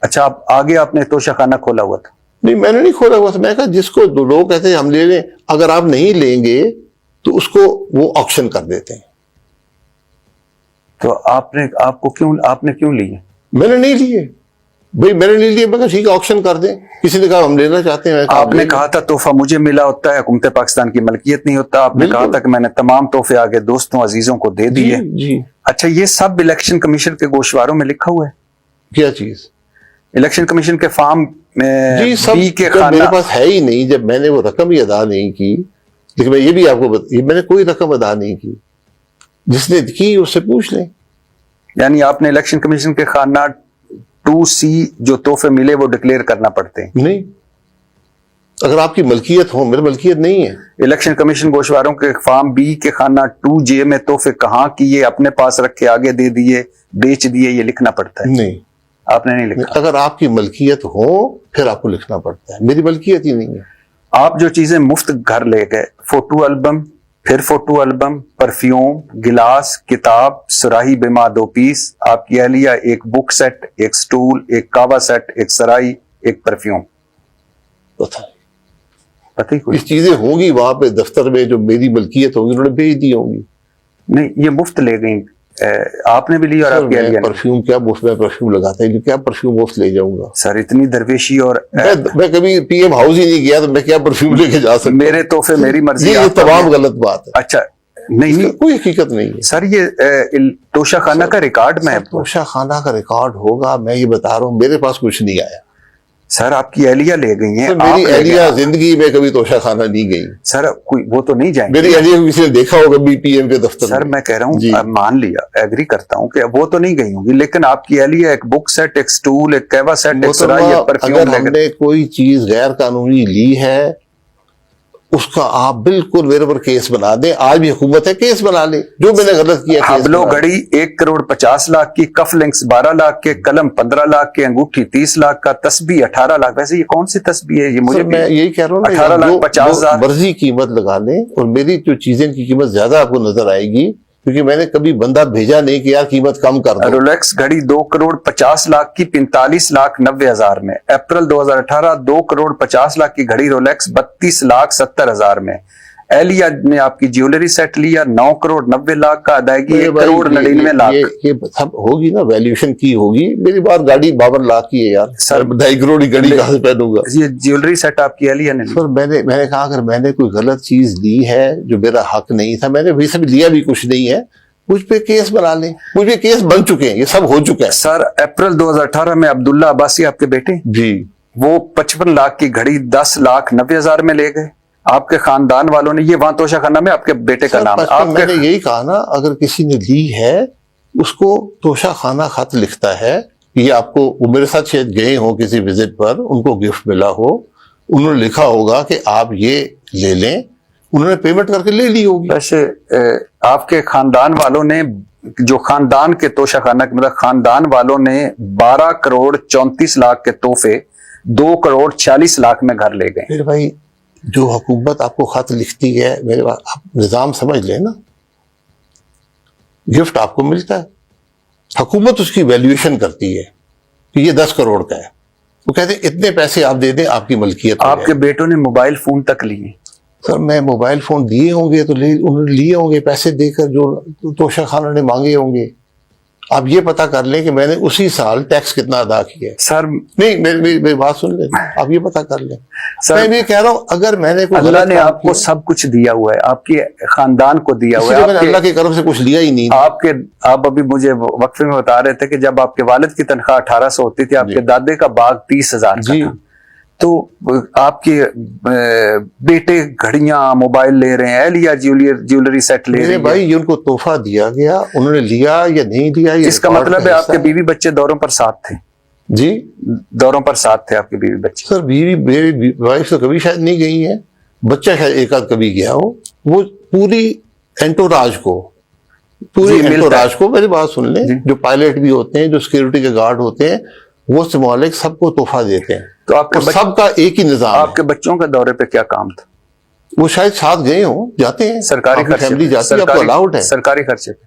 اچھا، آپ آگے آپ نے توشہ خانہ کھولا ہوا تھا؟ نہیں میں نے نہیں کھولا ہوا تھا. میں کہا جس کو لوگ کہتے ہیں ہم لے لیں، اگر آپ نہیں لیں گے تو اس کو وہ آکشن کر دیتے ہیں. تو آپ نے کیوں لیے؟ میں نے نہیں لیے بھائی، میں نے نہیں لیے. میں کہا ٹھیک ہے آکشن کر دیں. کسی نے کہا ہم لینا چاہتے ہیں. آپ نے کہا تھا تحفہ مجھے ملا ہوتا ہے، حکومت پاکستان کی ملکیت نہیں ہوتا. آپ نے کہا تھا کہ میں نے تمام تحفے آگے دوستوں عزیزوں کو دے دیے. جی. اچھا، یہ سب الیکشن کمیشن کے گوشواروں میں لکھا ہوا ہے؟ کیا چیز؟ الیکشن کمیشن کے فارم جی سب کے جب میرے پاس ہے ہی نہیں، جب میں نے وہ رقم ہی ادا نہیں کی. لیکن میں یہ بھی آپ کو میں نے کوئی رقم ادا نہیں کی. جس نے کی اس سے پوچھ لیں. یعنی آپ نے الیکشن کمیشن کے خانہ 2C جو تحفے ملے وہ ڈکلیئر کرنا پڑتے ہیں؟ نہیں، اگر آپ کی ملکیت ہو. میری ملکیت نہیں ہے. الیکشن کمیشن گوشواروں کے فارم B کے خانہ 2J میں تحفے کہاں کیے، اپنے پاس رکھے، آگے دے دیے، بیچ دیے، یہ لکھنا پڑتا ہے؟ نہیں، آپ نے نہیں لکھا. اگر آپ کی ملکیت ہو پھر آپ کو لکھنا پڑتا ہے. میری ملکیت ہی نہیں ہے. آپ جو چیزیں مفت گھر لے گئے، فوٹو البم، پھر فوٹو البم، پرفیوم، گلاس، کتاب، سراہی بما 2 پیس، آپ کی اہلیہ ایک بک سیٹ، ایک سٹول، ایک کعبہ سیٹ، ایک سرائی، ایک پرفیوم. پتہ ہی کوئی اس چیزیں ہوں گی وہاں پہ دفتر میں جو میری ملکیت ہوگی، انہوں نے بھیج دی ہوں گی. نہیں، یہ مفت لے گئیں. آپ نے بھی لی اور آپ کی اہلیہ نے. پرفیوم کیا مفت میں پرفیوم لگاتا ہے؟ کیا پرفیوم مفت لے جاؤں گا؟ سر اتنی درویشی. اور میں کبھی پی ایم ہاؤس ہی نہیں گیا تو میں کیا پرفیوم لے کے جا سکتا؟ میرے تحفے میری مرضی. یہ تمام غلط بات ہے. اچھا نہیں، کوئی حقیقت نہیں ہے سر. یہ توشہ خانہ کا ریکارڈ میں توشہ خانہ کا ریکارڈ ہوگا. میں یہ بتا رہا ہوں میرے پاس کچھ نہیں آیا. سر آپ کی اہلیہ لے گئی ہیں. میری اہلیہ زندگی میں کبھی توشہ خانہ نہیں گئی. سر کوئی وہ تو نہیں جائیں گے. میری اہلیہ کو کسی نے دیکھا ہوگا بھی پی ایم کے دفتر؟ سر میں کہہ رہا ہوں مان لیا، ایگری کرتا ہوں کہ وہ تو نہیں گئی ہوں گی، لیکن آپ کی اہلیہ ایک بک سیٹ، ایک سٹول، ایک کعبہ سیٹ، ایک سرائی، ایک پرفیوم. اگر ہم نے کوئی چیز غیر قانونی لی ہے اس کا آپ بالکل میرے پر کیس بنا دیں. آج بھی حکومت ہے، کیس بنا لیں. جو میں نے غلط کیا حبلو گھڑی 1,50,00,000 کی، کف لنکس 12 لاکھ کے، قلم 15 لاکھ کے، انگوٹھی 30 لاکھ کا، تسبیح 18 لاکھ. ویسے یہ کون سی تسبیح ہے؟ یہ مجھے میں یہی کہہ رہا ہوں 18,50,000 مرضی قیمت لگا لیں. اور میری جو چیزیں کی قیمت زیادہ آپ کو نظر آئے گی کیونکہ میں نے کبھی بندہ بھیجا نہیں کہ یار قیمت کم کر دو. رولیکس گھڑی 2,50,00,000 کی 45,90,000 میں. اپریل 2018 2,50,00,000 کی گھڑی رولیکس 32,70,000 میں. اہلیہ نے آپ کی جیولری سیٹ لیا 9,90,00,000 کا، ادائیگی 1,99,00,000. یہ سب ہوگی نا، ویلیوشن کی ہوگی. میری بات گاڑی 52 لاکھ کی ہے یار. سر 2.5 کروڑ کی گاڑی کہاں سے پہنوں گا؟ یہ جیولری سیٹ آپ کی اہلیہ نے. سر میں نے کہا اگر میں نے کوئی غلط چیز لی ہے جو میرا حق نہیں تھا، میں نے ویسے بھی لیا بھی کچھ نہیں ہے، مجھ پہ کیس بنا لیں. مجھ پہ کیس بن چکے ہیں، یہ سب ہو چکا ہے. سر اپریل 2018 میں عبداللہ عباسی آپ کے بیٹے جی وہ 55 لاکھ کی گھڑی 10,90,000 میں لے گئے. آپ کے خاندان والوں نے، یہ وہاں توشہ خانہ میں آپ کے بیٹے کا نام ہے. میں نے یہی کہا نا، اگر کسی نے لی ہے اس کو توشہ خانہ خط لکھتا ہے. یہ آپ کو، وہ میرے ساتھ شاید گئے ہوں کسی وزٹ پر، ان کو گفٹ ملا ہو انہوں نے لکھا ہوگا کہ آپ یہ لے لیں, انہوں نے پیمنٹ کر کے لے لی ہوگی. ویسے آپ کے خاندان والوں نے, جو خاندان کے توشہ خانہ کے مطلب خاندان والوں نے 12 کروڑ 34 لاکھ کے تحفے 2 کروڑ 46 لاکھ میں گھر لے گئے. میرے بھائی جو حکومت آپ کو خط لکھتی ہے, میرے بات آپ نظام سمجھ لیں نا, گفٹ آپ کو ملتا ہے, حکومت اس کی ویلیویشن کرتی ہے کہ یہ 10 کروڑ کا ہے, وہ کہتے ہیں اتنے پیسے آپ دے دیں, آپ کی ملکیت. آپ کے بیٹوں نے موبائل فون تک لیے. سر میں موبائل فون دیے ہوں گے تو انہوں نے لیے ہوں گے پیسے دے کر, جو توشہ خانہ نے مانگے ہوں گے. آپ یہ پتا کر لیں کہ میں نے اسی سال ٹیکس کتنا ادا کیا ہے. سر نہیں, میری بات سن لیں, آپ یہ پتا کر لیں. سر میں یہ کہہ رہا ہوں اگر میں نے اللہ نے آپ کو سب کچھ دیا ہوا ہے, آپ کے خاندان کو دیا ہوا ہے. میں نے اللہ کی کرم سے کچھ لیا ہی نہیں. آپ ابھی مجھے وقفے میں بتا رہے تھے کہ جب آپ کے والد کی تنخواہ 1800 ہوتی تھی, آپ کے دادے کا باغ 30,000 کا تھا, تو آپ کے بیٹے گھڑیاں موبائل لے رہے ہیں, اہلیہ جیولری سیٹ لے رہے ہیں. بھائی یہ ان کو تحفہ دیا گیا, انہوں نے لیا یا نہیں لیا, اس کا مطلب ہے آپ کے بیوی بچے دوروں پر ساتھ تھے. جی دوروں پر ساتھ تھے آپ کے بیوی بچے. سر میری وائف تو کبھی شاید نہیں گئی ہے, بچہ شاید ایک آدھ کبھی گیا ہو. وہ پوری انٹوراج کو میری بات سن لیں, جو پائلٹ بھی ہوتے ہیں, جو سیکورٹی کے گارڈ ہوتے ہیں, وہ مالک سب کو تحفہ دیتے ہیں. تو آپ کے سب کا ایک ہی نظام. آپ کے بچوں کے دورے پہ کیا کام تھا؟ وہ شاید ساتھ گئے ہوں, جاتے ہیں, سرکاری فیملی جاتی ہے, آپ کو الاؤڈ ہے. سرکاری خرچے پہ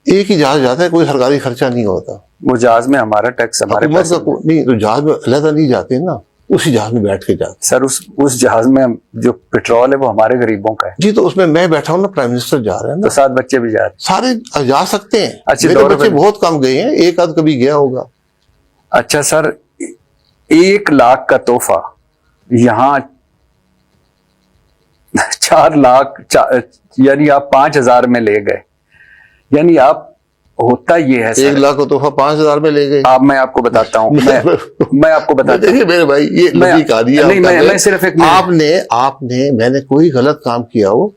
ایک ہی جہاز جاتا ہے, کوئی سرکاری خرچہ نہیں ہوتا. وہ جہاز میں ہمارا ٹیکس ہمارے پیسے نہیں, تو جہاز میں علیحدہ نہیں جاتے نا, اسی جہاز میں بیٹھ کے جاتے. سر اس جہاز میں جو پیٹرول ہے وہ ہمارے غریبوں کا ہے. جی تو اس میں بیٹھا ہوں نا, پرائم منسٹر جا رہے ہیں نا, تو 7 بچے بھی جا رہے ہیں. سارے جا سکتے ہیں. میرے بچے بہت کم گئے ہیں, ایک آدھ کبھی گیا ہوگا. اچھا سر, 1 لاکھ کا تحفہ یہاں 4 لاکھ, یعنی آپ 5,000 میں لے گئے. یعنی آپ, ہوتا یہ ہے 1 لاکھ کا تحفہ 5,000 میں لے گئے. میں آپ کو بتاتا ہوں, میں آپ کو بتاتا ہوں. میرے بھائی یہ لمبی کہانی ہے. میں صرف ایک, آپ نے میں نے کوئی غلط کام کیا ہو,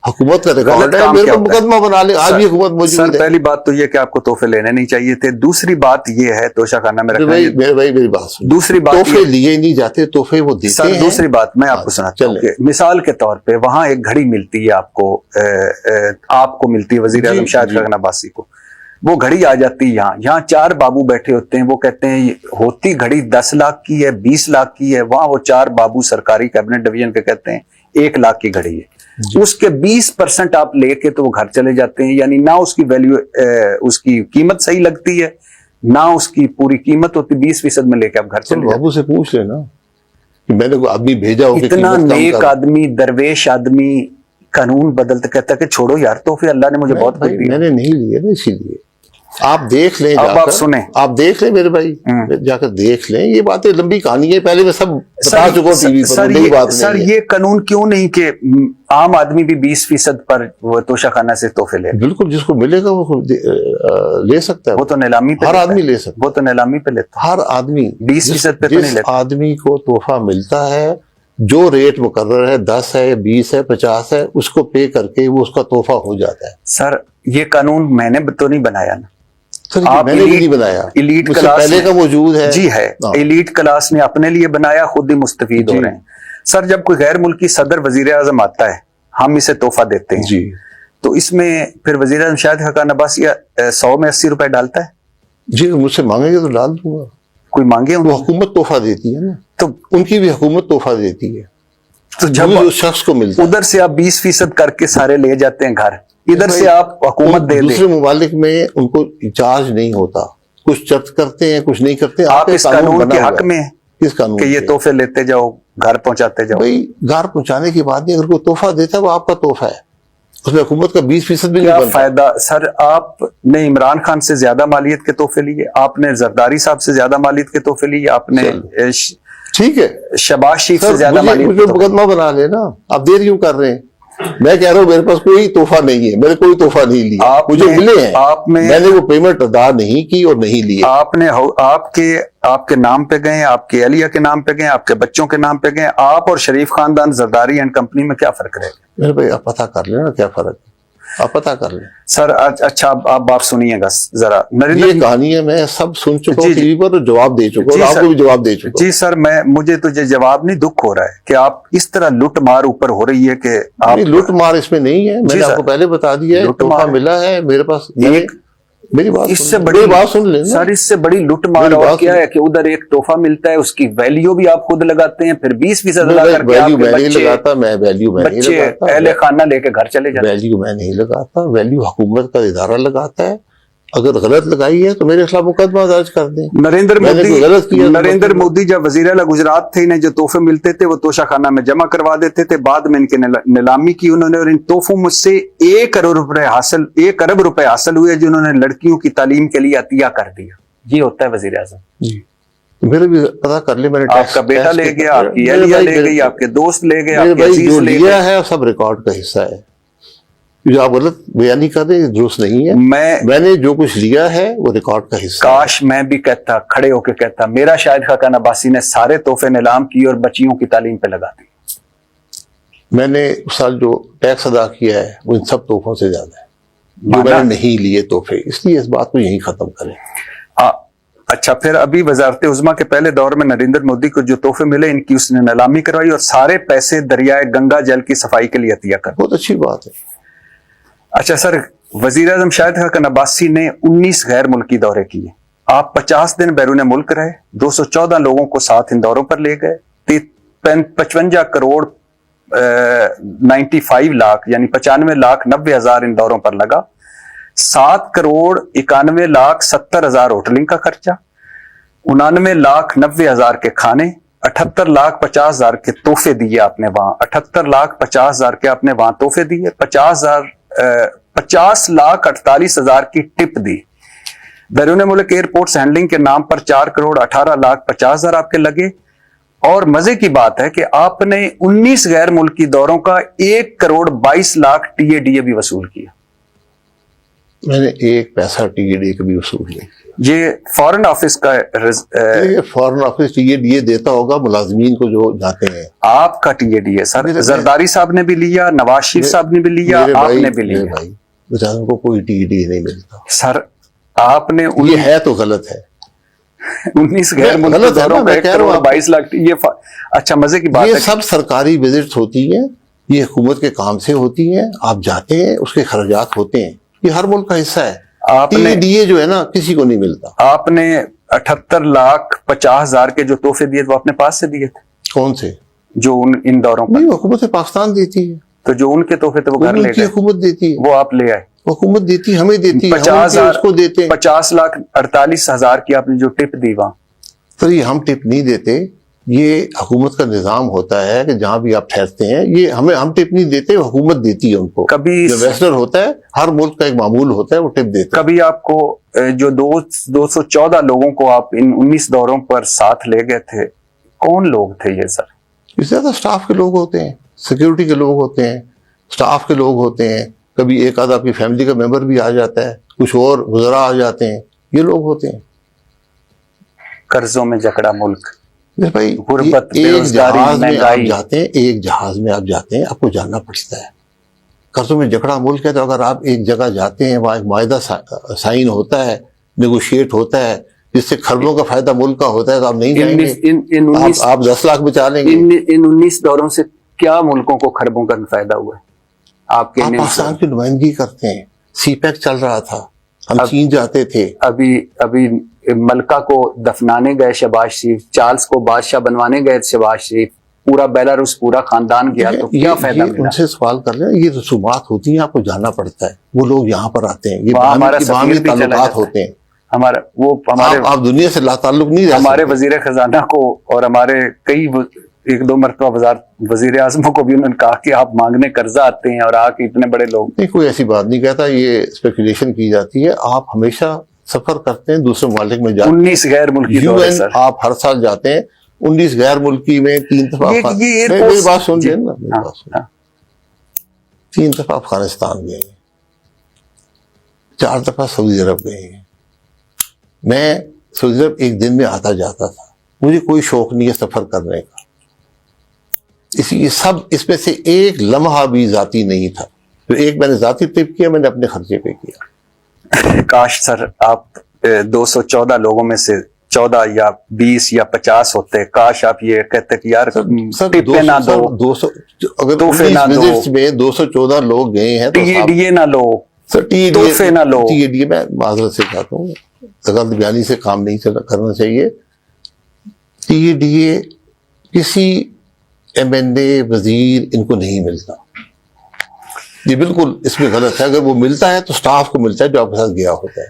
حکومت کا ریکارڈ ہے, میرے کو مقدمہ بنا لے. آج بھی حکومت موجود ہے. پہلی بات تو یہ کہ آپ کو تحفے لینے نہیں چاہیے تھے. دوسری بات یہ ہے, توشہ خانہ میں رکھنا. میرے بھائی میری بات سن, دوسری بات, تحفے لیے نہیں جاتے, تحفے وہ دیتے ہیں. دوسری بات میں آپ کو سناتا ہوں کہ مثال کے طور پہ وہاں ایک گھڑی ملتی ہے آپ کو ملتی ہے وزیر اعظم شاہد خاقان عباسی کو. وہ گھڑی آ جاتی ہے یہاں 4 بابو بیٹھے ہوتے ہیں. وہ کہتے ہیں ہوتی گھڑی 10 لاکھ کی ہے, 20 لاکھ کی ہے. وہاں وہ 4 بابو سرکاری کیبنٹ ڈویژن کے کہتے ہیں 1 لاکھ کی گھڑی ہے. اس کے 20% آپ لے کے تو وہ گھر چلے جاتے ہیں. یعنی نہ اس کی ویلیو, اس کی قیمت صحیح لگتی ہے, نہ اس کی پوری قیمت ہوتی. 20% میں لے کے آپ گھر چلے جاتے. بابو سے پوچھ لینا کہ میں نے کوئی آدمی بھیجا ہو, اتنا نیک آدمی, درویش آدمی, قانون بدلتے کہتا کہ چھوڑو یار تحفے, اللہ نے مجھے بہت کچھ دیا. میں نے نہیں لیے نا, اسی لیے آپ دیکھ لیں. اب آپ سنیں, آپ دیکھ لیں میرے بھائی, جا کر دیکھ لیں. یہ باتیں لمبی کہانی ہے, پہلے میں سب بتا چکا ہوں ٹی وی پر. سر یہ قانون کیوں نہیں کہ عام آدمی بھی 20% پر وہ توشہ خانہ سے تحفے لے؟ بالکل, جس کو ملے گا وہ لے سکتا ہے. وہ تو نیلامی پہ, ہر آدمی لے سکتا ہے. وہ تو نیلامی پہ لیتا, ہر آدمی 20% پہ تو نہیں لیتا. آدمی کو تحفہ ملتا ہے, جو ریٹ مقرر ہے 10 ہے, 20 ہے, 50 ہے, اس کو پے کر کے وہ اس کا تحفہ ہو جاتا ہے. سر یہ قانون میں نے تو نہیں بنایا نا, میں نے بھی نہیں بنایا, ایلیٹ کلاس پہلے کا موجود ہے. جی ہے, ایلیٹ کلاس نے اپنے لیے بنایا, خود ہی مستفید ہو رہے ہیں. سر جب کوئی غیر ملکی صدر وزیر اعظم آتا ہے, ہم اسے تحفہ دیتے ہیں, جی, تو اس میں پھر وزیر اعظم شاہد خاقان عباسی 100 میں 80 روپے ڈالتا ہے. جی مجھ سے مانگیں گے تو ڈال دوں گا. کوئی مانگے, وہ حکومت تحفہ دیتی ہے نا, تو ان کی بھی حکومت تحفہ دیتی ہے. تو جب اس شخص کو ملتا, ادھر سے آپ 20% کر کے سارے لے جاتے ہیں گھر, ادھر سے آپ حکومت دے دیں. دوسرے ممالک میں ان کو چارج نہیں ہوتا, کچھ چرچ کرتے ہیں, کچھ نہیں کرتے. آپ اس قانون کے حق میں کس قانون کہ یہ تحفے لیتے جاؤ, گھر پہنچاتے جاؤ؟ بھائی گھر پہنچانے کی بات نہیں, اگر کوئی تحفہ دیتا ہے وہ آپ کا تحفہ ہے, اس میں حکومت کا 20% بھی نہیں بنتا. فائدہ سر, آپ نے عمران خان سے زیادہ مالیت کے تحفے لیے, آپ نے زرداری صاحب سے زیادہ مالیت کے تحفے لیے, آپ نے ٹھیک ہے شہباز شریف سے زیادہ مالیت. مجھے مقدمہ بنا لینا, آپ دیر کیوں کر رہے ہیں؟ میں کہہ رہا ہوں میرے پاس کوئی تحفہ نہیں ہے, میں نے کوئی تحفہ نہیں لیا. مجھے ملے ہیں, میں نے وہ پیمنٹ ادا نہیں کی اور نہیں لی. آپ نے آپ کے نام پہ گئے, آپ کے اہلیہ کے نام پہ گئے, آپ کے بچوں کے نام پہ گئے. آپ اور شریف خاندان زرداری اینڈ کمپنی میں کیا فرق رہے گا؟ میرے بھائی آپ پتہ کر لینا کیا فرق ہے. آپ پتہ کر لیں. سر اچھا آپ بات سنیے گا ذرا. یہ کہانی ہے، میں سب سن چکا ہوں ٹی وی پر، جواب دے چکا ہوں، آپ کو بھی جواب دے چکا ہوں. جی سر، مجھے تو یہ جواب نہیں، دکھ ہو رہا ہے کہ آپ اس طرح لوٹ مار اوپر ہو رہی ہے کہ آپ لوٹ مار اس میں نہیں ہے. میں نے آپ کو پہلے بتا دیا ہے، تحفہ ملا ہے میرے پاس. میری بات اس سے بڑی بات سن لیں سر، اس سے بڑی لوٹ مار اور کیا ہے کہ ادھر ایک تحفہ ملتا ہے، اس کی ویلیو بھی آپ خود لگاتے ہیں، پھر 20% لگا کر کے آپ کے بچے اہل خانہ لے کے گھر چلے جاتے ہیں. ویلیو میں نہیں لگاتا، ویلیو حکومت کا ادارہ لگاتا ہے. اگر غلط لگائی ہے تو میرے خلاف مقدمہ درج کر دیں. نریندر مودی جب وزیر اعلیٰ گجرات تھے، انہیں جو تحفے ملتے تھے وہ توشہ خانہ میں جمع کروا دیتے تھے. بعد میں ان کی نیلامی کی انہوں نے، اور ان تحفوں مجھ سے 1 ارب روپے حاصل ہوئے جو انہوں نے لڑکیوں کی تعلیم کے لیے عطیہ کر دیا. یہ ہوتا ہے وزیر اعظم. میرے بھی پتا کر لیں، میں نے آپ کا بیٹا لے گیا، آپ کی اہلیہ لے گئی، آپ کے دوست لے گئے، آپ کے عزیز لے گئے. ہے سب ریکارڈ کا حصہ ہے. جو آپ غلط بیانی کر رہے ہیں درست نہیں ہے. میں نے جو کچھ لیا ہے وہ ریکارڈ کا حصہ. کاش میں بھی کہتا، کھڑے ہو کے کہتا، میرا شاہد خاقان عباسی نے سارے تحفے نیلام کیے اور بچیوں کی تعلیم پہ لگا دی. میں نے اس سال جو ٹیکس ادا کیا ہے وہ ان سب تحفوں سے زیادہ ہے جو میں نے نہیں لیے تحفے. اس لیے اس بات کو یہیں ختم کریں. اچھا، پھر ابھی وزارت عظمیٰ کے پہلے دور میں نریندر مودی کو جو تحفے ملے، ان کی اس نے نیلامی کروائی اور سارے پیسے دریائے گنگا جل کی صفائی کے لیے عطیہ کر. بہت اچھی بات ہے. اچھا سر، وزیر اعظم شاہد خاقان عباسی نے 19 غیر ملکی دورے کیے. آپ 50 دن بیرون ملک رہے، 214 لوگوں کو ساتھ ان دوروں پر لے گئے. 55 کروڑ 95 لاکھ یعنی 95,90,000 ان دوروں پر لگا. 7 کروڑ 91,70,000 ہوٹلنگ کا خرچہ، 99,90,000 کے کھانے، 78,50,000 کے تحفے دیے آپ نے وہاں. 78,50,000 کے آپ نے وہاں تحفے دیے. 50,48,000 کی ٹپ دی. بیرون ملک ایئرپورٹس ہینڈلنگ کے نام پر 4 کروڑ 18,50,000 آپ کے لگے. اور مزے کی بات ہے کہ آپ نے 19 غیر ملکی دوروں کا 1 crore 22 lakh T A D A بھی وصول کیا. میں نے 1 پیسہ ٹی اے ڈی اے کا بھی وصول نہیں. یہ فارن آفس کا foreign office T A D A دیتا ہوگا ملازمین کو جو جاتے ہیں. آپ کا ٹی اے ڈی اے سر زرداری صاحب نے بھی لیا، نواز شریف صاحب نے بھی لیا، آپ نے بھی لیا. بھائی بیچاروں کو کوئی ٹی اے ڈی اے نہیں ملتا سر. آپ نے یہ ہے تو غلط ہے. 19 غیر ملکی دوروں کا 1 کروڑ 22 لاکھ. یہ اچھا مزے کی بات ہے. یہ سب سرکاری وزٹس ہوتی ہیں، یہ حکومت کے کام سے ہوتی ہیں. آپ جاتے ہیں، اس کے خراجات ہوتے ہیں. یہ ہر ملک کا حصہ ہے. ٹی اے ڈی اے جو ہے نا کسی کو نہیں ملتا. آپ نے 78,50,000 کے جو تحفے دیے وہ اپنے پاس سے دیے تھے. کون سے؟ جو ان دوروں پر. نہیں، حکومت پاکستان دیتی ہے. تو جو ان کے تحفے تھے وہ گھر لے گئے. حکومت دیتی ہے، وہ آپ لے آئے. حکومت دیتی، ہمیں دیتی، 50,000 کو دیتے. 50,48,000 کی آپ نے جو ٹپ دی وہاں. تو یہ ہم ٹپ نہیں دیتے. یہ حکومت کا نظام ہوتا ہے کہ جہاں بھی آپ ٹھہرتے ہیں، یہ ہم ٹپ نہیں دیتے، حکومت دیتی ہے ان کو. کبھی جو ویسٹر ہوتا ہے، ہر ملک کا ایک معمول ہوتا ہے، وہ ٹپ دیتا ہے. کبھی آپ کو جو 214 لوگوں کو آپ ان 19 دوروں پر ساتھ لے گئے تھے، کون لوگ تھے یہ سر؟ اس سے زیادہ سٹاف کے لوگ ہوتے ہیں، سیکیورٹی کے لوگ ہوتے ہیں، سٹاف کے لوگ ہوتے ہیں. کبھی ایک آدھا آپ کی فیملی کا ممبر بھی آ جاتا ہے، کچھ اور وزراء آ جاتے ہیں. یہ لوگ ہوتے ہیں. قرضوں میں جکڑا ملک، بھائی غربت، ایک جہاز میں آپ جاتے ہیں، ایک جہاز میں آپ جاتے ہیں، آپ کو جاننا پڑتا ہے. قرضوں میں جکڑا ملک ہے. تو اگر آپ ایک جگہ جاتے ہیں، وہاں ایک معاہدہ سائن ہوتا ہے، نیگوشیٹ ہوتا ہے، جس سے خربوں کا فائدہ ملک کا ہوتا ہے، تو آپ نہیں جائیں گے. آپ 10 لاکھ بچا لیں گے. ان 19 دوروں سے کیا ملکوں کو خربوں کا فائدہ ہوا ہے؟ آپ پاکستان کی نمائندگی کرتے ہیں. سی پیک چل رہا تھا، ہم چین جاتے تھے. ابھی ملکہ کو دفنانے گئے شہباز شریف، چارلز کو بادشاہ بنوانے گئے شہباز شریف، پورا بیلاروس پورا خاندان گیا. تو کیا فائدہ ملا؟ ان سے سوال کر رہے ہیں. یہ رسومات ہوتی ہیں، آپ کو جاننا پڑتا ہے. وہ لوگ یہاں پر آتے ہیں، یہ باہمی تعلقات ہوتے ہیں. آپ دنیا سے لا تعلق نہیں رہ. ہمارے وزیر خزانہ کو اور ہمارے کئی 1-2 مرتبہ وزیر اعظموں کو بھی انہوں نے کہا کہ آپ مانگنے قرضہ آتے ہیں اور آ کے اتنے بڑے لوگ. نہیں، کوئی ایسی بات نہیں کہتا. یہ اسپیکولیشن کی جاتی ہے. آپ ہمیشہ سفر کرتے ہیں دوسرے ممالک میں جاتے ہیں. 19 غیر ملکی دورے سر آپ ہر سال جاتے ہیں. 19 غیر ملکی میں 3 دفعہ. میری بات سن لیں نا. 3 دفعہ افغانستان گئے ہیں، 4 دفعہ سعودی عرب گئے ہیں. میں سعودی عرب ایک دن میں آتا جاتا تھا. مجھے کوئی شوق نہیں ہے سفر کرنے کا. یہ سب اس میں سے ایک لمحہ بھی ذاتی نہیں تھا. تو ایک میں نے ذاتی ٹرپ کیا، میں نے اپنے خرچے پہ کیا. کاش سر آپ 214 لوگوں میں سے 14 یا 20 یا 50 ہوتے. کاش آپ یہ کہتے کہ یار ٹپیں نہ دو، 200 اگر تحفے نہ دو، وزٹس میں 214 لوگ گئے ہیں تو ٹی نہ لو، تحفے نہ لو. TADA میں معذرت سے کہتا ہوں، غلط بیانی سے کام نہیں کرنا چاہیے. TADA کسی MNA وزیر ان کو نہیں ملتا، یہ بالکل اس میں غلط ہے. اگر وہ ملتا ہے تو سٹاف کو ملتا ہے جو آپ کے ساتھ گیا ہوتا ہے.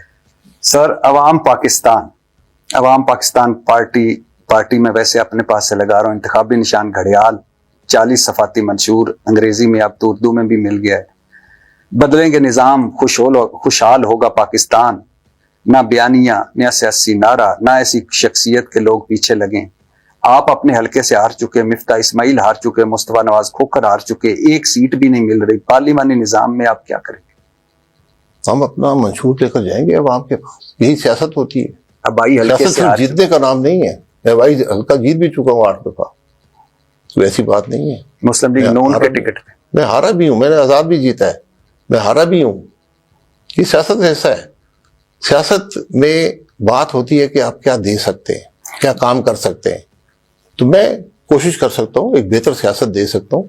سر عوام پاکستان پارٹی میں ویسے اپنے پاس سے لگا رہا ہوں انتخابی نشان گھڑیال، 40 صفاتی منشور، انگریزی میں اب تو اردو میں بھی مل گیا ہے. بدلیں گے نظام، خوشحال ہوگا پاکستان. نہ بیانیہ، نہ سیاسی نعرہ، نہ ایسی شخصیت کے لوگ پیچھے لگیں. آپ اپنے حلقے سے ہار چکے، مفتاح اسماعیل ہار چکے، مصطفیٰ نواز کھوکھر ہار چکے، ایک سیٹ بھی نہیں مل رہی. پارلیمانی نظام میں آپ کیا کریں گے؟ ہم اپنا منشور لے کر جائیں گے عوام کے پاس. یہی سیاست ہوتی ہے. ابائی حلقے سیاست سے صرف جیتنے کا نام نہیں ہے. میں ابائی حلقہ جیت بھی چکا ہوں 8 دفعہ، تو ایسی بات نہیں ہے. مسلم لیگ نون کے ٹکٹ پہ میں ہارا بھی ہوں، میں نے آزاد بھی جیتا ہے، میں ہارا بھی ہوں. یہ سیاست ایسا ہے. سیاست میں بات ہوتی ہے کہ آپ کیا دے سکتے ہیں، کیا کام کر سکتے ہیں. تو میں کوشش کر سکتا ہوں، ایک بہتر سیاست دے سکتا ہوں.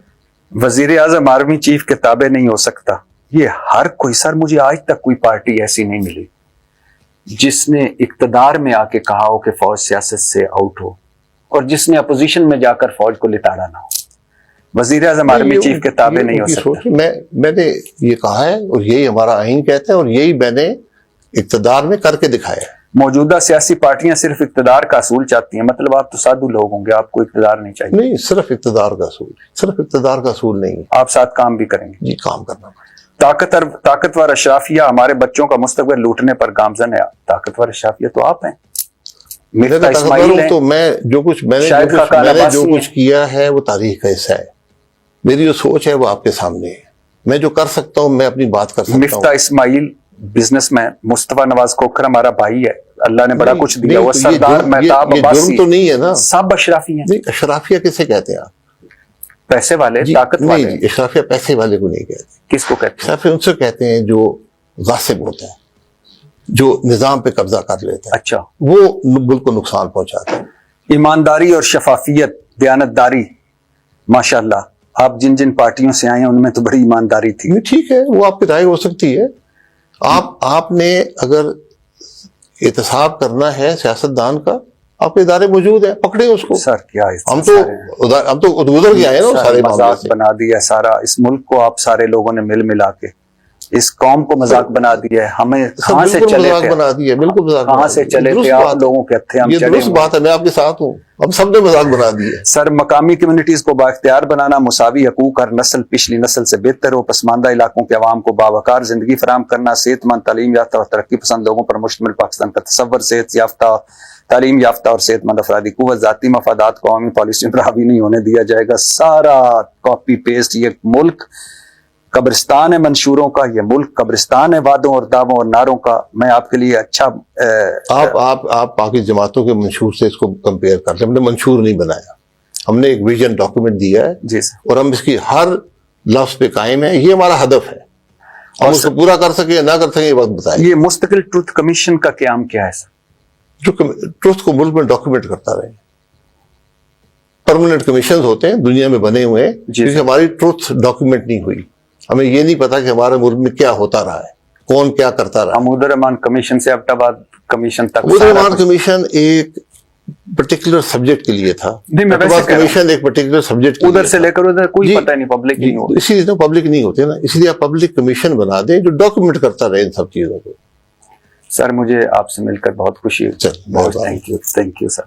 وزیر اعظم آرمی چیف کے تابع نہیں ہو سکتا. یہ ہر کوئی، سر مجھے آج تک کوئی پارٹی ایسی نہیں ملی جس نے اقتدار میں آ کے کہا ہو کہ فوج سیاست سے آؤٹ ہو، اور جس نے اپوزیشن میں جا کر فوج کو لتاڑا نہ ہو. وزیر اعظم آرمی چیف کے تابع نہیں ہو سکتا. میں نے یہ کہا ہے، اور یہی ہمارا آئین کہتا ہے، اور یہی میں نے اقتدار میں کر کے دکھایا ہے. موجودہ سیاسی پارٹیاں صرف اقتدار کا اصول چاہتی ہیں. مطلب آپ تو سادھو لوگ ہوں گے، آپ کو اقتدار نہیں چاہیے. نہیں، صرف اقتدار کا اصول، صرف اقتدار کا اصول نہیں ہے. آپ ساتھ کام بھی کریں گے. جی، کام کرنا پڑے. طاقتور اشرافیہ ہمارے بچوں کا مستقبل لوٹنے پر گامزن ہے. طاقتور اشرافیہ تو آپ ہیں. مفتاح اسماعیل ہیں. تو میں جو کچھ کیا ہے وہ تاریخ کا حصہ ہے. میری جو سوچ ہے وہ آپ کے سامنے ہے. میں جو کر سکتا ہوں میں اپنی بات کر سکتا ہوں. مفتاح اسماعیل بزنس مین، مصطفیٰ نواز کھوکھر ہمارا بھائی ہے، اللہ نے بڑا کچھ دیا. وہ سردار مہتاب عباسی، تو نہیں ہے نا. سب اشرافی ہیں. نہیں، اشرافیہ کسے کہتے ہیں آپ؟ پیسے والے، طاقت والے. نہیں، اشرافیہ پیسے والے کو نہیں کہتے. کس کو کہتے ہیں؟ اشرافیہ ان سے کہتے ہیں جو غاصب ہوتے ہیں، جو نظام پہ قبضہ کر لیتے ہیں. اچھا، وہ ملک کو نقصان پہنچاتے ہیں. ایمانداری اور شفافیت، دیانتداری، ماشاءاللہ آپ جن جن پارٹیوں سے آئے ہیں ان میں تو بڑی ایمانداری تھی. ٹھیک ہے، وہ آپ کی رائے ہو سکتی ہے. آپ نے اگر احتساب کرنا ہے سیاستدان کا، آپ کے ادارے موجود ہیں، پکڑے اس کو. سر کیا ہم تو ادھر کے آئے نا سارے مذاق بنا دیا سارا. اس ملک کو آپ سارے لوگوں نے مل ملا کے اس قوم کو مذاق بنا دیا ہے. ہمیں کہاں سے چلے تھے، بنا دیا، بالکل مذاق کہاں سے چلے تھے آپ لوگوں کے تھے. یہ درست بات ہے، میں آپ کے ساتھ ہوں. ہم سب نے مذاق بنا دیا. سر مقامی کمیونٹیز کو بااختیار بنانا، مساوی حقوق، ہر نسل پچھلی نسل سے بہتر ہو، پسماندہ علاقوں کے عوام کو باوقار زندگی فراہم کرنا، صحت مند، تعلیم یافتہ اور ترقی پسند لوگوں پر مشتمل پاکستان کا تصور، صحت یافتہ، تعلیم یافتہ اور صحت مند افرادی قوت، ذاتی مفادات کو عوامی پالیسیوں پر حاوی نہیں ہونے دیا جائے گا. سارا کاپی پیسٹ. یہ ملک قبرستان ہے منشوروں کا، یہ ملک قبرستان ہے وعدوں اور دعووں اور نعروں کا. میں آپ کے لیے اچھا آپ باقی جماعتوں کے منشور سے اس کو کمپیئر کر لیں. ہم نے منشور نہیں بنایا، ہم نے ایک ویژن ڈاکومنٹ دیا ہے. جی سر. اور ہم اس کی ہر لفظ پہ قائم ہیں. یہ ہمارا ہدف ہے. ہم اس کو پورا کر سکیں یا نہ کر سکیں یہ وقت بتائیں. یہ مستقل ٹروتھ کمیشن کا قیام کیا ہے سر؟ جو ٹروتھ کو ملک میں ڈاکومنٹ کرتا رہے. پرماننٹ کمیشنز ہوتے ہیں دنیا میں بنے ہوئے ہیں، کیونکہ ہماری ٹروتھ ڈاکومنٹ نہیں ہوئی. ہمیں یہ نہیں پتا کہ ہمارے ملک میں کیا ہوتا رہا ہے، کون کیا کرتا رہا. حمود الرحمان کمیشن سے ایبٹ کمیشن تک. حمود الرحمان کمیشن ایک پرٹیکولر سبجیکٹ کے لیے تھا. کمیشن ایک پرٹیکولر سبجیکٹ ادھر سے لے کر ادھر کوئی پتہ نہیں، پبلک نہیں ہوتی. اسی لیے پبلک نہیں ہوتے نا، اس لیے آپ پبلک کمیشن بنا دیں جو ڈاکومنٹ کرتا رہے ان سب چیزوں کو. سر مجھے آپ سے مل کر بہت خوشی ہوئی. Thank you sir.